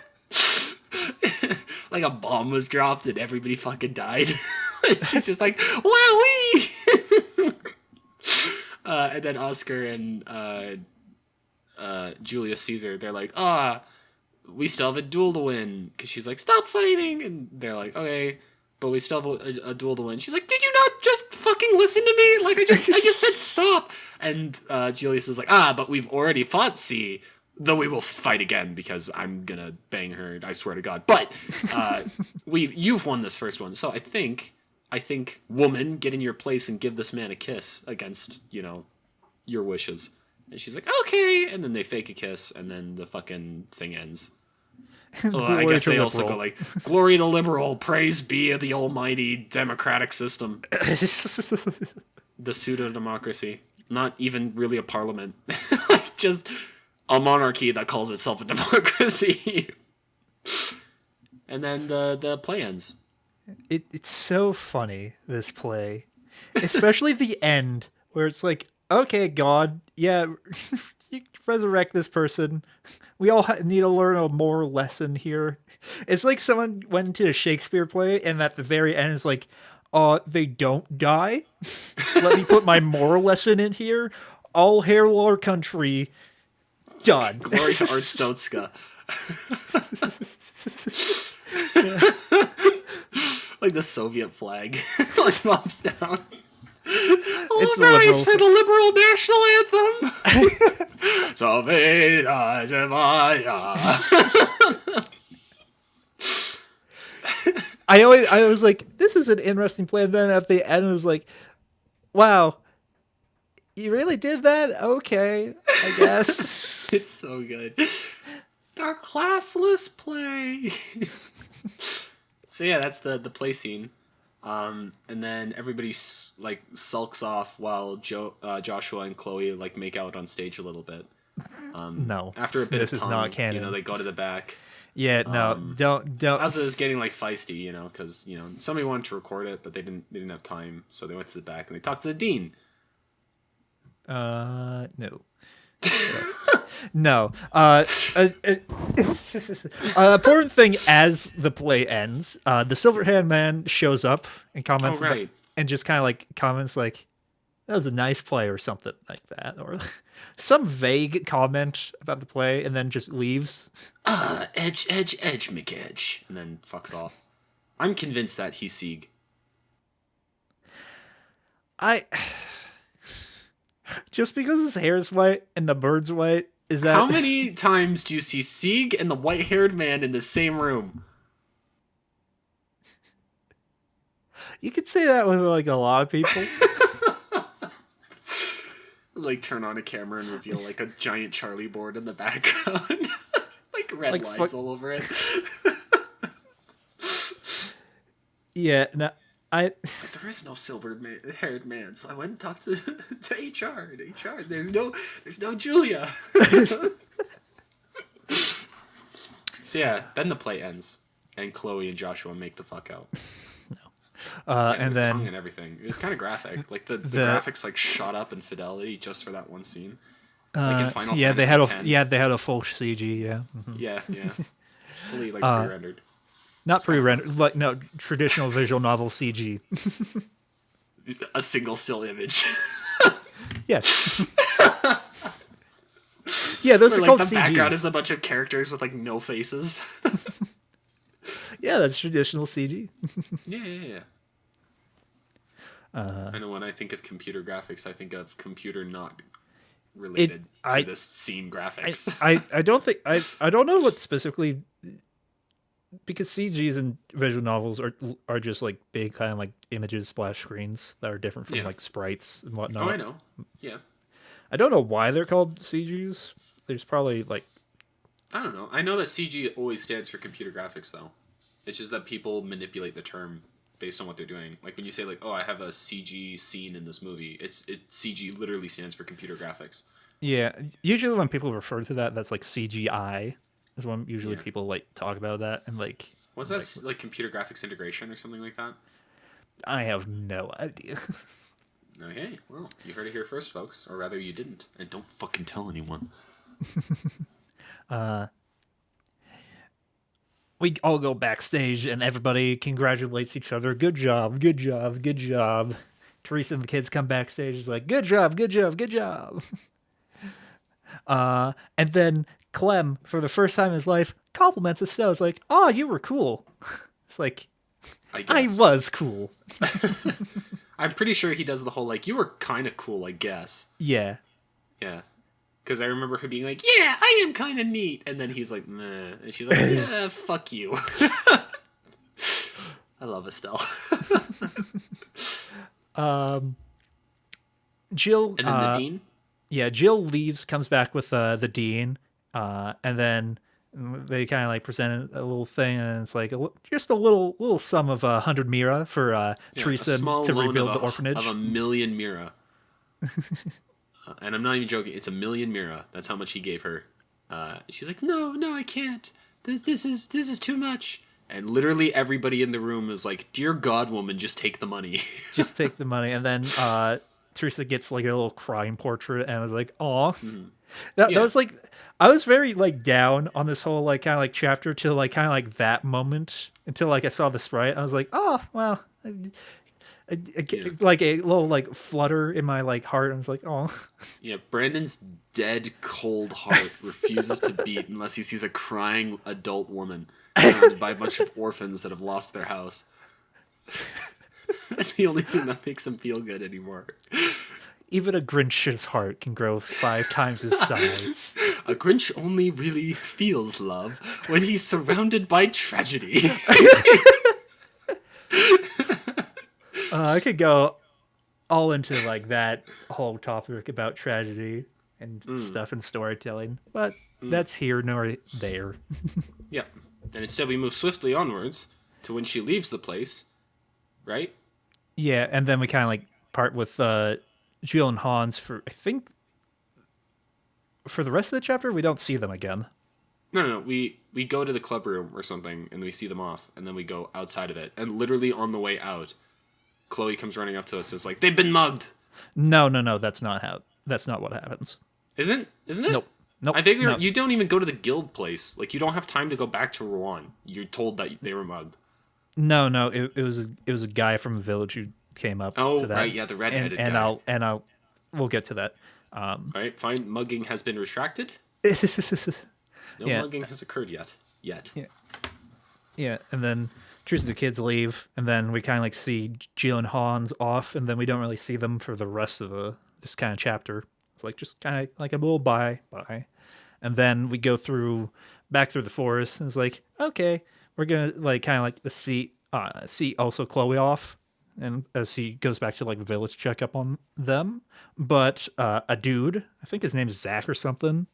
like a bomb was dropped and everybody fucking died. She's just like, "Wowee!" And then Oscar and Julius Caesar, they're like, we still have a duel to win. Because she's like, stop fighting. And they're like, okay, but we still have a duel to win. She's like, did you not just fucking listen to me? Like, I just said stop. And Julius is like, but we've already fought C. Though we will fight again because I'm gonna bang her. I swear to God. But you've won this first one, so I think, woman, get in your place and give this man a kiss against your wishes. And she's like, okay, and then they fake a kiss, and then the fucking thing ends. Well, I Glory guess to they liberal. also go like, glory to liberal, praise be the almighty democratic system. The pseudo-democracy. Not even really a parliament. Just a monarchy that calls itself a democracy. And then the play ends. It's so funny, this play. Especially the end, where it's like, okay, God, yeah, you resurrect this person. We all need to learn a moral lesson here. It's like someone went into a Shakespeare play, and at the very end is like, they don't die? Let me put my moral lesson in here. All hail our country. Done. Glory to Arstotzka. Like the Soviet flag. Like pops down. All rise for the liberal national anthem. Salvena Zemaya. I was like, this is an interesting play. And then at the end, it was like, wow, you really did that? Okay, I guess. It's so good. Our classless play. So yeah, that's the play scene. And then everybody like sulks off while Joshua and Chloe like make out on stage a little bit. No, After a bit this of is tongue, not canon. they go to the back. Yeah, no, don't. Ozzy is getting like feisty, because somebody wanted to record it, but they didn't have time, so they went to the back and they talked to the dean. No. No. Important thing as the play ends, the Silverhand Man shows up and comments right. and just kind of like comments like, that was a nice play or something like that, or some vague comment about the play, and then just leaves. Edge, McEdge, and then fucks off. I'm convinced that he's Sieg. Just because his hair is white and the bird's white, is that... How many times do you see Sieg and the white-haired man in the same room? You could say that with like a lot of people. Like turn on a camera and reveal like a giant Charlie board in the background. Like red Like lines all over it. Yeah, no, But there is no silver-haired man, so I went and talked to HR. And HR, there's no Julia. So yeah, then the play ends, and Chloe and Joshua make the fuck out. and then tongue and everything. It was kind of graphic. Like the graphics like shot up in fidelity just for that one scene. Like in Final yeah, Fantasy they had a full CG, yeah. Mm-hmm. Yeah. Fully like pre-rendered. Not pre-rendered, like no traditional visual novel CG. A single still image. Yes. Yeah, those are like called the CGs. background is a bunch of characters with like no faces. Yeah, that's traditional CG. Yeah. I know when I think of computer graphics, I think of computer not related to this scene graphics. I don't think I don't know what specifically, because CGs and visual novels are just like big kind of like images splash screens that are different from like sprites and whatnot. Oh, I know. Yeah. I don't know why they're called CGs. There's probably like, I don't know. I know that CG always stands for computer graphics though. It's just that people manipulate the term based on what they're doing. Like when you say like, "Oh, I have a CG scene in this movie," CG literally stands for computer graphics. Yeah, usually when people refer to that, that's like CGI. Is when usually Yeah. people like talk about that, and Was I'm like, that like computer graphics integration or something like that? I have no idea. Okay, well, you heard it here first, folks. Or rather, you didn't. And don't fucking tell anyone. We all go backstage, and everybody congratulates each other. Good job, good job, good job. Teresa and the kids come backstage. It's like, good job, good job, good job. And then Clem, for the first time in his life, compliments Estelle. It's like, oh, you were cool. It's like, I I guess. was cool. I'm pretty sure he does the whole, like, you were kind of cool, I guess. Yeah. Yeah. Because I remember her being like, yeah, I am kind of neat. And then he's like, meh. And she's like, yeah, fuck you. I love Estelle. Jill. And then the dean? Yeah, Jill leaves, comes back with the dean, and then they kind of like present a little thing, and it's like just a little sum of 100 mira for Yeah, Teresa a small to loan rebuild the orphanage. of 1,000,000 mira. And I'm not even joking. It's 1,000,000 mira. That's how much he gave her. She's like, no, I can't. This is too much. And literally everybody in the room is like, dear God, woman, just take the money. Just take the money, and then Teresa gets like a little crying portrait, and I was like, "Aw." That was like, I was very like down on this whole like kind of like chapter till like kind of like that moment until like I saw the sprite. I was like, "Oh well," like a little like flutter in my like heart. I was like, "Oh." Yeah, Brandon's dead cold heart refuses to beat unless he sees a crying adult woman surrounded by a bunch of orphans that have lost their house. That's the only thing that makes him feel good anymore. Even a Grinch's heart can grow 5 times his size. A Grinch only really feels love when he's surrounded by tragedy. I could go all into like that whole topic about tragedy and stuff and storytelling, but that's here nor there. Yep. And instead we move swiftly onwards to when she leaves the place, right? Yeah, and then we kind of like part with Jill and Hans for, I think, for the rest of the chapter, we don't see them again. No. We go to the club room or something, and we see them off, and then we go outside of it. And literally on the way out, Chloe comes running up to us and is like, they've been mugged. No, that's not what happens. Isn't it? Nope. I think you don't even go to the guild place. Like, you don't have time to go back to Rouen. You're told that they were mugged. No, it was a guy from a village who came up to that. Right, yeah, the redheaded guy. We'll get to that. Right, fine. Mugging has been retracted. No mugging has occurred yet. Yeah, and then Teresa and the kids leave, and then we kind of like see Jill and Hans off, and then we don't really see them for the rest of this kind of chapter. It's like just kind of like a little bye, and then we go back through the forest, and it's like, okay, we're gonna like kind of like see also Chloe off, and as he goes back to like the village to check up on them, but a dude, I think his name is Zach or something.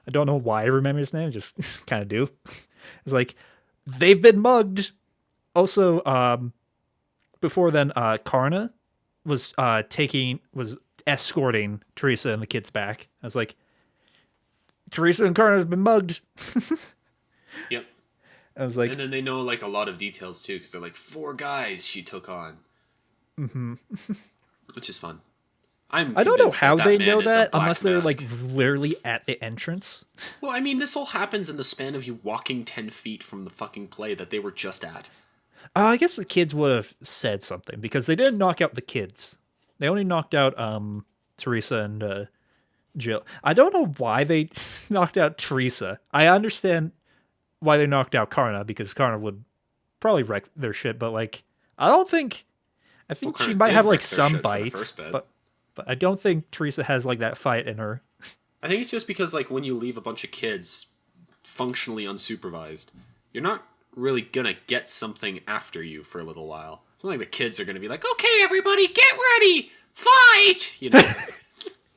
I don't know why I remember his name, just kind of do. It's like, they've been mugged. Also, before then, Karna was escorting Teresa and the kids back. I was like, Teresa and Karna have been mugged. Yep. I was like, and then they know like a lot of details too, because they're like 4 guys she took on, which is fun. I don't know how they know that unless they're like literally at the entrance. Well, I mean, this all happens in the span of you walking 10 feet from the fucking play that they were just at. I guess the kids would have said something because they didn't knock out the kids. They only knocked out Teresa and Jill. I don't know why they knocked out Teresa. I understand why they knocked out Karna, because Karna would probably wreck their shit, but like I think she might have like some bites, but I don't think Teresa has like that fight in her. I think it's just because like when you leave a bunch of kids functionally unsupervised, you're not really gonna get something after you for a little while. It's not like the kids are gonna be like, okay, everybody, get ready, fight! You know,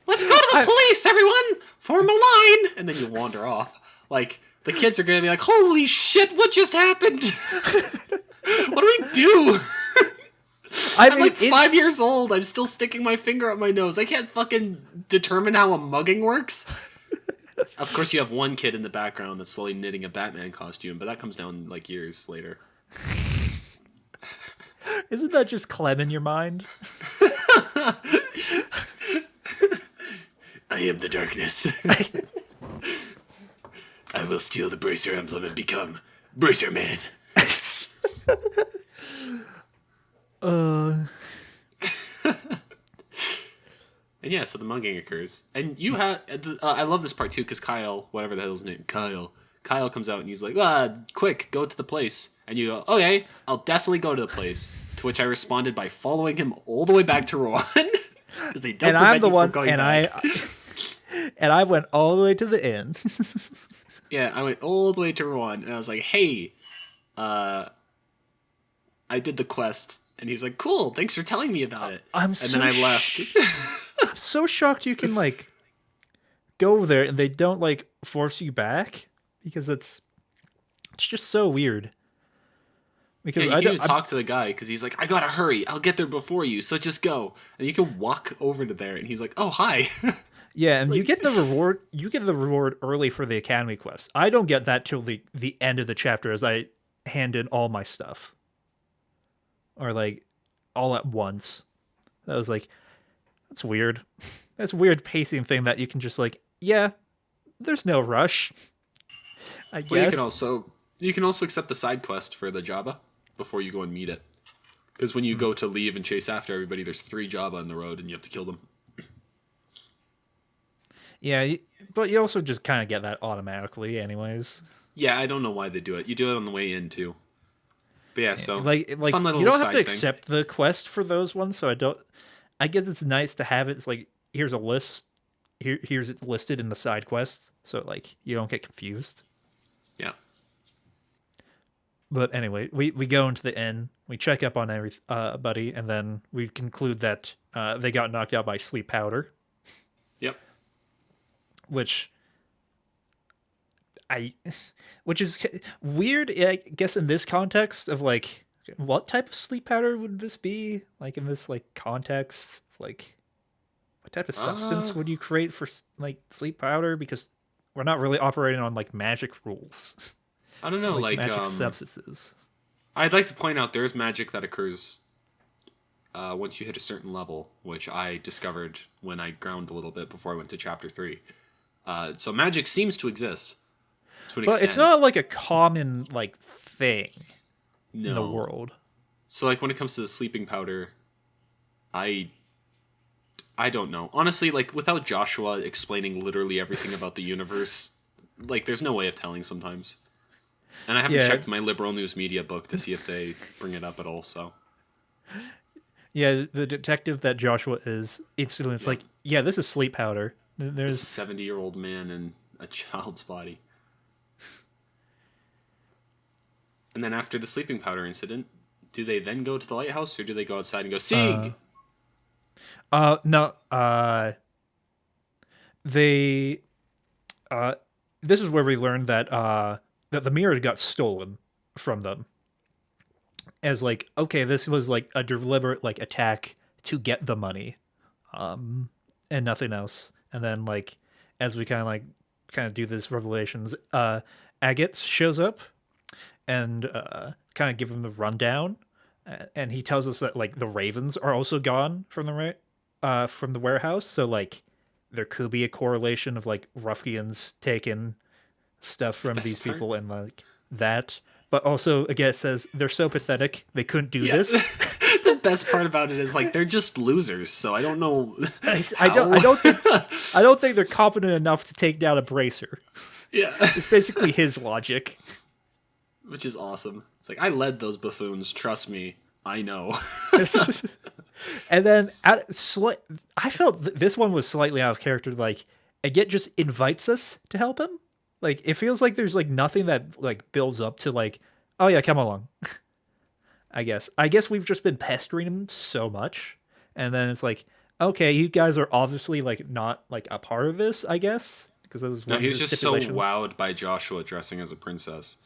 let's go to the police, everyone, form a line, and then you wander off. Like The kids are gonna be like, "Holy shit! What just happened? What do we do?" I I'm mean, like 5 years old. I'm still sticking my finger up my nose. I can't fucking determine how a mugging works. Of course, you have one kid in the background that's slowly knitting a Batman costume, but that comes down like years later. isn't that just Clem in your mind? I am the darkness. I will steal the Bracer emblem and become Bracer Man. And yeah, so the mugging occurs, and you have. I love this part too because Kyle, whatever the hell's name, Kyle comes out and he's like, "Quick, go to the place." And you go, "Okay, I'll definitely go to the place." To which I responded by following him all the way back to Rouen because they don't. And I'm the one, and I went all the way to the end. Yeah, I went all the way to Rouen, and I was like, "Hey, I did the quest." And he was like, "Cool, thanks for telling me about it." Then I left. I'm so shocked you can like go over there and they don't like force you back because it's just so weird. Because Yeah, you can't even talk to the guy because he's like, "I gotta hurry. I'll get there before you, so just go." And you can walk over to there, and he's like, "Oh, hi." Yeah, and you get the reward. You get the reward early for the academy quest. I don't get that till the end of the chapter as I hand in all my stuff, or like all at once. That was like, that's weird. That's a weird pacing thing that you can just like, yeah, there's no rush. I guess. Well, you can also accept the side quest for the Jabba before you go and meet it. Because when you go to leave and chase after everybody, there's 3 Jabba on the road, and you have to kill them. Yeah, but you also just kind of get that automatically, anyways. Yeah, I don't know why they do it. You do it on the way in too. But yeah, so like fun little you don't have to side accept the quest for those ones, so I don't. I guess it's nice to have it. It's like here's a list. Here's it listed in the side quests, so like you don't get confused. Yeah. But anyway, we go into the inn, we check up on everybody, and then we conclude that they got knocked out by sleep powder. Yep. Which is weird, I guess, in this context of like, what type of sleep powder would this be? Like in this like context, like what type of substance would you create for like sleep powder? Because we're not really operating on like magic rules. I don't know, like magic substances. I'd like to point out there's magic that occurs once you hit a certain level, which I discovered when I ground a little bit before I went to chapter 3. So magic seems to exist to an extent. But it's not like a common like thing in the world. So like when it comes to the sleeping powder, I don't know. Honestly, like without Joshua explaining literally everything about the universe, like there's no way of telling sometimes. And I haven't checked my liberal news media book to see if they bring it up at all, so. Yeah, the detective that Joshua is, instantly it's like, yeah, this is sleep powder. There's a 70-year-old man in a child's body. And then after the sleeping powder incident, do they then go to the lighthouse or do they go outside and go, Sieg? No, they this is where we learned that that the mirror got stolen from them. As like, okay, this was like a deliberate like attack to get the money. And nothing else. And then like as we kind of do this revelations, Agate shows up and kind of give him the rundown, and he tells us that like the ravens are also gone from the warehouse, so like there could be a correlation of like ruffians taking stuff from these people and like that. But also again it says they're so pathetic they couldn't do this. The best part about it is like they're just losers, so I don't know. I don't think they're competent enough to take down a bracer. Yeah. It's basically his logic. Which is awesome. It's like, I led those buffoons, trust me, I know. And then I felt this one was slightly out of character. Like, Agate just invites us to help him. Like, it feels like there's like nothing that like builds up to like, oh yeah, come along. I guess we've just been pestering him so much, and then it's like, okay, you guys are obviously like not like a part of this, I guess, because that was No, one he of was his just so stipulations. wowed by Joshua dressing as a princess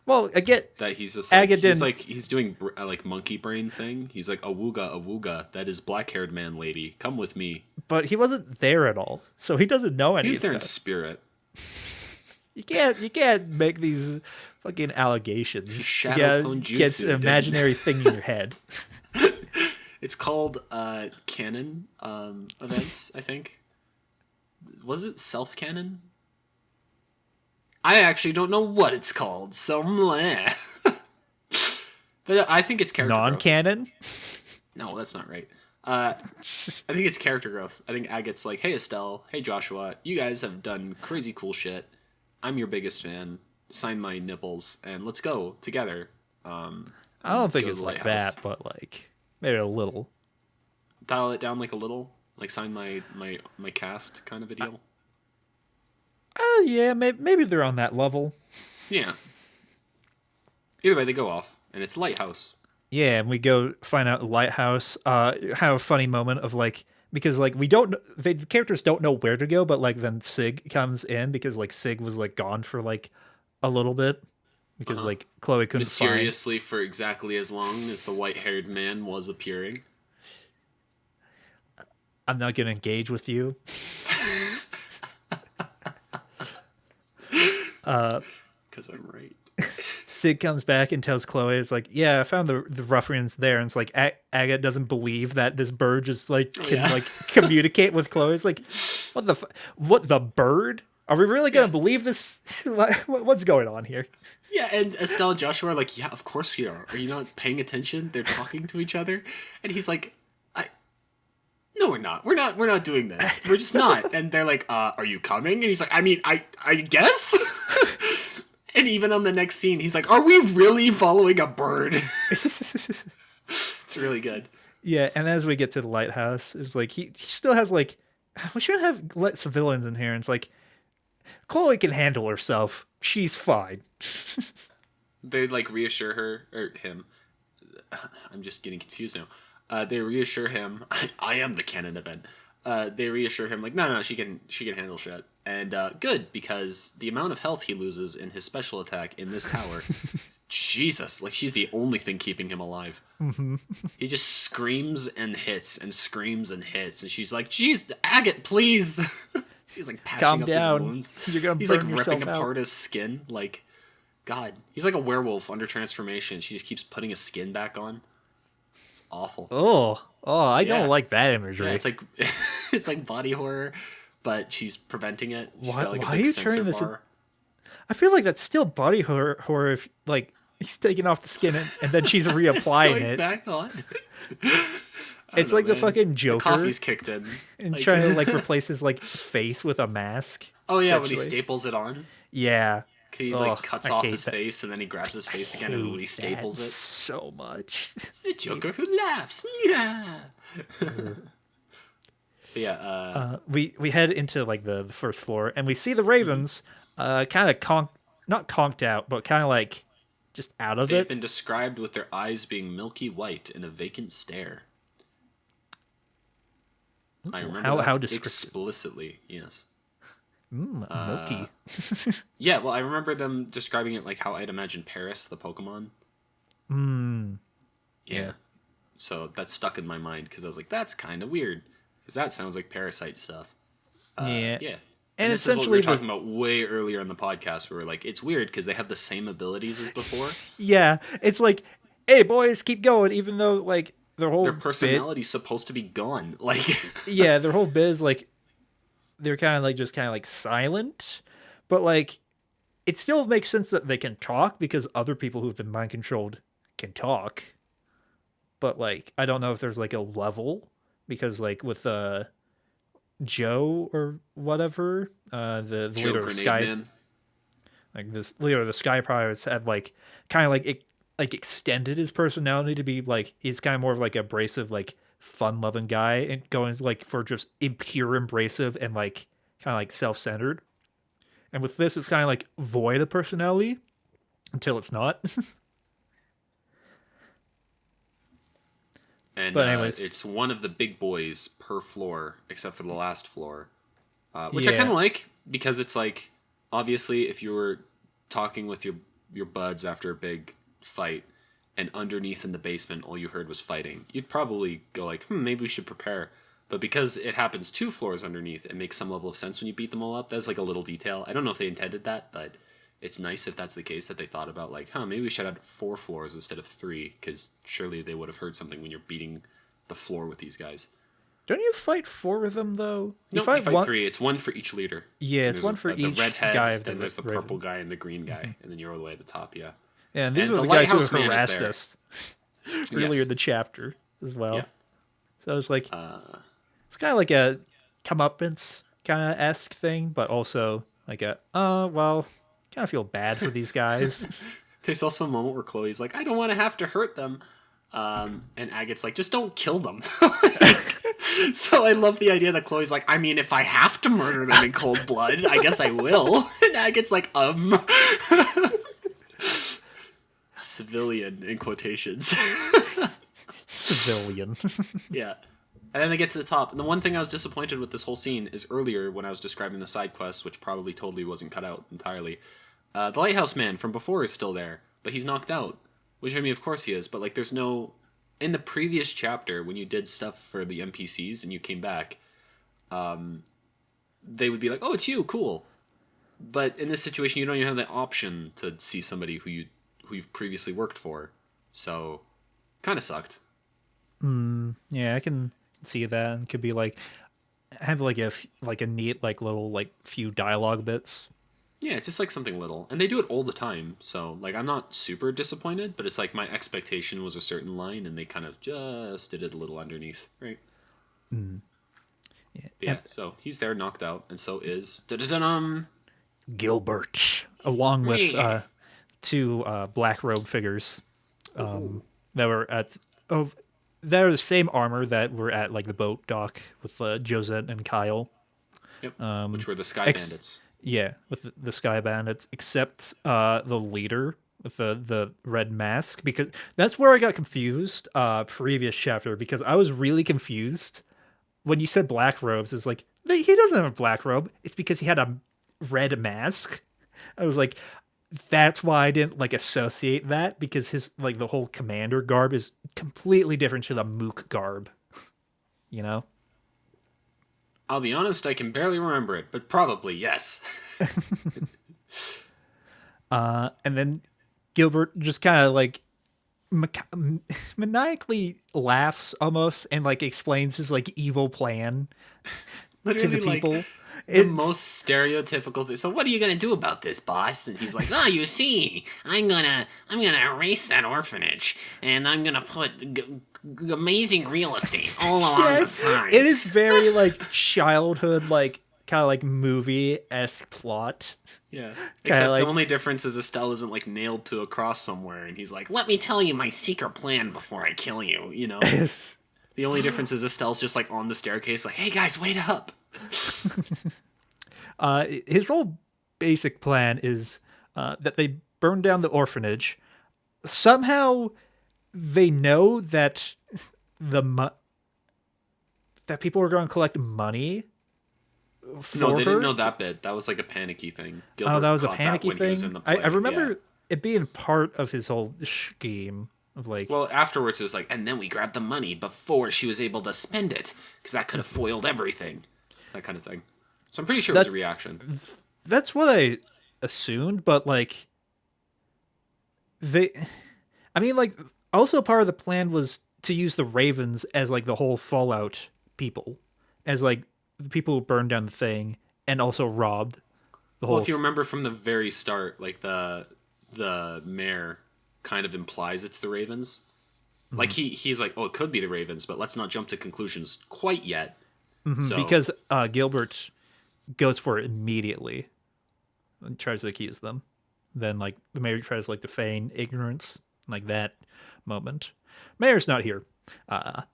Well, I get that he's just Aga didn't, he's doing like monkey brain thing. He's like awooga, that is black haired man lady, come with me. but he wasn't there at all, so he doesn't know He any was of there in that. spirit. You can't make these fucking allegations. Shadow Yeah, clone gets jutsu, an dude. imaginary thing in your head. It's called canon events, I think. Was it self canon? I actually don't know what it's called, so meh. But I think it's character growth. Non-canon. No, that's not right. I think it's character growth. I think Agat's like, hey Estelle, hey Joshua, you guys have done crazy cool shit. I'm your biggest fan. Sign my nipples and let's go together. I don't think Go to it's the like lighthouse. that, but like maybe a little. Dial it down like a little, like sign my cast kind of a deal. Oh yeah, maybe they're on that level. Yeah. Either way, they go off, and it's lighthouse. Yeah, and we go find out Lighthouse. Have a funny moment of like because like we don't the characters don't know where to go, but like then Sig comes in because like Sig was like gone for like a little bit because like Chloe couldn't find. Mysteriously, for exactly as long as the white-haired man was appearing. I'm not gonna engage with you. Because I'm right. Sig comes back and tells Chloe, it's like, yeah, I found the ruffians there. And it's like, Agatha doesn't believe that this bird just like can like communicate with Chloe. It's like, what the bird? Are we really going to believe this? What's going on here? Yeah, and Estelle and Joshua are like, yeah, of course we are. Are you not paying attention? They're talking to each other. And he's like, no, we're not. We're not doing this. We're just not. And they're like, are you coming? And he's like, I mean, I guess? And even on the next scene, he's like, are we really following a bird? It's really good. Yeah, and as we get to the lighthouse, it's like he still has like we shouldn't have let civilians in here. And it's like Chloe can handle herself. She's fine. They like reassure her or him. I'm just getting confused now. They reassure him. I am the canon event. They reassure him like, no, she can handle shit. And good, because the amount of health he loses in his special attack in this tower, Jesus, like she's the only thing keeping him alive. Mm-hmm. He just screams and hits and screams and hits, and she's like, "Jeez, Agate, please." She's like patching Calm up down. his wounds. You're gonna He's burn like yourself ripping out. apart his skin. Like, God, he's like a werewolf under transformation. She just keeps putting his skin back on. It's awful. Oh, I don't like that imagery. Yeah, it's like it's like body horror, but she's preventing it. She's got, like, a why big are you sensor turning this? bar. I feel like that's still body horror if like he's taking off the skin and then she's reapplying Going it. back on. It's like the fucking Joker The coffee's kicked in. and Like- trying to like replace his like face with a mask. Oh yeah, when he essentially. staples it on, Yeah. he Ugh, like cuts I off hate his that. face and then he grabs his face again and Hate restaples that it. so much. The Joker who laughs. Yeah. But yeah. We head into like the first floor and we see the ravens kind of not conked out, but kind of like just out of They've it. been described with their eyes being milky white in a vacant stare. I remember how that descriptive. explicitly. Yes. Milky. Yeah, well, I remember them describing it like how I'd imagine Paris, the Pokemon. Yeah. So that stuck in my mind because I was like, that's kind of weird. Because that sounds like Parasite stuff. Yeah. Yeah. And this is what we were essentially talking about way earlier in the podcast. Where we were like, it's weird because they have the same abilities as before. Yeah, it's like, hey boys, keep going, even though like their whole Their bit, personality's supposed to be gone. Like, yeah, their whole bit is like they're kind of like silent, but like it still makes sense that they can talk because other people who've been mind controlled can talk. But like I don't know if there's like a level because like with Joe or whatever, the Joe leader of Grenade Sky, Man. like this leader of the Sky Pirates had like kind of like it like extended his personality to be like he's kind of more of like abrasive, like fun loving guy and going like for just impure abrasive and like kind of like self-centered. And with this it's kind of like void of personality until it's not. And But anyways. it's one of the big boys per floor, except for the last floor. which I kind Yeah. of like because it's like obviously if you were talking with your buds after a big fight and underneath in the basement all you heard was fighting, you'd probably go like, maybe we should prepare. But because it happens 2 floors underneath, it makes some level of sense when you beat them all up. That's like a little detail. I don't know if they intended that, but it's nice if that's the case, that they thought about like, maybe we should add 4 floors instead of 3, because surely they would have heard something when you're beating the floor with these guys. Don't you fight 4 of them though? No, you fight one. 3. It's one for each leader. Yeah, And it's there's one for the each redhead, guy of then the there's the Raven. purple guy and the green guy, and then you're all the way at the top. Yeah. Yeah, and these And are the the guys who lighthouse man is harassed there. us earlier in the chapter as well. Yeah. So it's like it's kind of like a comeuppance kind of esque thing, but also like a well, kind of feel bad for these guys. There's also a moment where Chloe's like, I don't want to have to hurt them. And Agate's like, just don't kill them. So I love the idea that Chloe's like, I mean, if I have to murder them in cold blood, I guess I will. And Agate's like, civilian in quotations. Civilian. Yeah. And then they get to the top. And the one thing I was disappointed with this whole scene is earlier when I was describing the side quests, which probably totally wasn't cut out entirely. The lighthouse man from before is still there, but he's knocked out. Which, I mean, of course he is, but like there's no... In the previous chapter, when you did stuff for the NPCs and you came back, they would be like, oh, it's you, cool. But in this situation, you don't even have the option to see somebody who you've previously worked for. So, kind of sucked. Yeah, I can see that. It could be like have like a neat like little like few dialogue bits. Yeah, just like something little. And they do it all the time. So, like, I'm not super disappointed, but it's like my expectation was a certain line, and they kind of just did it a little underneath, right? Yeah, so he's there, knocked out, and so is... Gilbert, along with Yeah. 2 black robe figures that were at... Oh, they're the same armor that were at like the boat dock with Josette and Kyle. Yep, which were the Sky ex- Bandits. Yeah, with the Sky Bandits, except the leader with the red mask, because that's where I got confused previous chapter, because I was really confused when you said black robes. It's like, he doesn't have a black robe. It's because he had a red mask. I was like, that's why I didn't like associate that, because his like the whole commander garb is completely different to the mook garb, you know? I'll be honest, I can barely remember it, but probably yes. And then Gilbert just kind of like maniacally laughs almost and like explains his like evil plan to Literally, the people. like, the most stereotypical thing. So what are you gonna do about this, boss? And he's like, oh, you see, I'm gonna erase that orphanage, and I'm gonna put amazing real estate all along the side. It is very like childhood, like kind of like movie-esque plot. Yeah. Except like- the only difference is Estelle isn't like nailed to a cross somewhere, and he's like, let me tell you my secret plan before I kill you, you know? The only difference is Estelle's just like on the staircase, like, hey guys, wait up. His whole basic plan is that they burn down the orphanage. Somehow they know that that people are going to collect money for No, they her. didn't know that bit. That was like a panicky thing. Oh, that was a caught panicky when he was thing? in the I play, remember yeah. it being part of his whole scheme of like... Well, afterwards it was like, and then we grabbed the money before she was able to spend it, because that could have foiled everything. That kind of thing. So I'm pretty sure it was a reaction. That's what I assumed, but like... I mean, like, also part of the plan was to use the Ravens as like the whole Fallout people. As like the people who burned down the thing and also robbed the whole... Well, if you remember from the very start, like the mayor kind of implies it's the Ravens. Mm-hmm. Like he's like, oh, it could be the Ravens, but let's not jump to conclusions quite yet. Mm-hmm, so, because Gilbert goes for it immediately and tries to accuse them. Then like the mayor tries like to feign ignorance, like that moment. Mayor's not here. And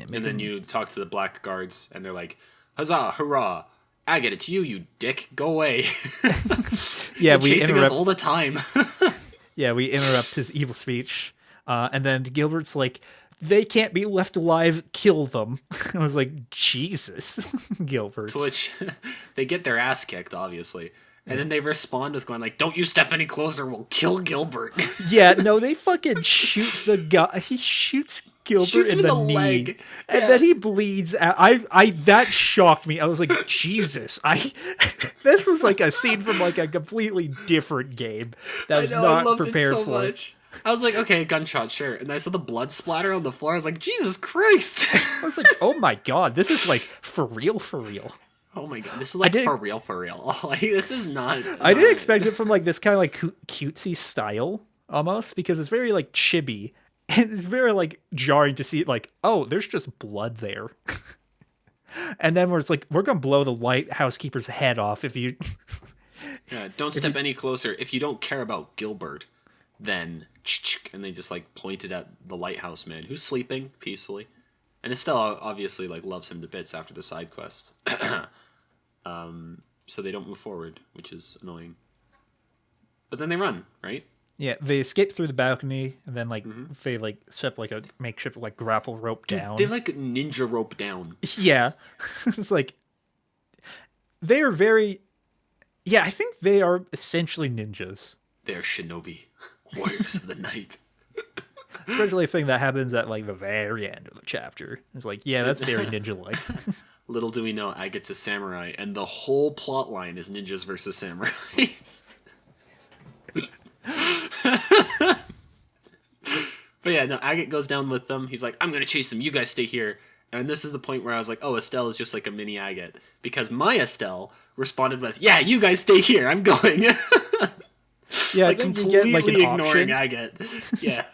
then you talk to the black guards, and they're like, huzzah, hurrah, Agate, it's you dick, go away. Yeah, we chasing us all the time. Yeah, we interrupt his evil speech. And then Gilbert's like, they can't be left alive, kill them. I was like, Jesus, To Gilbert. which they get their ass kicked, obviously. And Yeah. then they respond with going like, "Don't you step any closer, we'll kill Gilbert." Yeah, no, they fucking shoot the guy. He shoots Gilbert Shoots him in in the the knee, leg. and Yeah. then he bleeds out. That shocked me. I was like, Jesus, this was like a scene from like a completely different game that I I was know, I not loved it prepared so for. much. I was like, okay, gunshot, sure. And I saw the blood splatter on the floor. I was like, Jesus Christ. I was like, oh my god, this is like for real, for real. Oh my god, this is I like did. for real, for real. Like, this is not. I didn't not expect it from like this kind of like cutesy style almost because it's very like chibi and it's very like jarring to see like, oh, there's just blood there. And then where it's like, we're gonna blow the lighthouse keeper's head off if you Yeah, don't step any closer. If you don't care about Gilbert, then and they just like pointed at the lighthouse man who's sleeping peacefully, and Estelle obviously like loves him to bits after the side quest. So they don't move forward, which is annoying. But then they run, right? Yeah, they escape through the balcony and then like they like step like a makeshift like grapple rope down. They like ninja rope down. Yeah. It's like they are very yeah, I think they are essentially ninjas. They're shinobi, warriors of the night. Especially a thing that happens at like the very end of the chapter. It's like, yeah, that's very ninja like. Little do we know, Agate's a samurai, and the whole plot line is ninjas versus samurais. But yeah, no, Agate goes down with them. He's like, I'm gonna chase him, you guys stay here. And this is the point where I was like, oh, Estelle is just like a mini Agate. Because my Estelle responded with, yeah, you guys stay here, I'm going. Yeah, Like I think you completely get like an ignoring option. Agate. Yeah.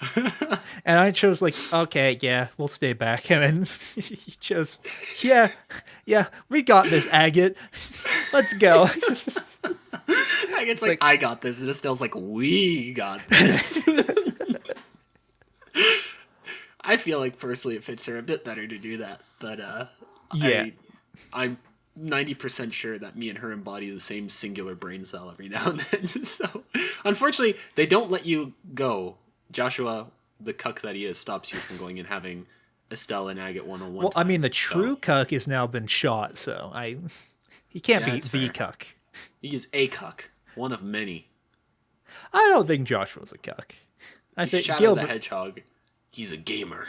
And I chose like, okay, yeah, we'll stay back. And then he chose, yeah, we got this, Agate. Let's go. Agate's like, I got this. And Estelle's like, we got this. I feel like personally it fits her a bit better to do that. But Yeah. I'm 90% sure that me and her embody the same singular brain cell every now and then. So, unfortunately, they don't let you go. Joshua, the cuck that he is, stops you from going and having Estelle and Agate one-on-one. Well, I mean, the so, true cuck has now been shot, so he can't Yeah, be that's the fair. cuck. he is a cuck, one of many. I don't think Joshua's a cuck. I think Shadow Gilbert. the Hedgehog, he's a gamer.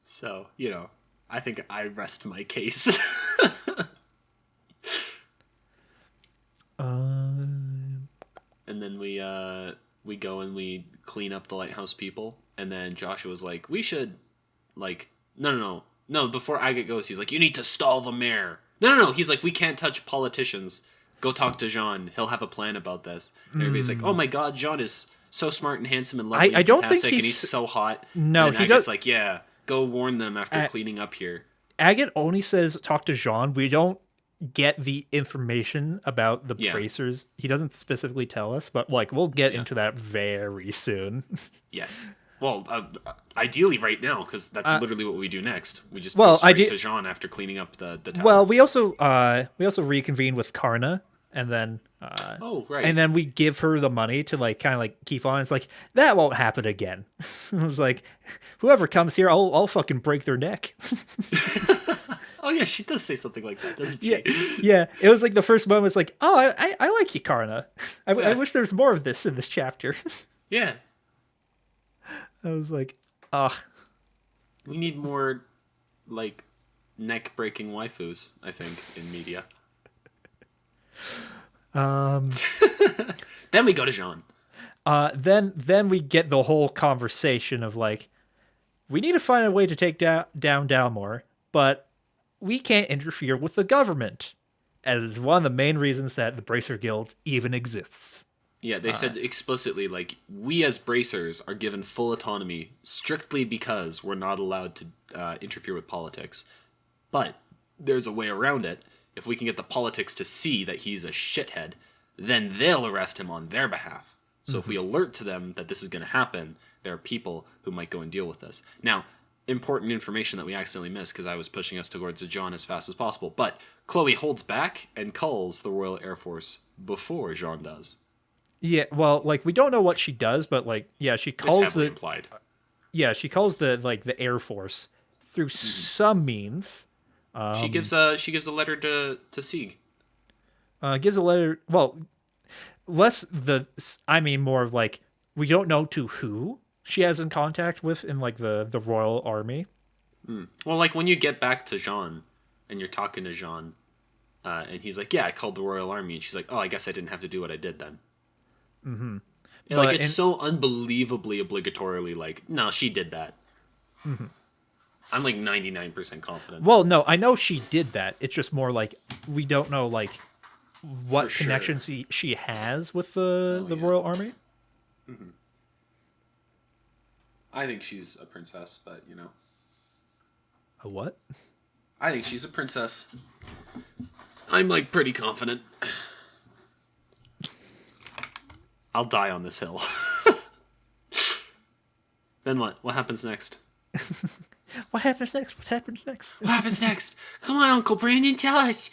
So, I think I rest my case. And then we go and we clean up the lighthouse people, and then Joshua's like, we should, like, no, before Agate goes, he's like, you need to stall the mayor. No, he's like, we can't touch politicians. Go talk to Jean. He'll have a plan about this. And everybody's like, oh my god, Jean is so smart and handsome and lovely I and don't think fantastic, and he's- he's so hot. No, and he Agate's does- like, yeah, go warn them after cleaning up here. Agate only says talk to Jean. We don't get the information about the Yeah. bracers. He doesn't specifically tell us, but like we'll get into that very soon. Yes. Well, ideally right now, because that's literally what we do next. We just well, go straight ide- to Jean after cleaning up the tower. Well, we also reconvene with Karna, and then oh, right. and then we give her the money to like kind of like keep on. It's like that won't happen again. I was like, whoever comes here, I'll fucking break their neck. Oh, yeah, she does say something like that, doesn't she? Yeah. It was like the first moment. It's like, oh, I like you, Karna. I Yeah. wish there's more of this in this chapter. Yeah. I was like, ah. We need more, like, neck-breaking waifus, I think, in media. Then we go to Jean. Then we get the whole conversation of like, we need to find a way to take down Dalmor, but we can't interfere with the government, as one of the main reasons that the Bracer Guild even exists. Yeah, they said explicitly, like, we as bracers are given full autonomy strictly because we're not allowed to interfere with politics. But there's a way around it. If we can get the politics to see that he's a shithead, then they'll arrest him on their behalf. So if we alert to them that this is going to happen, there are people who might go and deal with this. Now, important information that we accidentally missed because I was pushing us towards Jean as fast as possible. But Chloe holds back and calls the Royal Air Force before Jean does. Yeah, well, like we don't know what she does, but like yeah, It's heavily implied. she calls the like the Air Force through Hmm. some means. She gives a letter to Sieg. Gives a letter. Well, less the. I mean, more of like we don't know to who she has in contact with in like the Royal Army. Mm. Well, like when you get back to Jean and you're talking to Jean, and he's like, "Yeah, I called the Royal Army," and she's like, "Oh, I guess I didn't have to do what I did then." Hmm. And, like But it's in so unbelievably obligatorily like, no, she did that. mhm. I'm like 99% confident Well, no, I know she did that. It's just more like we don't know like for what sure. connections she has with Oh the yeah, Royal Army. I think she's a princess, but A what? I think she's a princess. I'm like pretty confident. I'll die on this hill. Then what? What happens next? What happens next? What happens next? What happens next? Come on, Uncle Brandon, tell us.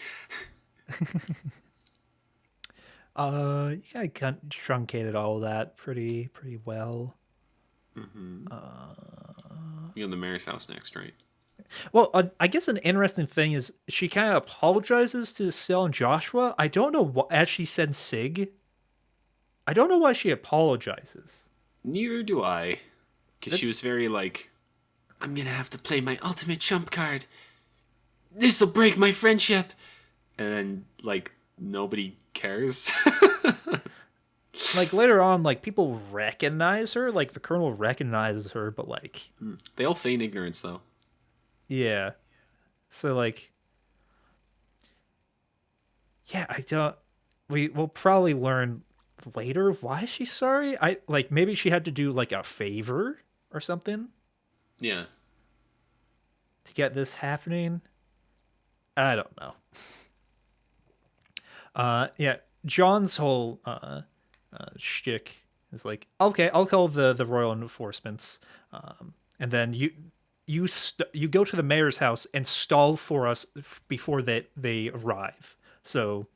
Yeah, I truncated all of that pretty well. Mm-hmm. You go to the mayor's house next, right? Well, I guess an interesting thing is she kind of apologizes to Sil and Joshua. I don't know what, as she said Sig. I don't know why she apologizes. Neither do I. Because she That's was very like, I'm gonna have to play my ultimate trump card. This'll break my friendship. And then, like, nobody cares. like later on, like people recognize her, like the Colonel recognizes her, but like, They all feign ignorance, though. yeah. So like, yeah, I don't. We will probably learn later why she's sorry. I like maybe she had to do like a favor or something Yeah. to get this happening. I don't know. Yeah, John's whole shtick is like, okay, I'll call the royal enforcements, and then you go to the mayor's house and stall for us before they arrive. So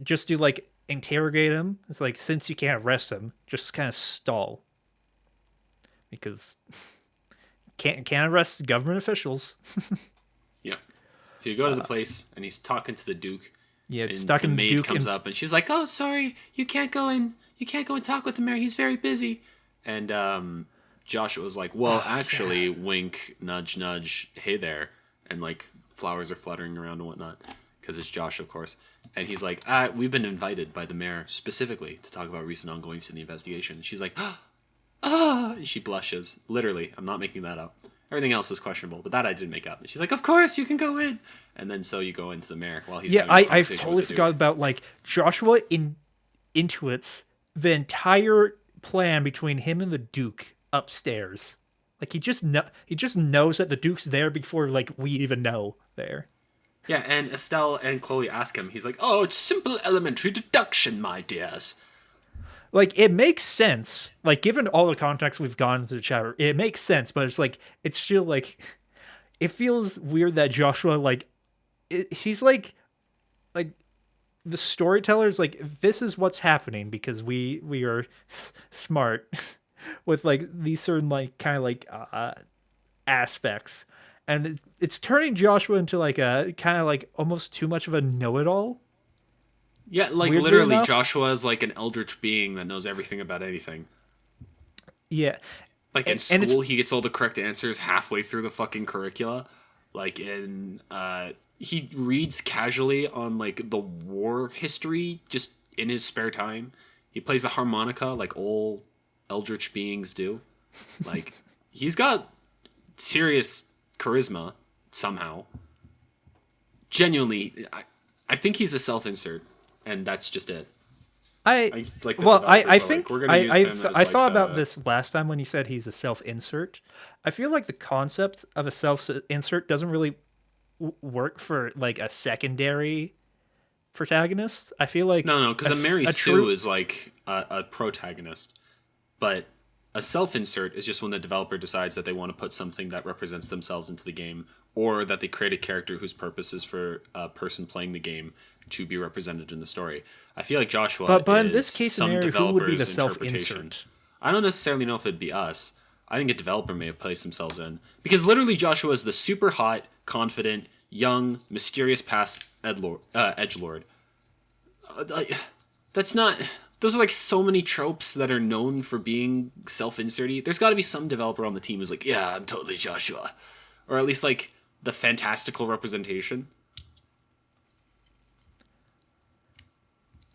just do like interrogate him. It's like since you can't arrest him, just kind of stall because can't arrest government officials. Yeah. So you go to the place, and he's talking to the Duke, Yeah, it's and the talking maid Duke comes and up, and she's like, "Oh, sorry, you can't go in. You can't go and talk with the mayor. He's very busy." And Joshua was like, "Well, yeah. actually, wink, nudge, nudge. Hey there," and like flowers are fluttering around and whatnot because it's Josh, of course. And he's like, "We've been invited by the mayor specifically to talk about recent ongoings in the investigation." And she's like, "Ah!" And she blushes. Literally, I'm not making that up. Everything else is questionable, but that I didn't make up. And she's like, "Of course, you can go in." And then so you go into the mayor while he's Yeah, having a I've conversation with totally the forgot Duke. about like Joshua intuits the entire plan between him and the Duke upstairs. Like he just knows that the Duke's there before like we even know there. Yeah, and Estelle and Chloe ask him. He's like, "Oh, it's simple elementary deduction, my dears." Like it makes sense. Like given all the context we've gone through the chapter, it makes sense. But it's like it's still like it feels weird that Joshua he's like the storyteller's like this is what's happening because we are smart with like these certain like kind of like aspects, and it's turning Joshua into like a kind of like almost too much of a know-it-all. Yeah, like Weirdly literally, enough, Joshua is like an eldritch being that knows everything about anything. yeah, Like in and it's school, he gets all the correct answers halfway through the fucking curricula. Like he reads casually on like the war history just in his spare time. He plays the harmonica like all eldritch beings do. Like he's got serious charisma somehow. Genuinely, I think he's a self-insert, and that's just it. I Like the well developers I are like, think we're gonna use him as I like thought about the this last time when you said he's a self-insert. I feel like the concept of a self-insert doesn't really work for like a secondary protagonist. I feel like no, because a Mary a Sue true is like a protagonist, but A self-insert is just when the developer decides that they want to put something that represents themselves into the game, or that they create a character whose purpose is for a person playing the game to be represented in the story. I feel like Joshua But in is this case some scenario, who would be the developer's interpretation. self-insert? I don't necessarily know if it'd be us. I think a developer may have placed themselves in. Because literally Joshua is the super hot, confident, young, mysterious past edgelord. That's not... Those are like so many tropes that are known for being self-inserty. There's got to be some developer on the team who's like, yeah, I'm totally Joshua. Or at least like the fantastical representation.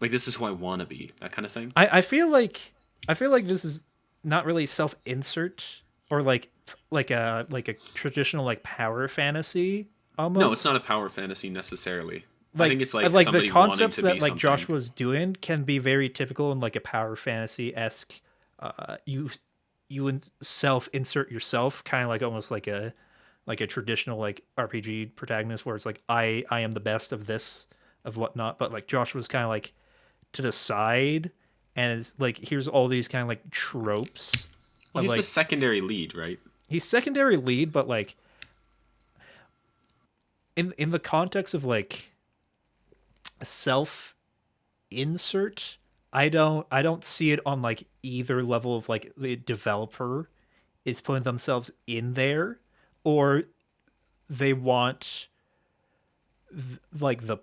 Like, this is who I want to be. That kind of thing. I feel like this is not really self-insert or like a traditional like power fantasy almost. No, it's not a power fantasy necessarily. I Like think it's like like the somebody wanting concepts to that be like something. Joshua's doing can be very typical in like a power fantasy esque. You self-insert yourself, kind of like almost like a traditional like RPG protagonist where it's like I am the best of this of whatnot, but like Joshua's kind of like to the side and it's like here's all these kind of like tropes Well, of he's the like secondary lead, right? he's secondary lead, but like in the context of like self insert, I don't see it on like either level of like the developer is putting themselves in there or they want like the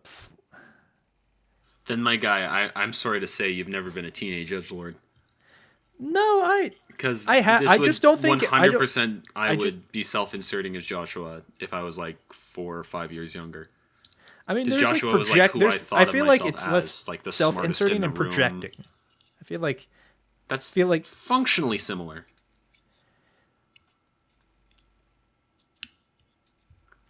Then, my guy, I'm sorry to say you've never been a teenage edgelord. no Because I just don't think 100% I I would just be self-inserting as Joshua if I was like 4 or 5 years younger. I mean Because there's Joshua like was like who I there's thought I of feel like myself it's as, less like the self smartest in inserting the and room. projecting. I That's feel like functionally similar.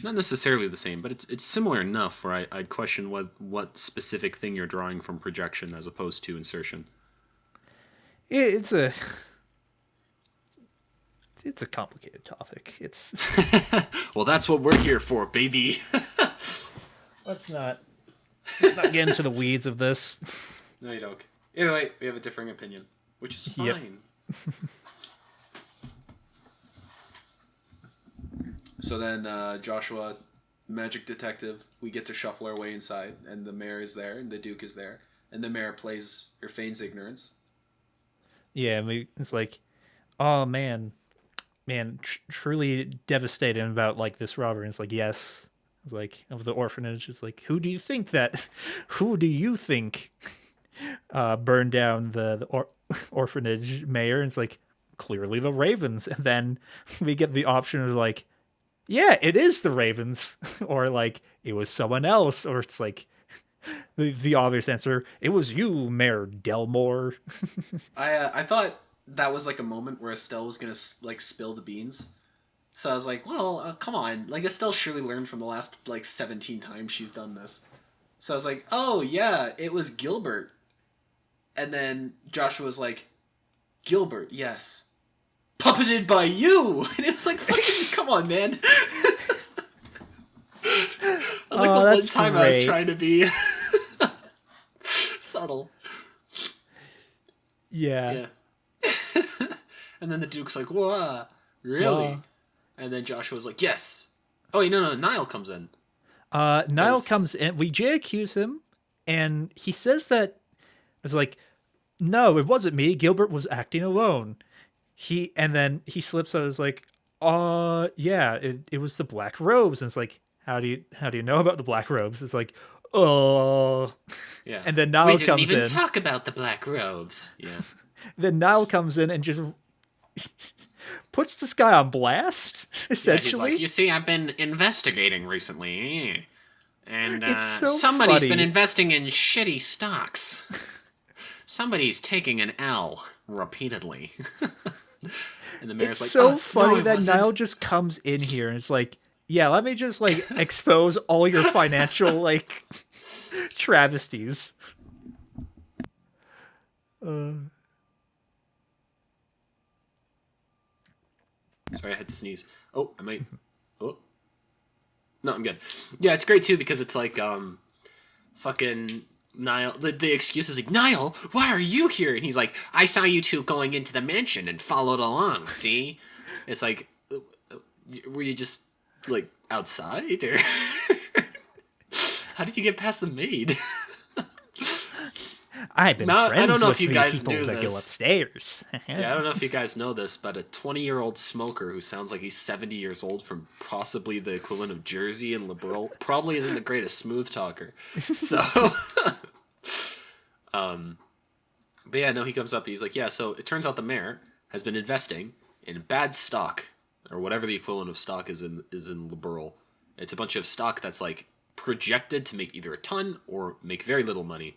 Not necessarily the same, but it's similar enough where I'd question what specific thing you're drawing from projection as opposed to insertion. it's a complicated topic. It's Well, that's what we're here for, baby. let's not get into the weeds of this. No, you don't. Either way, we have a differing opinion, which is fine. Yep. So then, Joshua, magic detective, we get to shuffle our way inside, and the mayor is there, and the duke is there, and the mayor plays or feigns ignorance. Yeah, it's like, oh man, truly devastated about like this robbery. And it's like, yes, it's like of the orphanage. It's like, who do you think burned down the orphanage, mayor? And it's like clearly the Ravens. And then we get the option of like, yeah, it is the Ravens, or like it was someone else, or it's like the obvious answer, it was you, Mayor Delmore. I thought that was like a moment where Estelle was gonna like spill the beans. So I was like, well, come on, like Estelle surely learned from the last like 17 times she's done this. So I was like, oh yeah, it was Gilbert. And then Joshua was like, Gilbert, yes. Puppeted by you! And it was like, fucking, come on, man. I was like, the one time I was trying to be subtle. Yeah. And then the Duke's like, whoa, really? Wow. And then Joshua's like, yes. Oh, wait, no, Niall comes in. Niall comes in. We JAQs him, and he says that it's like, no, it wasn't me. Gilbert was acting alone. And then he slips out. Is like, yeah, it was the black robes. And it's like, how do you know about the black robes? It's like, oh, Yeah. And then Niall comes in. We didn't even talk about the black robes. Yeah. Then Niall comes in and just puts this guy on blast, essentially. Yeah, he's like, you see, I've been investigating recently, and So somebody's funny. been investing in shitty stocks. Somebody's taking an L repeatedly. And the mayor's It's like, so "Oh, funny no, it that wasn't." Niall just comes in here and it's like, yeah, let me just like expose all your financial like travesties. Sorry, I had to sneeze. Oh, I might. Oh, no, I'm good. Yeah, it's great too because it's like, fucking Niall, the excuse is like, Niall, why are you here? And he's like, I saw you two going into the mansion and followed along. See, it's like, were you just like outside, or how did you get past the maid? I've been Now, I don't friends know with if you the guys people knew that go this. upstairs. Yeah, I don't know if you guys know this, but a 20-year-old smoker who sounds like he's 70 years old from possibly the equivalent of Jersey and liberal probably isn't the greatest smooth talker. So, but yeah, no, he comes up. He's like, yeah. So it turns out the mayor has been investing in bad stock, or whatever the equivalent of stock is in liberal. It's a bunch of stock that's like projected to make either a ton or make very little money.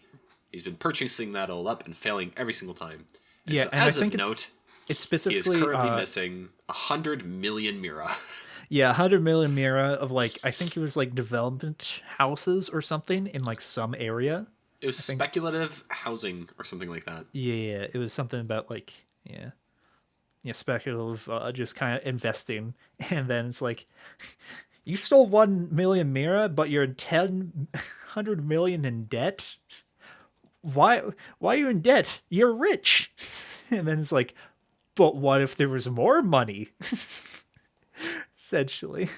He's been purchasing that all up and failing every single time. And Yeah, so, and I as of think note, it's he is specifically currently missing 100 million mira. yeah, 100 million mira of like I think it was like development houses or something in like some area. It was I think speculative housing or something like that. yeah, it was something about like yeah, speculative just kind of investing and then it's like you stole 1 million mira but you're 100 million in debt. Why are you in debt? You're rich. And then it's like, but what if there was more money? Essentially.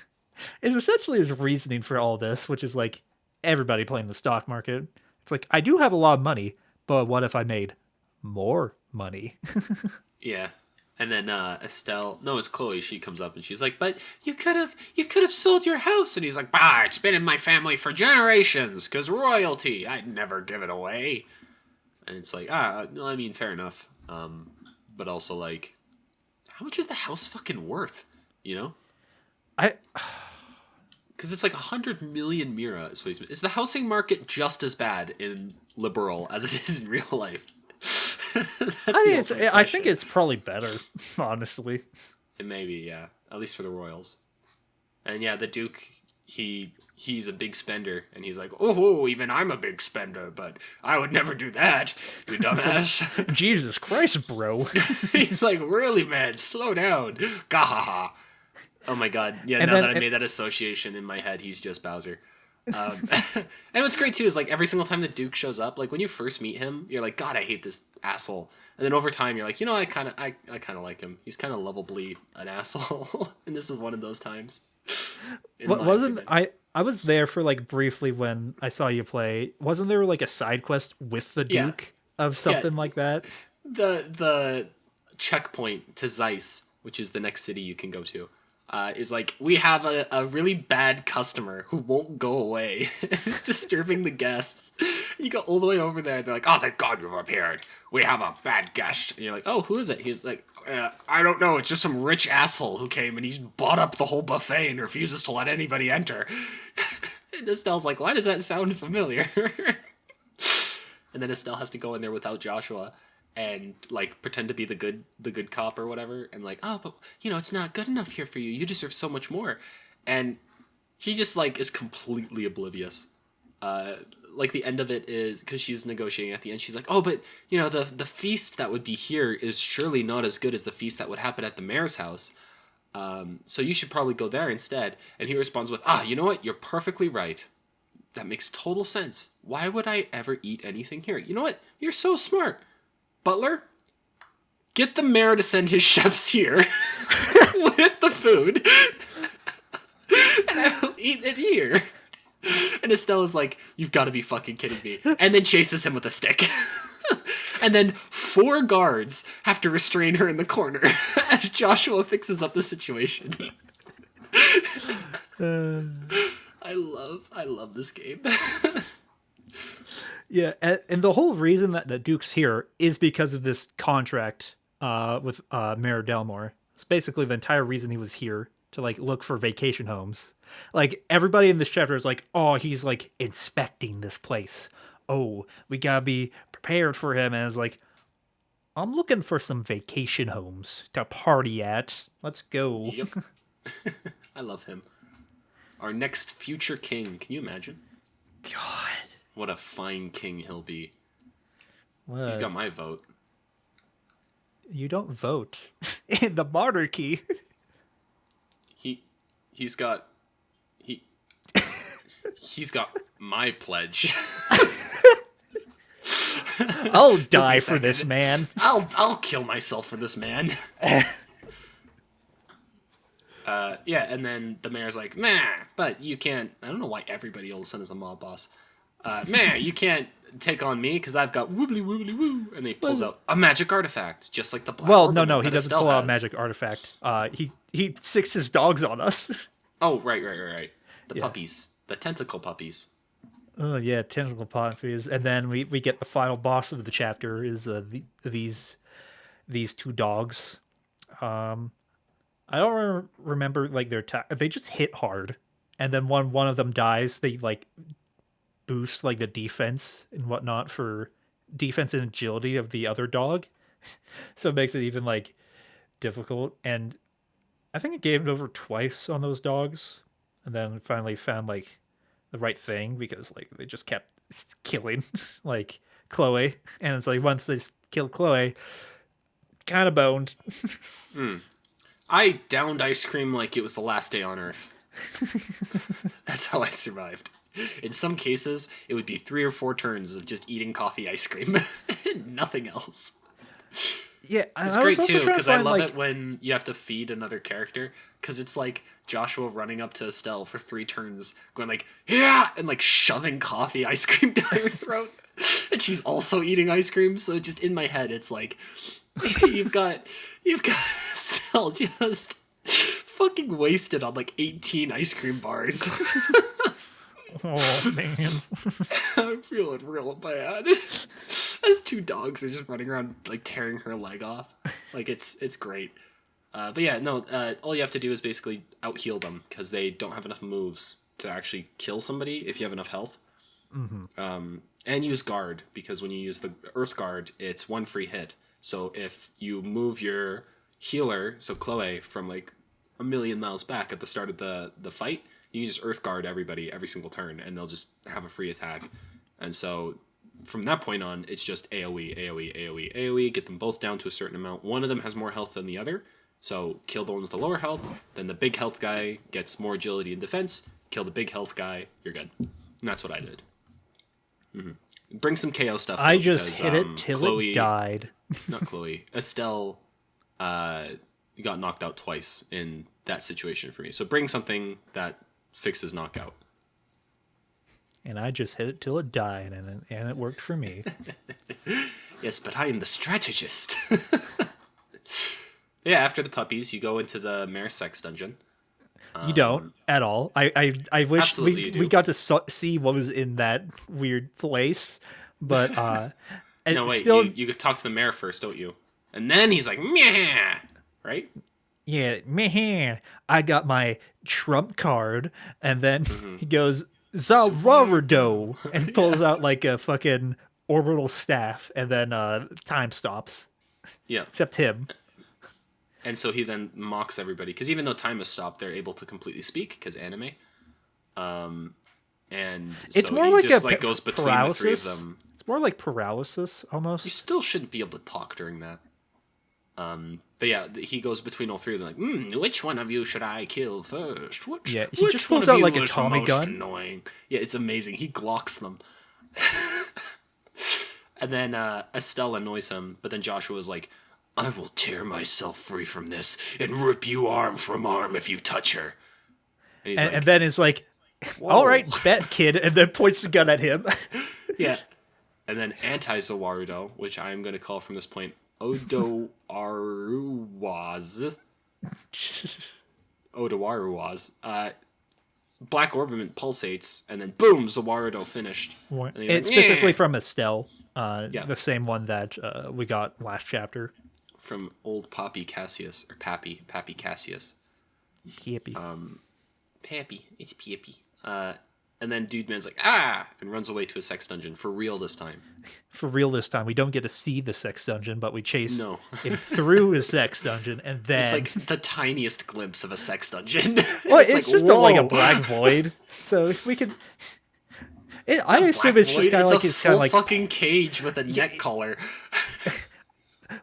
It's essentially his reasoning for all this, which is like everybody playing the stock market. It's like, I do have a lot of money, but what if I made more money? Yeah. And then Estelle, no, it's Chloe. She comes up and she's like, "But you could have sold your house." And he's like, "Bah, it's been in my family for generations, 'cause royalty. I'd never give it away." And it's like, no, I mean, fair enough. But also like, how much is the house fucking worth? You know, I because it's like 100 million mira. Is the housing market just as bad in liberal as it is in real life? That's I the mean, ultimate I think question. it's probably better, honestly. It may be, yeah. At least for the royals. And yeah, the Duke, he's a big spender, and he's like, "Oh, even I'm a big spender, but I would never do that, you It's like, dumbass." Jesus Christ, bro. He's like, "Really, man, slow down." Gahaha. Oh my god. Yeah, And now then that I made that association in my head, he's just Bowser. Um, and what's great too is like every single time the Duke shows up, like when you first meet him, you're like, God, I hate this asshole. And then over time, you're like, I kind of like him. He's kind of lovably an asshole, and this is one of those times. In What my wasn't opinion. I was there for like briefly when I saw you play. Wasn't there like a side quest with the Yeah, Duke of yeah. something like that? The checkpoint to Zeiss, which is the next city you can go to, is like, we have a really bad customer who won't go away. It's disturbing the guests. You go all the way over there. They're like, "Oh, thank God you've appeared. We have a bad guest." And you're like, "Oh, who is it?" He's like, "I don't know. It's just some rich asshole who came and he's bought up the whole buffet and refuses to let anybody enter." And Estelle's like, "Why does that sound familiar?" And then Estelle has to go in there without Joshua and like pretend to be the good cop or whatever, and like, "Oh, but it's not good enough here for you. You deserve so much more." And he just like is completely oblivious. Like the end of it is because she's negotiating at the end. She's like, "Oh, but the feast that would be here is surely not as good as the feast that would happen at the mayor's house. So you should probably go there instead." And he responds with, "Ah, you know what? You're perfectly right. That makes total sense. Why would I ever eat anything here? You know what? You're so smart. Butler, get the mayor to send his chefs here with the food, and I will eat it here." And Estella's like, "You've got to be fucking kidding me." And then chases him with a stick. And then 4 guards have to restrain her in the corner as Joshua fixes up the situation. I love this game. Yeah, and the whole reason that the Duke's here is because of this contract with Mayor Delmore. It's basically the entire reason he was here to like look for vacation homes. Like everybody in this chapter is like, "Oh, he's like inspecting this place. Oh, we gotta be prepared for him." And it's like, I'm looking for some vacation homes to party at. Let's go. Yep. I love him. Our next future king. Can you imagine? God, What a fine king he'll be. He's what? got my vote. You don't vote in the monarchy. He he's got he he's got my pledge. I'll Took me die a for this second. man. I'll kill myself for this man. Yeah, and then the mayor's like, "Meh, but you can't." I don't know why everybody all of a sudden is a mob boss. "Meh, you can't take on me because I've got woobly woobly woo," and he pulls out a magic artifact, just like the black Well, ornament no, he that doesn't Estelle pull out a has. magic artifact. He sicks his dogs on us. Oh, right. The Yeah. puppies, the tentacle puppies. Oh yeah, tentacle puppies, and then we get the final boss of the chapter is these two dogs. I don't remember like their attack. They just hit hard, and then when one of them dies, they like boost like the defense and whatnot for defense and agility of the other dog. So it makes it even like difficult. And I think it gave it over twice on those dogs, and then finally found like the right thing because like they just kept killing like Chloe, and it's like once they killed Chloe, kind of boned. I downed ice cream like it was the last day on Earth. That's how I survived. In some cases, it would be 3 or 4 turns of just eating coffee ice cream, nothing else. Yeah, It's great too because I love it when you have to feed another character because it's like Joshua running up to Estelle for 3 turns, going like yeah, and like shoving coffee ice cream down her throat, and she's also eating ice cream. So just in my head, it's like you've got Estelle just fucking wasted on like 18 ice cream bars. Oh man. I'm feeling real bad. As 2 dogs are just running around like tearing her leg off. Like it's great. But yeah, no. All you have to do is basically out heal them because they don't have enough moves to actually kill somebody if you have enough health. And use guard because when you use the Earth Guard, it's 1 free hit. So if you move your healer, so Chloe, from like a million miles back at the start of the fight, you can just Earth Guard everybody every single turn, and they'll just have a free attack. And so from that point on, it's just AoE, AoE, AoE, AoE, get them both down to a certain amount. One of them has more health than the other, so kill the one with the lower health, then the big health guy gets more agility and defense, kill the big health guy, you're good. And that's what I did. Bring some KO stuff. I just hit it till Chloe, it died. Not Chloe. Estelle got knocked out twice in that situation for me. So bring something that fixes knockout. And I just hit it till it died, and it worked for me. Yes, but I am the strategist. Yeah, after the puppies, you go into the Mare Sex dungeon. You don't at all. I wish Absolutely you do. we got to see what was in that weird place, but No, wait, still, you could talk to the mayor first, don't you? And then he's like, meh, right? yeah, meh. I got my trump card, and then he goes Zawardo and pulls out like a fucking orbital staff, and then time stops. Yeah. Except him. And so he then mocks everybody because even though time has stopped, they're able to completely speak because anime. And It's so more he like just a like goes between paralysis. the 3 of them. It's more like paralysis almost. You still shouldn't be able to talk during that. But yeah, he goes between all 3 of them like, which one of you should I kill first? Which Yeah, he which just one pulls of out you like a is Tommy most gun. Annoying. Yeah, it's amazing. He glocks them. And then Estelle annoys him, but then Joshua was like, I will tear myself free from this and rip you arm from arm if you touch her. And he's And then it's like, Whoa. all right, bet, kid, and then points the gun at him. Yeah. And then anti-Zawarudo, which I am going to call from this point Odoaruwaz. Odoaruwaz. Black Orbiment pulsates, and then boom, Zawarudo finished. And he's It's like, specifically "Nyeh." from Estelle, Yeah. the same one that we got last chapter. From old Poppy Cassius, or Pappy Cassius. Yippee. Pappy, it's Pappy. And then Dude Man's like, ah, and runs away to a sex dungeon for real this time. For real this time, we don't get to see the sex dungeon, but we chase No. him through his sex dungeon, and then It's like the tiniest glimpse of a sex dungeon. well, it's like, just like a black void. So we can. I assume it's just kind of like a his kind of like. fucking cage with a neck collar.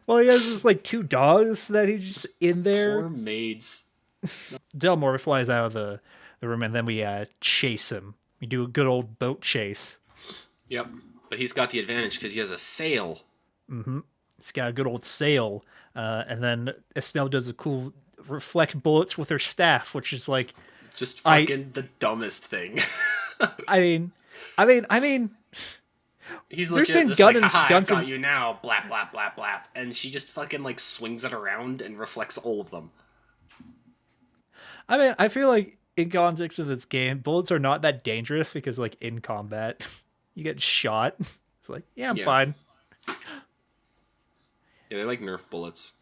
Well, he has just like 2 dogs that he's just in there. Poor maids. Delmore flies out of the room, and then we chase him. We do a good old boat chase. Yep. But he's got the advantage because he has a sail. Mm-hmm. It's got a good old sail. And then Estelle does a cool reflect bullets with her staff, which is like, Just I, fucking the dumbest thing. I mean, I mean, He's there's legit been just like, haha, I've guns got and you now, blap, blap, blap, blap. And she just fucking, like, swings it around and reflects all of them. I mean, I feel like in context of this game, bullets are not that dangerous because, like, in combat, you get shot. It's like, yeah, I'm Yeah. fine. Yeah, they like Nerf bullets.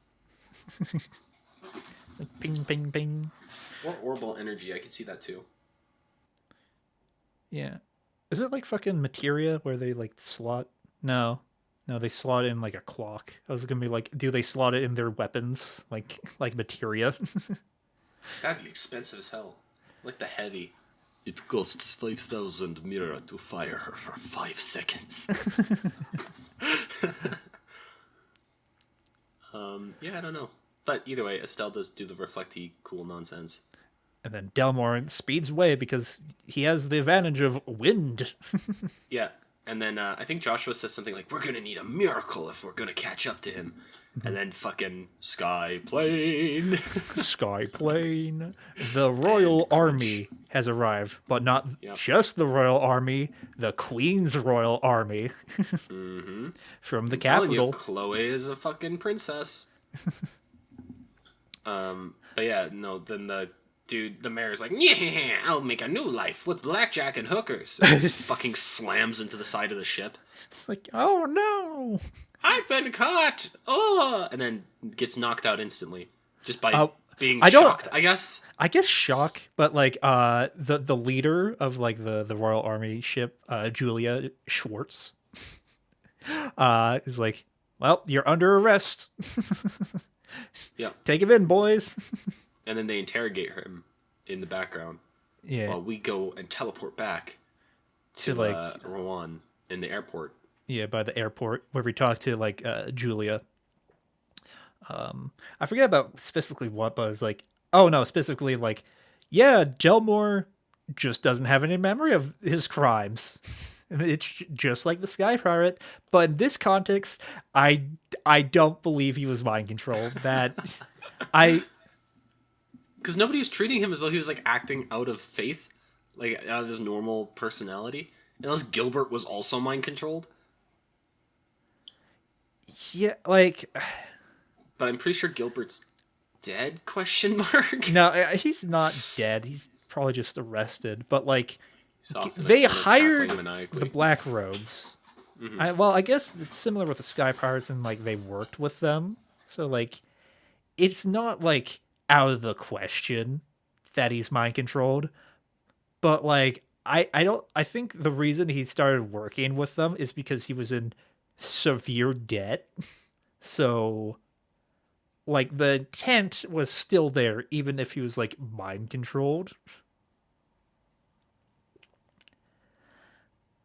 Ping, ping, ping. Or orbital energy, I could see that too. Yeah. Is it like fucking materia where they like slot? No. No, they slot in like a clock. I was gonna be like, do they slot it in their weapons? Like materia? That'd be expensive as hell. Like the heavy. It costs 5,000 mirror to fire her for 5 seconds. Yeah, I don't know. But either way, Estelle does do the reflecty cool nonsense. And then Delmore speeds away because he has the advantage of wind. Yeah, and then I think Joshua says something like, "We're gonna need a miracle if we're gonna catch up to him." And then fucking sky plane. Sky plane. The Royal Army has arrived, but not Yep. just the Royal Army, the Queen's Royal Army. From the Telling you, capital. Chloe is a fucking princess. But yeah, no. Then the mayor's like, "Yeah, I'll make a new life with blackjack and hookers." And fucking slams into the side of the ship. It's like, oh no. I've been caught. Oh, and then gets knocked out instantly just by being I don't- shocked. I guess. I guess shock, but like the leader of like the Royal Army ship, Julia Schwartz, is like, well, you're under arrest. Yeah. Take him in, boys. And then they interrogate him in the background Yeah. while we go and teleport back To to like Rouen in the airport. yeah, by the airport where we talk to like Julia. I forget about specifically what, but I was like, oh no, specifically like, yeah, Delmore just doesn't have any memory of his crimes. It's just like the Sky Pirate, but in this context, I don't believe he was mind controlled. That I Because nobody was treating him as though he was like acting out of faith, like out of his normal personality. Unless Gilbert was also mind controlled. yeah like But I'm pretty sure Gilbert's dead? Question mark. no, he's not dead. He's probably just arrested. But like He's off in the they corner hired cackling maniacally. the Black Robes. I guess it's similar with the Sky Pirates, and like they worked with them, so like it's not like out of the question that he's mind controlled. But like I think the reason he started working with them is because he was in severe debt. So like the intent was still there, even if he was like mind controlled.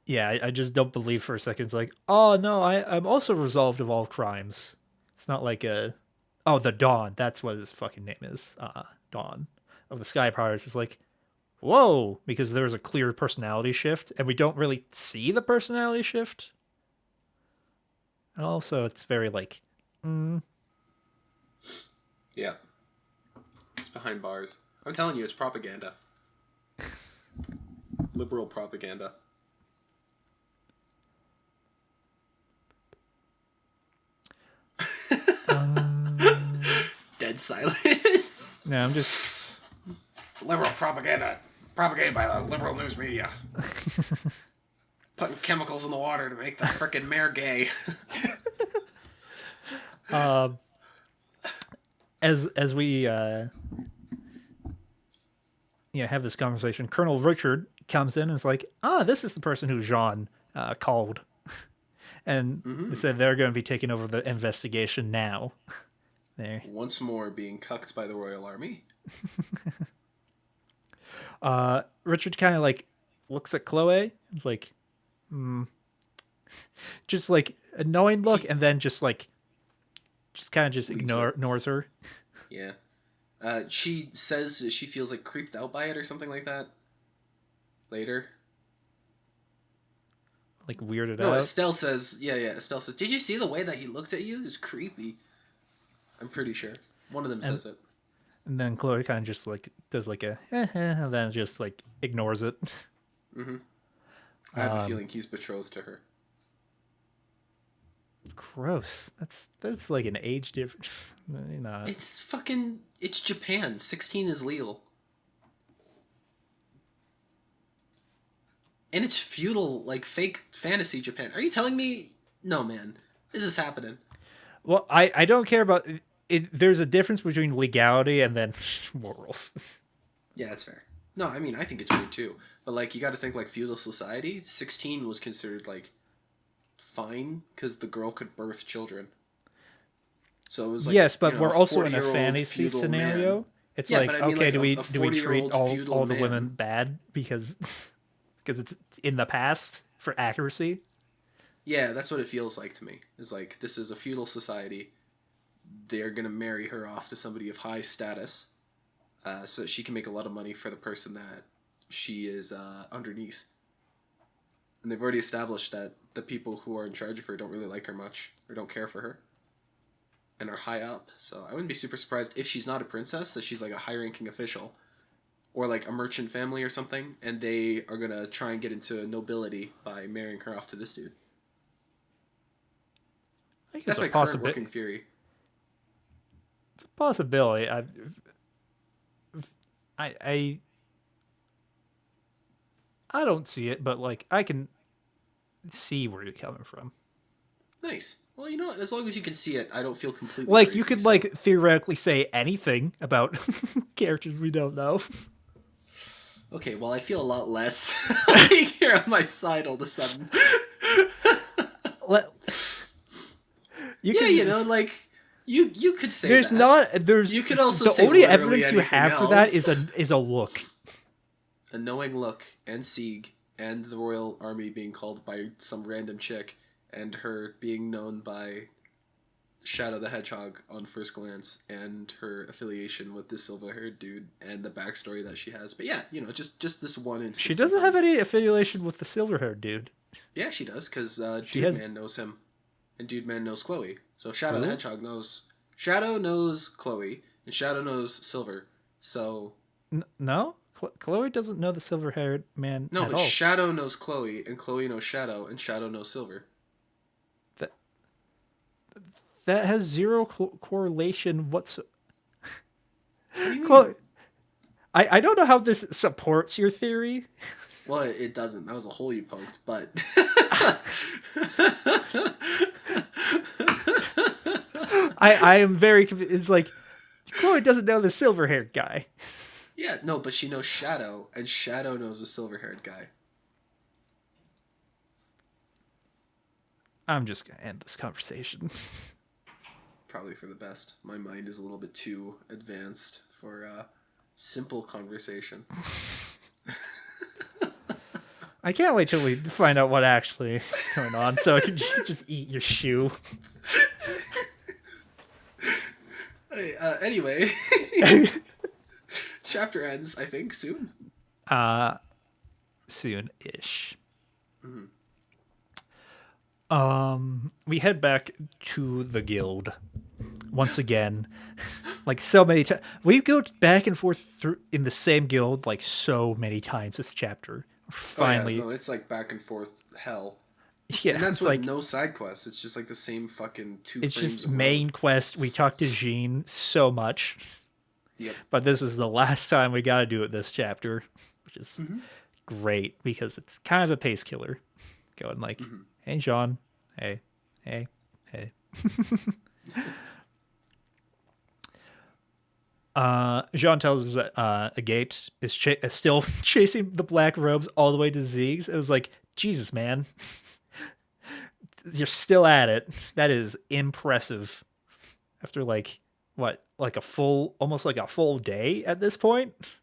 Yeah, I just don't believe for a second. It's like, oh no, I'm also resolved of all crimes. It's not like the Dawn. That's what his fucking name is. Dawn of the Sky Pirates is like, whoa, because there's a clear personality shift, and we don't really see the personality shift. And also, it's very like, Yeah. It's behind bars. I'm telling you, it's propaganda. Liberal propaganda. Dead silence. no, I'm just Liberal propaganda. Propagated by the liberal news media. Putting chemicals in the water to make the frickin' mayor gay. as we have this conversation. Colonel Richard comes in and is like, this is the person who Jean called. And they said they're going to be taking over the investigation now. There. Once more being cucked by the Royal Army. Richard kind of like looks at Chloe. It's like, just like a knowing look, and then just kind of just ignores her. Yeah. She says she feels like creeped out by it or something like that. Later. like weirded No, out. Estelle says, yeah. Estelle says, "Did you see the way that he looked at you? It was creepy." I'm pretty sure one of them And says it. and then Chloe kind of just like does like a and then just like ignores it. Hmm. I have a feeling he's betrothed to her. Gross. That's like an age difference. Not. It's Japan. 16 is legal. And it's feudal, like fake fantasy Japan. Are you telling me? No, man. This is happening. Well, I don't care about it. There's a difference between legality and then morals. Yeah, that's fair. No, I mean, I think it's weird too. But, like, you got to think, like, feudal society, 16 was considered, like, fine because the girl could birth children. So it was like, Yes, but we're a also in a 40-year-old fantasy feudal scenario. man. It's Yeah, like, but I mean, okay, like, do we a do we treat 40-year-old all feudal the man. women bad because it's in the past for accuracy? Yeah, that's what it feels like to me. It's like, this is a feudal society. They're going to marry her off to somebody of high status so that she can make a lot of money for the person that she is underneath. And they've already established that the people who are in charge of her don't really like her much or don't care for her and are high up. So I wouldn't be super surprised if she's not a princess, that she's like a high-ranking official or like a merchant family or something, and they are going to try and get into nobility by marrying her off to this dude. I think That's it's a my current possibility. working theory. It's a possibility. I I don't see it, but like I can see where you're coming from. Nice. Well, you know what? As long as you can see it, I don't feel completely Like you crazy. could So. like theoretically say anything about characters we don't know. Okay, well, I feel a lot less like you're on my side all of a sudden. Let, you Yeah, could, you know, like you could say there's that. not there's You could also the say only literally evidence you anything have for that else. is a look. A knowing look and Sieg and the royal army being called by some random chick and her being known by Shadow the Hedgehog on first glance and her affiliation with the silver-haired dude and the backstory that she has. But yeah, you know, just this one instance. She doesn't have any affiliation with the silver-haired dude. Yeah, she does, because She Dude has- Man knows him, and Dude Man knows Chloe. So Shadow the Who? Hedgehog knows... Shadow knows Chloe, and Shadow knows Silver. So... No, Chloe doesn't know the silver-haired man No, at but all. Shadow knows Chloe, and Chloe knows Shadow, and Shadow knows Silver. That that has zero correlation whatsoever. What do you mean? Chloe, I don't know how this supports your theory. Well, it doesn't. That was a hole you poked, but... I am very confused. It's like Chloe doesn't know the silver-haired guy. Yeah, no, but she knows Shadow, and Shadow knows the silver-haired guy. I'm just gonna end this conversation. Probably for the best. My mind is a little bit too advanced for simple conversation. I can't wait till we find out what actually is going on, so I can just eat your shoe. Hey, anyway, chapter ends, I think, soon. Soon-ish. Mm-hmm. We head back to the guild once again. Like so many times, we go back and forth through in the same guild like so many times this chapter. Finally, Oh, yeah, no, it's like back and forth hell. yeah, And that's it's with like no side quests. It's just like the same fucking two it's frames just of main quest. We talk to Jean so much, Yep. but this is the last time we got to do it this chapter, which is Mm-hmm. great because it's kind of a pace killer. Going like, Mm-hmm. hey Jean, hey, hey, hey. Jean tells us that Agate is still chasing the black robes all the way to Ziggs. It was like, Jesus, man. You're still at it. That is impressive. After like, what, like almost like a full day at this point? It's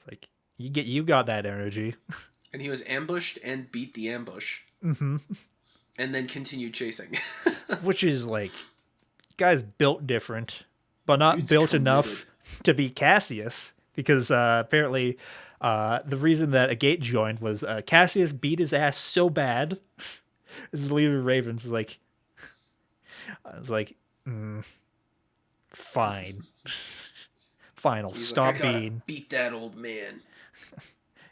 like, you got that energy. And he was ambushed and beat the ambush. Mm-hmm. And then continued chasing. Which is like, guy's built different, but not Dude's built committed. enough to be Cassius. because apparently the reason that a gate joined was Cassius beat his ass so bad. His leader Ravens is like, I was like, fine, fine, I'll He's like, I stop gotta being. beat that old man.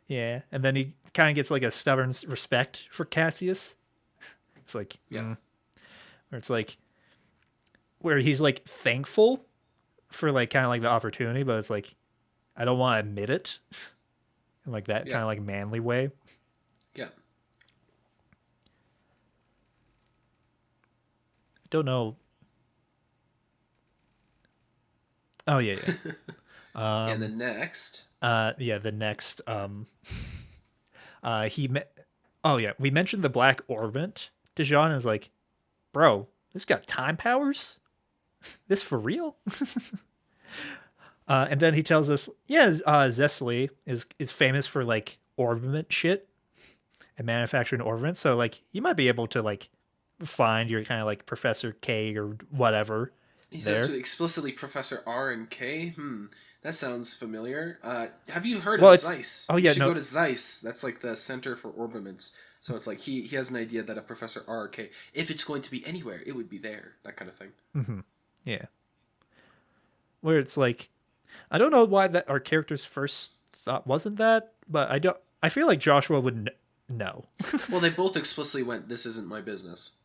Yeah, and then he kind of gets like a stubborn respect for Cassius. It's like, Yeah. where it's like, where he's like thankful for like kind of like the opportunity, but it's like, I don't want to admit it in like that Yeah. kind of like manly way. Yeah. I don't know. Oh yeah, And then next, yeah. The next, he, oh yeah, we mentioned the Black Orbit. Dijon is like, bro, this got time powers. This for real? And then he tells us, yeah, Zesli is famous for like orbiment shit and manufacturing orbiments. So like, you might be able to like find your kind of like Professor K or whatever he says there. explicitly Professor R and K. That sounds familiar. Have you heard Well, of it's, Zeiss? oh You yeah, should no, go to Zeiss. That's like the Center for Orbiments. So it's like he has an idea that a Professor R or K, if it's going to be anywhere, it would be there. That kind of thing. yeah, where it's like, I don't know why that our character's first thought wasn't that, but I don't. I feel like Joshua would know. Well, they both explicitly went, "This isn't my business."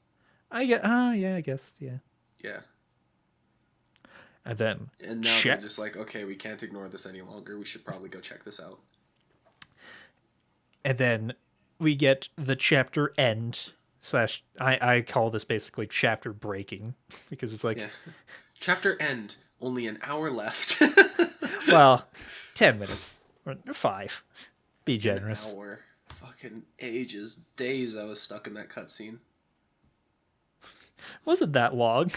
I get. Oh yeah, I guess yeah. Yeah. And then And now they're just like, okay, we can't ignore this any longer. We should probably go check this out. and then we get the chapter end slash. I call this basically chapter breaking because it's like, Yeah. Chapter end. Only an hour left. well, 10 minutes or 5. Be An generous. hour. Fucking ages, days I was stuck in that cutscene. Wasn't that long?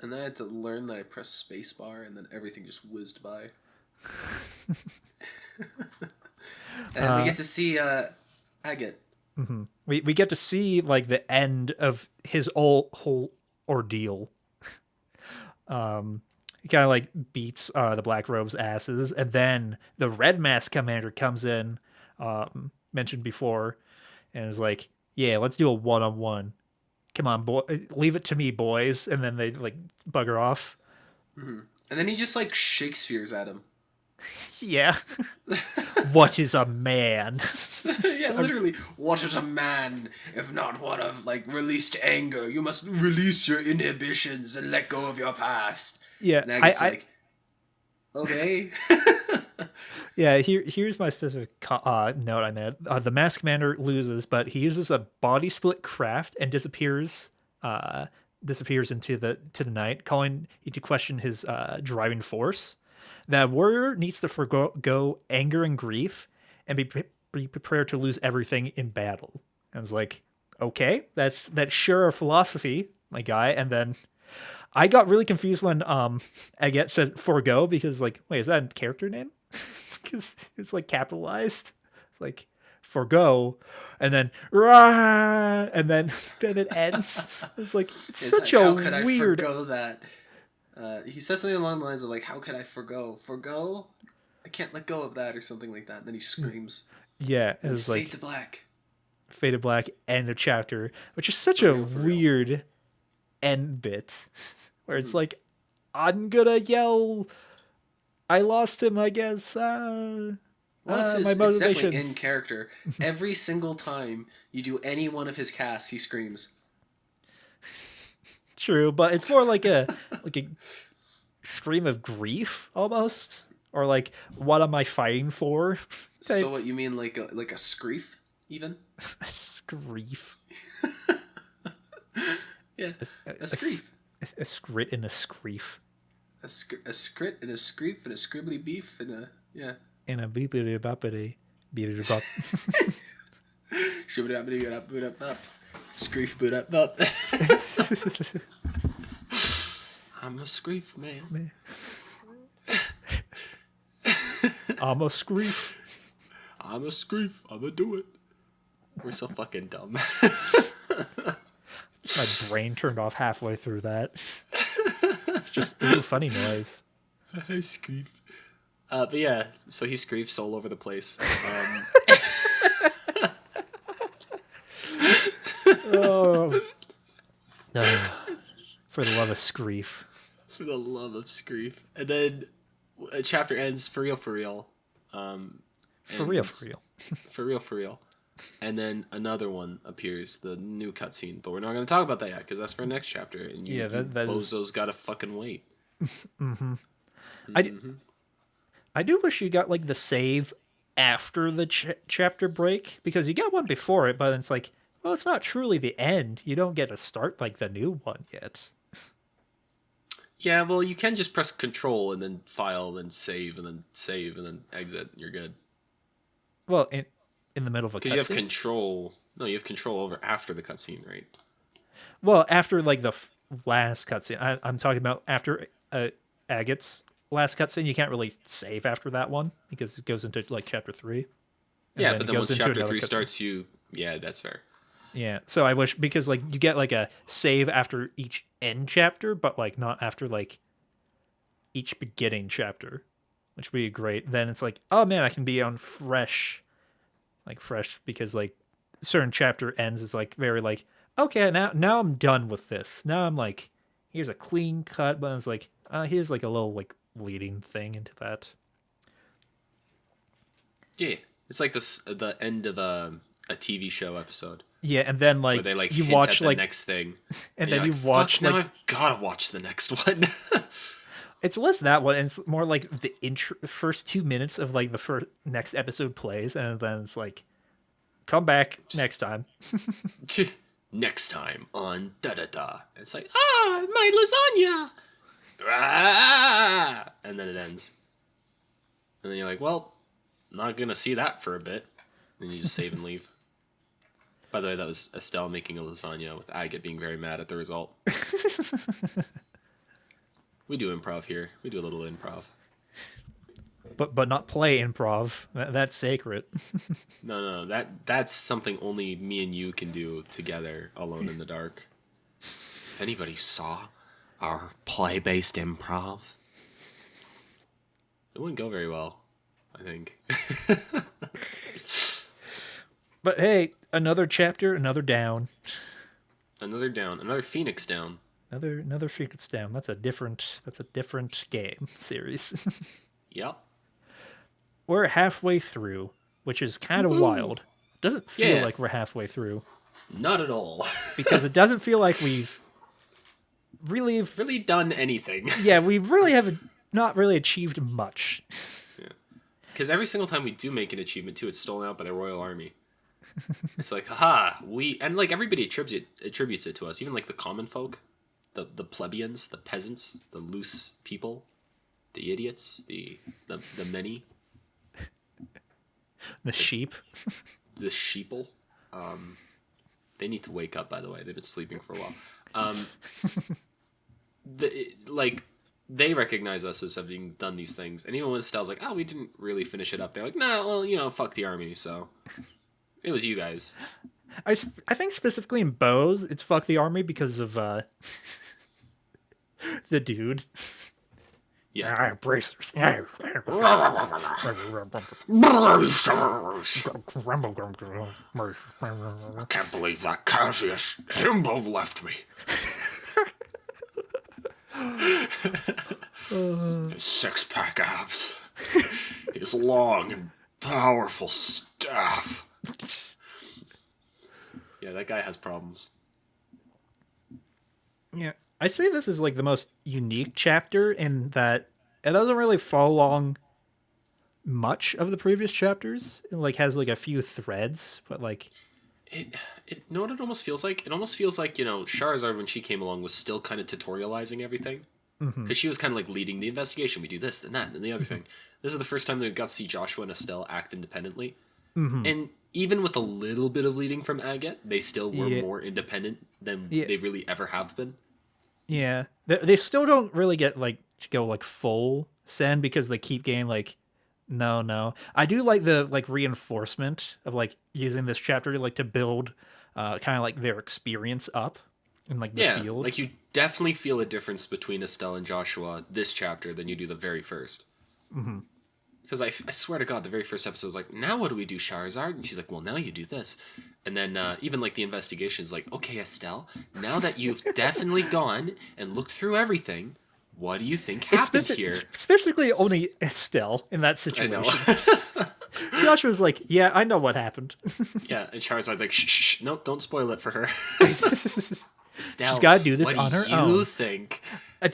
And then I had to learn that I pressed spacebar and then everything just whizzed by. And we get to see Agate. we get to see like the end of his whole ordeal. He kind of like beats the Black Robe's asses, and then the Red Mask commander comes in, mentioned before, and is like, "Yeah, let's do a one-on-one. Come on, boy, leave it to me, boys." And then they like bugger off. And then he just like Shakespeare's at him. Yeah. What is a man? Yeah, literally. What is a man if not one of like released anger? You must release your inhibitions and let go of your past. Yeah, And Agate's like, okay. yeah. Here's my specific note I made. The Mask Commander loses, but he uses a body split craft and disappears. Disappears into the night, calling into question his driving force. That warrior needs to forgo anger and grief, and be prepared to lose everything in battle. I was like, okay, that's sure a philosophy, my guy. And then I got really confused when Agate said forgo because like, wait, is that a character name? Because it's like capitalized. It's like forgo, and then rah, and then it ends. It's like it's such like, a how could I weird. forgo that? He says something along the lines of like, "How could I forgo? Forgo? I can't let go of that," or something like that. And then he screams. Yeah, it And was fade like to black. Faded Black end of chapter, which is such For a real, for real. weird end bit where it's like, I'm gonna yell, I lost him, I guess. Well, my it's definitely motivations. in character. Every single time you do any one of his casts, he screams. True, but it's more like a scream of grief almost, or like, what am I fighting for? Type. So what you mean, like a screef, even? Screef. Yeah, a screef. A scrit and a screef. A scrit and a screef and a scribbly beef and a yeah. And a beepity boppity beepity bop. Screef boot up up. I'm a screef man. I'm a screef. I'm a screef. I'ma do it. We're so fucking dumb. My brain turned off halfway through that. It's just ooh, funny noise. I screef. But yeah, so he screefs all over the place. Oh. For the love of Screef. For the love of screef. And then a chapter ends for real, for real. For real, for real. For real, for real. And then another one appears, the new cutscene. But we're not going to talk about that yet, because that's for next chapter. And you bozos gotta fucking wait. I do wish you got like the save after the chapter break, because you got one before it, but it's like, well, it's not truly the end. You don't get to start like the new one yet. Yeah, well, you can just press control and then file and save and then exit. And you're good. Well, in the middle of a cutscene. Because you have control. No, you have control over after the cutscene, right? Well, after like the last cutscene. I'm talking about after Agate's last cutscene. You can't really save after that one because it goes into like chapter 3. Yeah, but then once chapter 3 starts, yeah, that's fair. Yeah, so I wish, because like you get like a save after each end chapter, but like not after like each beginning chapter, which would be great. Then it's like, oh man, I can be on fresh, because like certain chapter ends is like very like, okay, now I'm done with this. Now I'm like, here's a clean cut, but it's like, here's like a little like leading thing into that. Yeah, it's like the end of a TV show episode. Yeah, and then like, where they like you hint watch at the like next thing, and then you like, watch like, now I've gotta watch the next one. It's less that one, and it's more like the first 2 minutes of like the first next episode plays, and then it's like, come back next time. Next time on da da da. It's like, my lasagna, and then it ends, and then you're like, well, not gonna see that for a bit, and you just save and leave. By the way, that was Estelle making a lasagna with Agate being very mad at the result. We do improv here. We do a little improv. But not play improv. That's sacred. No. That's something only me and you can do together, alone in the dark. If anybody saw our play-based improv, it wouldn't go very well, I think. But hey, another chapter, another down. Another down. Another Phoenix down. Another Phoenix down. That's a different game series. Yep. We're halfway through, which is kind of wild. Doesn't feel like we're halfway through. Not at all. Because it doesn't feel like we've really done anything. Yeah, we really have not really achieved much. Yeah. Because every single time we do make an achievement too, it's stolen out by the Royal Army. It's like, haha, and like everybody attributes it to us, even like the common folk, the plebeians, the peasants, the loose people, the idiots, the many, the sheep, the sheeple. They need to wake up. By the way, they've been sleeping for a while. They recognize us as having done these things, and even when Estelle's like, "Oh, we didn't really finish it up," they're like, "No, well, fuck the army." So it was you guys. I think specifically in Bose, it's fuck the army because of the dude. Yeah. Bracers. I can't believe that Cassius himbo left me. His six-pack abs. His long and powerful staff. Yeah, that guy has problems. Yeah, I say this is like the most unique chapter in that it doesn't really follow along much of the previous chapters. It like has like a few threads, but like it know what it almost feels like? It almost feels like, Charizard when she came along was still kind of tutorializing everything. Because she was kind of like leading the investigation. We do this, then that, then the other thing. This is the first time that we got to see Joshua and Estelle act independently. And even with a little bit of leading from Agate, they still were more independent than they really ever have been. Yeah, they still don't really get like to go like full send because they keep getting like no. I do like the like reinforcement of like using this chapter like to build kind of like their experience up in like the field. Like you definitely feel a difference between Estelle and Joshua this chapter than you do the very first. Because I swear to God, the very first episode was like, now what do we do, Charizard? And she's like, well, now you do this. And then even like the investigation is like, okay, Estelle, now that you've definitely gone and looked through everything, what do you think happened here? It's specifically only Estelle in that I know. situation. Joshua's like, yeah, I know what happened. Yeah, and Charizard's like, shh, nope, don't spoil it for her. Estelle, She's got to do this what on her do you own. think?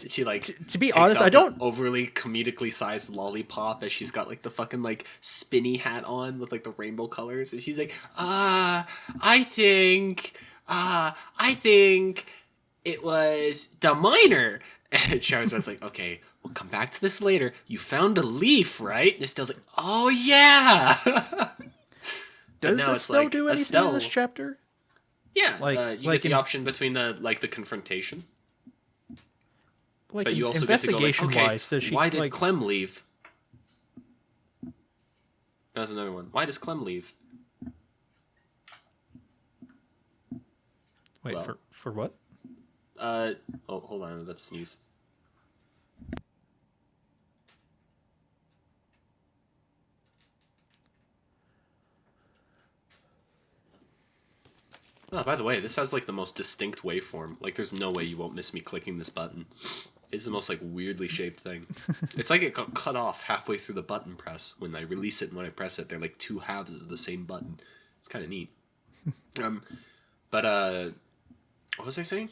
She like To be takes honest, out I don't. the overly comedically sized lollipop as she's got like the fucking like spinny hat on with like the rainbow colors, and she's like, I think it was the miner. And Charizard's like, okay, we'll come back to this later. You found a leaf, right? And Estelle's like, oh yeah. Does now it's Estelle like, do anything Estelle, in this chapter? yeah, Like- you like get the in- option between the confrontation. Like, But you also get to go like, okay, investigation-wise, does she why did like? Clem leave? That's another one. Why does Clem leave? Wait, well- for what? Oh, hold on, I'm about to sneeze. Oh, by the way, this has like the most distinct waveform. Like, there's no way you won't miss me clicking this button. It's the most like weirdly shaped thing. It's like it got cut off halfway through the button press. When I release it and when I press it, they're like two halves of the same button. It's kind of neat. But what was I saying?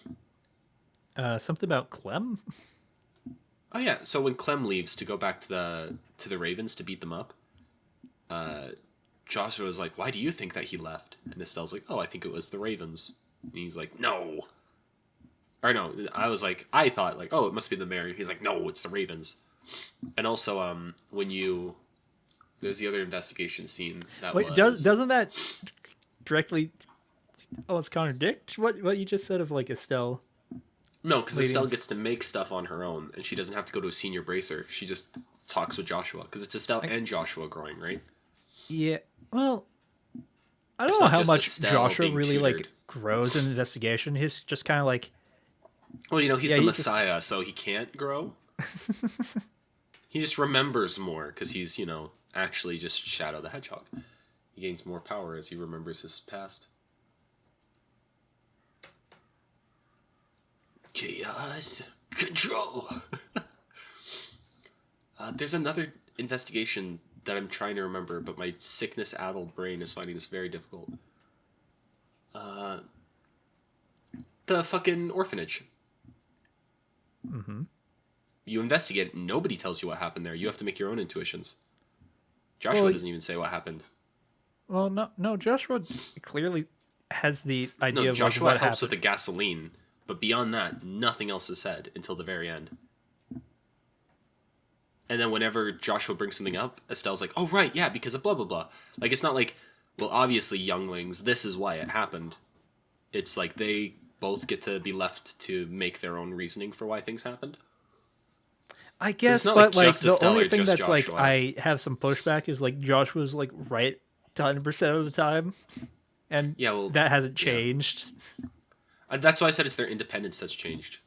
Something about Clem. Oh yeah, so when Clem leaves to go back to the Ravens to beat them up, Joshua was like, "Why do you think that he left?" And Estelle's like, "Oh, I think it was the Ravens." And he's like, "No." Or no, I was like, I thought like, "Oh, it must be the mayor." He's like, "No, it's the Ravens." And also, when there's the other investigation scene that Wait, was doesn't that directly almost contradict what you just said of like Estelle? no, because leading- Estelle gets to make stuff on her own, and she doesn't have to go to a senior bracer. She just talks with Joshua because it's Estelle and Joshua growing, right? Yeah. Well, I It's don't know not how just much Estelle Joshua being really tutored. like grows in investigation. He's just kind of like, Well, he's Yeah, the he Messiah, so he can't grow. He just remembers more because he's, actually just Shadow the Hedgehog. He gains more power as he remembers his past. Chaos control. There's another investigation that I'm trying to remember, but my sickness-addled brain is finding this very difficult. The fucking orphanage. mm-hmm. You investigate it, nobody tells you what happened there. You have to make your own intuitions. Joshua Well, doesn't even say what happened. Well, no. Joshua clearly has the idea No, of Joshua like, what helps happened. with the gasoline, but beyond that, nothing else is said until the very end. And then whenever Joshua brings something up, Estelle's like, "Oh right, yeah, because of blah blah blah." Like, it's not like, well, obviously younglings, this is why it happened. It's like they both get to be left to make their own reasoning for why things happened. I guess, not but like like just the Estelle only or thing just that's like Joshua. I have some pushback is like Joshua's like right 100% of the time, and Yeah, well, that hasn't yeah. changed. And that's why I said it's their independence that's changed.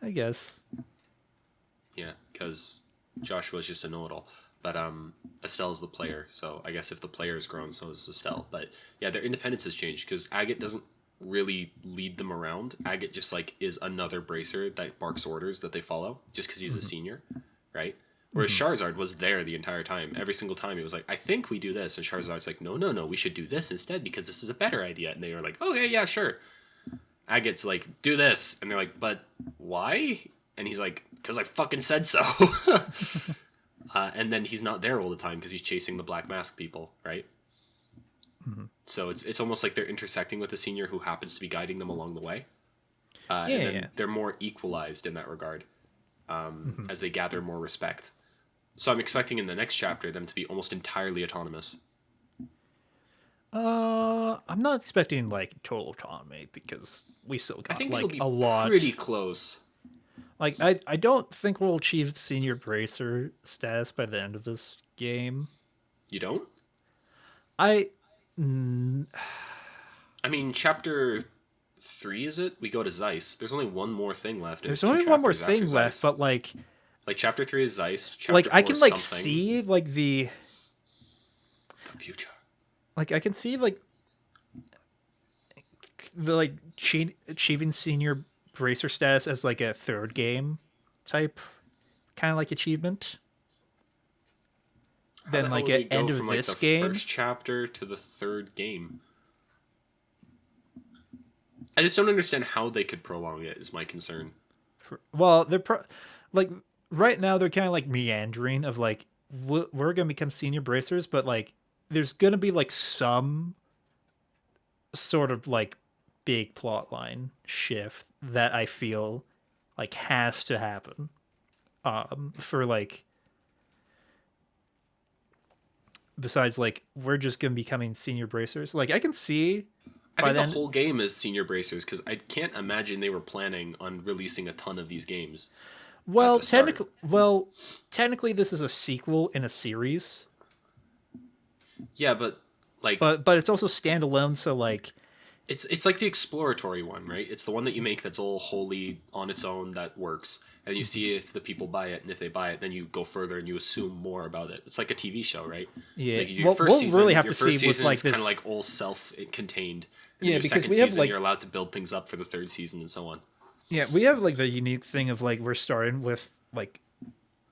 I guess. Yeah, because Joshua's just a know-it-all. But Estelle's the player, so I guess if the player's grown, so is Estelle. But yeah, their independence has changed because Agate doesn't really lead them around. Agate just like is another bracer that barks orders that they follow just because he's a senior, right? Whereas Charizard was there the entire time. Every single time he was like, "I think we do this," and Charizard's like, "No, we should do this instead because this is a better idea." And they were like, "Okay, yeah, sure." Agate's like, "Do this," and they're like, "But why?" And he's like, "Because I fucking said so." And then he's not there all the time because he's chasing the Black Mask people, right? So it's almost like they're intersecting with a senior who happens to be guiding them along the way. And then Yeah. they're more equalized in that regard as they gather more respect. So I'm expecting in the next chapter them to be almost entirely autonomous. I'm not expecting like total autonomy because we still got I think like it'll be a lot. pretty close. Like I don't think we'll achieve senior bracer status by the end of this game. You don't? I I mean, chapter 3, is it? We go to Zeiss. There's only one more thing left. and There's it's two only one more chapters after thing left, Zeiss. but like Like chapter 3 is Zeist. Like Chapter I 4 can is like something. see like the Future. like I can see like the like achieving senior bracer status as like a third game type kind of like achievement. How Then the hell like would we at go end from of like this the game. first chapter to the third game? I just don't understand how they could prolong it. Is my concern. Well, like right now they're kind of like meandering of like we're gonna become senior bracers, but like there's gonna be like some sort of like big plot line shift that I feel like has to happen for like besides like we're just gonna be becoming senior bracers. Like I can see I by think the then. whole game is senior bracers because I can't imagine they were planning on releasing a ton of these games at Well, the start. technically, this is a sequel in a series, Yeah, but like but it's also standalone. So like, it's like the exploratory one, right? It's the one that you make that's all wholly on its own that works, and you see if the people buy it, and if they buy it, then you go further and you assume more about it. It's like a TV show, right? It's yeah, like your well, first we'll really season, have your to see first with season like is kind of this. like all self-contained, and then Yeah, your because second we have season like you're allowed to build things up for the third season and so on. yeah, we have like the unique thing of like we're starting with like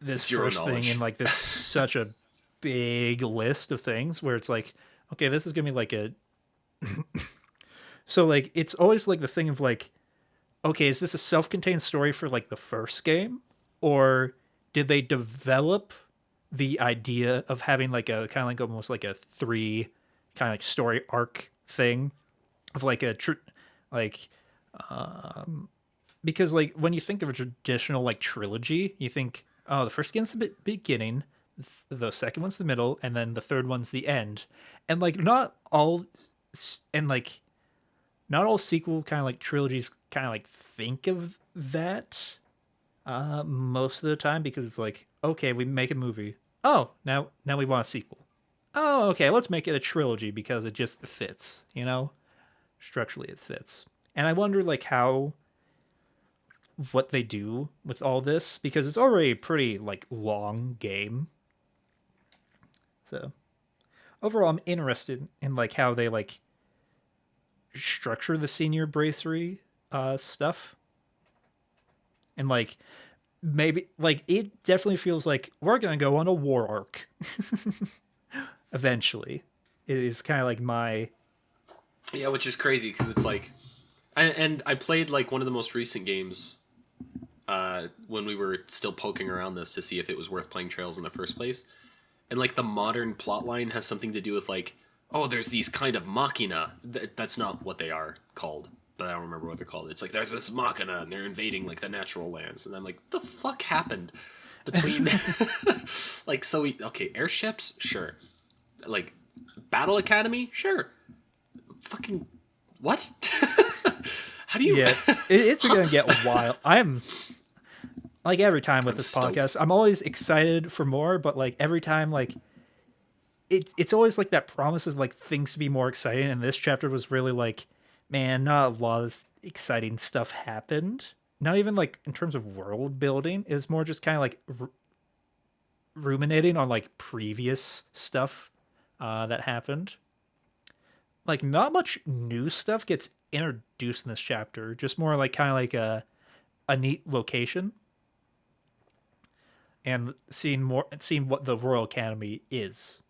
this Zero first thing and knowledge. like this such a big list of things where it's like okay, this is gonna be like a so like it's always like the thing of like okay, is this a self-contained story for like the first game, or did they develop the idea of having like a kind of like almost like a three kind of like story arc thing of like like because like when you think of a traditional like trilogy, you think oh the first game's the beginning, the second one's the middle, and then the third one's the end, and like not all and like not all sequel kind of like trilogies kind of like think of that most of the time because it's like okay we make a movie oh now we want a sequel oh okay let's make it a trilogy because it just fits structurally it fits and I wonder like how what they do with all this because it's already a pretty like long game so overall I'm interested in like how they like structure the senior bracery stuff and like maybe like it definitely feels like we're gonna go on a war arc eventually it is kind of like my Yeah, which is crazy because it's like, and I played like one of the most recent games when we were still poking around this to see if it was worth playing Trails in the first place. And like the modern plotline has something to do with like, oh, there's these kind of machina. That's not what they are called, but I don't remember what they're called. It's like there's this machina and they're invading like the natural lands, and I'm like, the fuck happened between like so we okay airships sure, like Battle Academy sure, fucking what? How do you? yeah it's gonna get wild I'm like every time with I'm this stoked. podcast I'm always excited for more but like every time like it's always like that promise of like things to be more exciting and this chapter was really like man not a lot of exciting stuff happened not even like in terms of world building it was more just kind of like ruminating on like previous stuff that happened like not much new stuff gets introduced in this chapter just more like kind of like a neat location and seeing what the Royal Academy is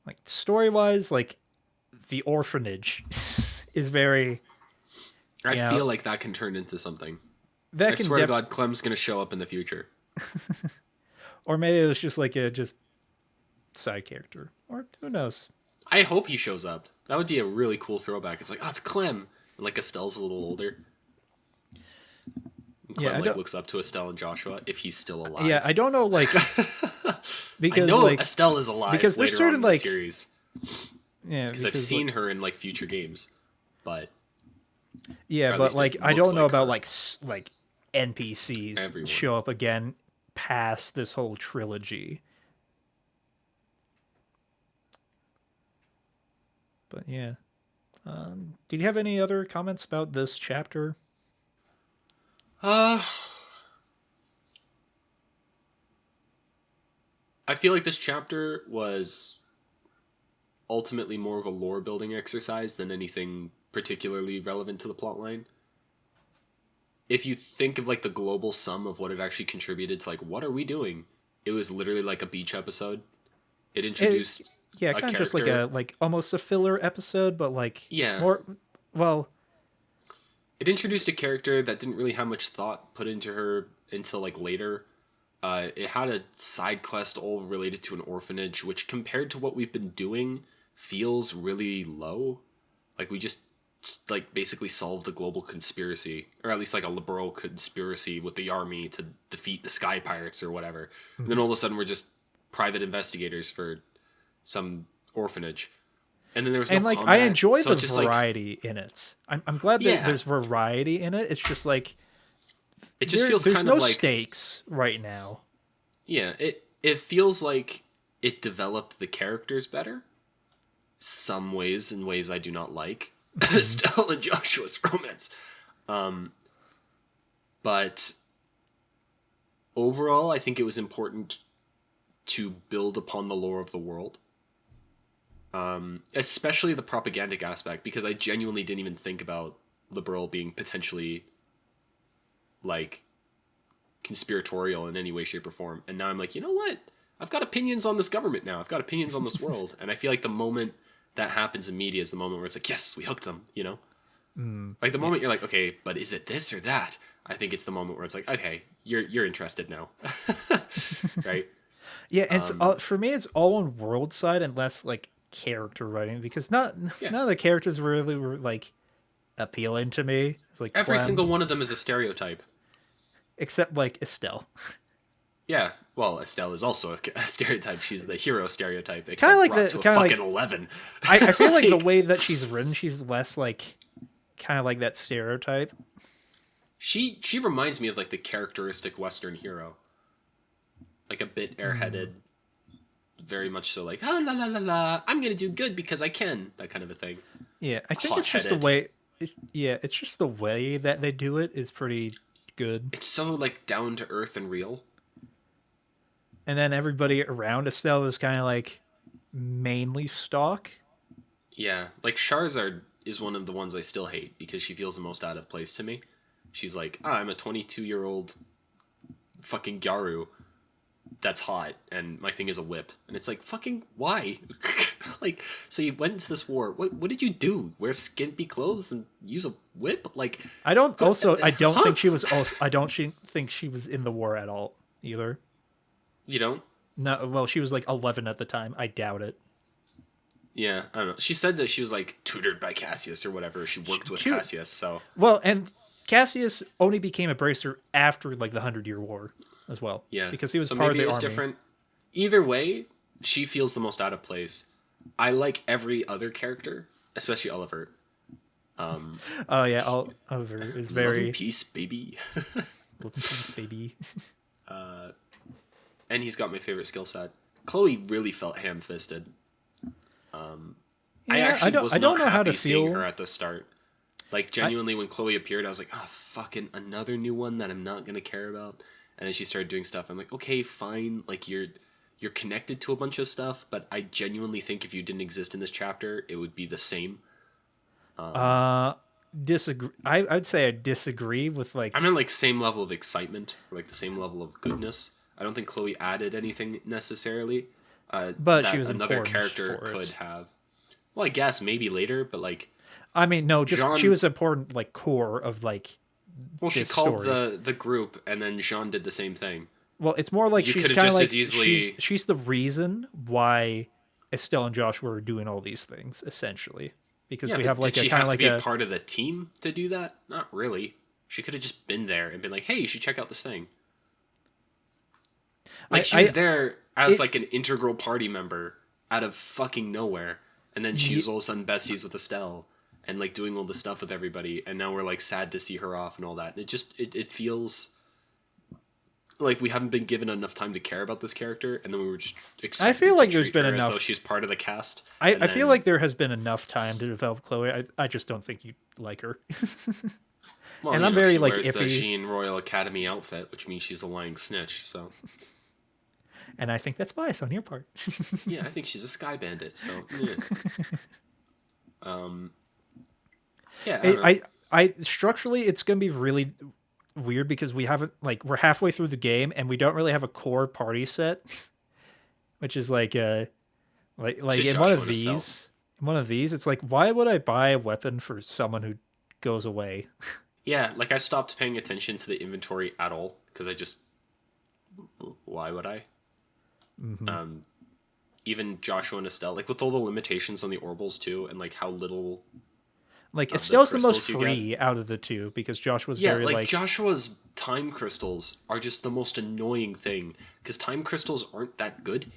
like story wise like the orphanage is very I you know feel like that can turn into something. that I can swear to God, Clem's gonna show up in the future. or maybe it was just like a just side character or who knows I hope he shows up. That would be a really cool throwback. It's like, oh, it's Clem, and like Estelle's a little older. And Clem yeah I like don't looks up to Estelle and Joshua if he's still alive. yeah I don't know like I because know like Estelle is alive because there's later on certain in the like series yeah because I've because seen her in like future games, but yeah or at but least like it I looks don't know like about her. like like NPCs Everyone. show up again past this whole trilogy but yeah did you have any other comments about this chapter Uh, I feel like this chapter was ultimately more of a lore building exercise than anything particularly relevant to the plotline. If you think of like the global sum of what it actually contributed to, like, what are we doing? It was literally like a beach episode. It It's introduced yeah, a kind of just like a character. like almost a filler episode, but like Yeah. more. Well, It introduced a character that didn't really have much thought put into her until like later. It had a side quest all related to an orphanage, which compared to what we've been doing feels really low. Like we just like basically solved a global conspiracy, or at least like a liberal conspiracy with the army to defeat the sky pirates or whatever. And then all of a sudden we're just private investigators for some orphanage. And then there was no and like I combat, enjoy so the it's just like, variety in it. I'm glad that yeah, there's variety in it. It's just like it just feels there's kind no of like, stakes right now. yeah, it feels like it developed the characters better. Some ways, in ways I do not like. Estelle and Joshua's romance. But overall, I think it was important to build upon the lore of the world. Especially the propagandic aspect, because I genuinely didn't even think about liberal being potentially like conspiratorial in any way, shape, or form. And now I'm like, you know what? I've got opinions on this government now. I've got opinions on this world. And I feel like the moment that happens in media is the moment where it's like, yes, we hooked them, you know? Like the Yeah, moment you're like, okay, but is it this or that? I think it's the moment where it's like, okay, you're interested now. Right? yeah. It's for me, it's all on world side and less like character writing because not Yeah. none of the characters really were like appealing to me. It's like Every Clem, single one of them is a stereotype. except like Estelle. Yeah, well, Estelle is also a stereotype. She's the hero stereotype, Kind except of like brought the to a kind of fucking like 11. I feel like the way that she's written, she's less like kind of like that stereotype. She reminds me of like the characteristic Western hero, like a bit airheaded, very much so like, ah, la la la la, I'm gonna do good because I can, that kind of a thing. Yeah, I think it's just the Hot-headed. way. Yeah, it's just the way that they do it is pretty good. It's so like down to earth and real. And then everybody around Estelle is kind of like mainly stock. Yeah, like Charizard is one of the ones I still hate because she feels the most out of place to me. She's like, ah, I'm a 22-year-old fucking Gyaru that's hot, and my thing is a whip. And it's like, fucking why? Like, so you went into this war. What did you do? Wear skimpy clothes and use a whip? Like, I don't also I don't huh? think she was also I don't think she was in the war at all either. You know? No, well, she was like 11 at the time. I doubt it. Yeah, I don't know. She said that she was like tutored by Cassius or whatever. She worked with She- Cassius, so Well, and Cassius only became a bracer after like the 100-Year War as well. yeah. Because he was so part of maybe the it was army. different. Either way, she feels the most out of place. I like every other character, especially Oliver. Oh yeah, Oliver is Love very and peace, baby. love and peace, baby. And he's got my favorite skill set. Chloe really felt ham-fisted. I Yeah, actually was I don't not know how to happy seeing feel. her at the start. Like genuinely, when Chloe appeared, I was like, "Ah, fucking another new one that I'm not gonna care about." And then she started doing stuff. I'm like, "Okay, fine. Like you're connected to a bunch of stuff, but I genuinely think if you didn't exist in this chapter, it would be the same." Disagree. I'd say I disagree with like. I'm in like same level of excitement, or like the same level of goodness. I don't think Chloe added anything necessarily. But she that was another important character for it. could have. Well, I guess maybe later, but like, I mean, no, just Jean- she was important like core of like. well, she this called story. the group, and then Jean did the same thing. Well, it's more like You she's could've kind of just like as easily- she's the reason why Estelle and Joshua are doing all these things essentially because Yeah, we but have like did a she kind have of to like be a. part of the team to do that? Not really. She could have just been there and been like, "Hey, you should check out this thing." Like she was there as like an integral party member out of fucking nowhere, and then she was all of a sudden besties with Estelle and like doing all the stuff with everybody, and now we're like sad to see her off and all that. And it feels like we haven't been given enough time to care about this character, and then we were just expected feel like to there's treat been her as enough- though she's part of the cast. I and feel then- like there has been enough time to develop Chloe. I just don't think you like her. Well, And you I'm know, very she like wears the iffy, Jean Royal Academy outfit, which means she's a lying snitch. So and I think that's bias on your part. yeah, I think she's a sky bandit. So yeah. Yeah, I don't know. I structurally it's gonna be really weird because we haven't like we're halfway through the game and we don't really have a core party set, which is like Just in one Joshua of and Estelle. these, it's like why would I buy a weapon for someone who goes away? Yeah, like I stopped paying attention to the inventory at all because I just why would I? Even Joshua and Estelle, like with all the limitations on the orbals too, and like how little Like the Estelle's the most crystals you get. free out of the two because Josh was Yeah, very like like Joshua's time crystals are just the most annoying thing because time crystals aren't that good.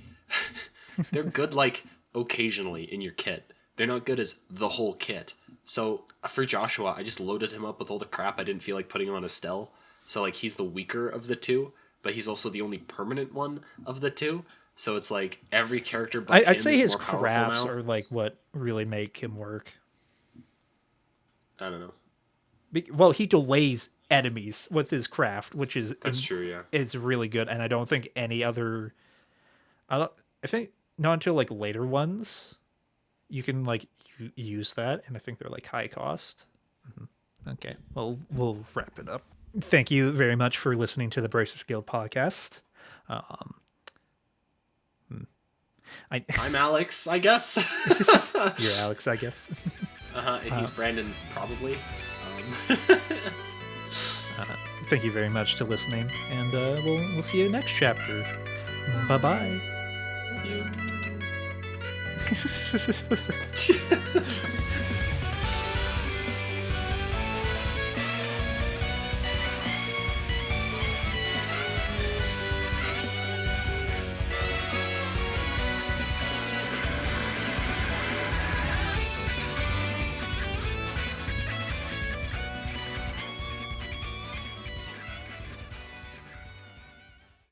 They're good like occasionally in your kit. They're not good as the whole kit. So for Joshua, I just loaded him up with all the crap I didn't feel like putting on Estelle. So like he's the weaker of the two, but he's also the only permanent one of the two. So it's like every character but I'd him say is his more powerful crafts now. are like what really make him work. I don't know. Well, he delays enemies with his craft, which is That's true, yeah. is really good, and I don't think any other. I think not until like later ones, you can like use that, and I think they're like high cost. Okay, well we'll wrap it up. Thank you very much for listening to the Bracers Guild podcast. I'm Alex, I guess. You're Alex, I guess. And he's Brandon, probably. Thank you very much to listening, and we'll see you next chapter. Bye bye. You.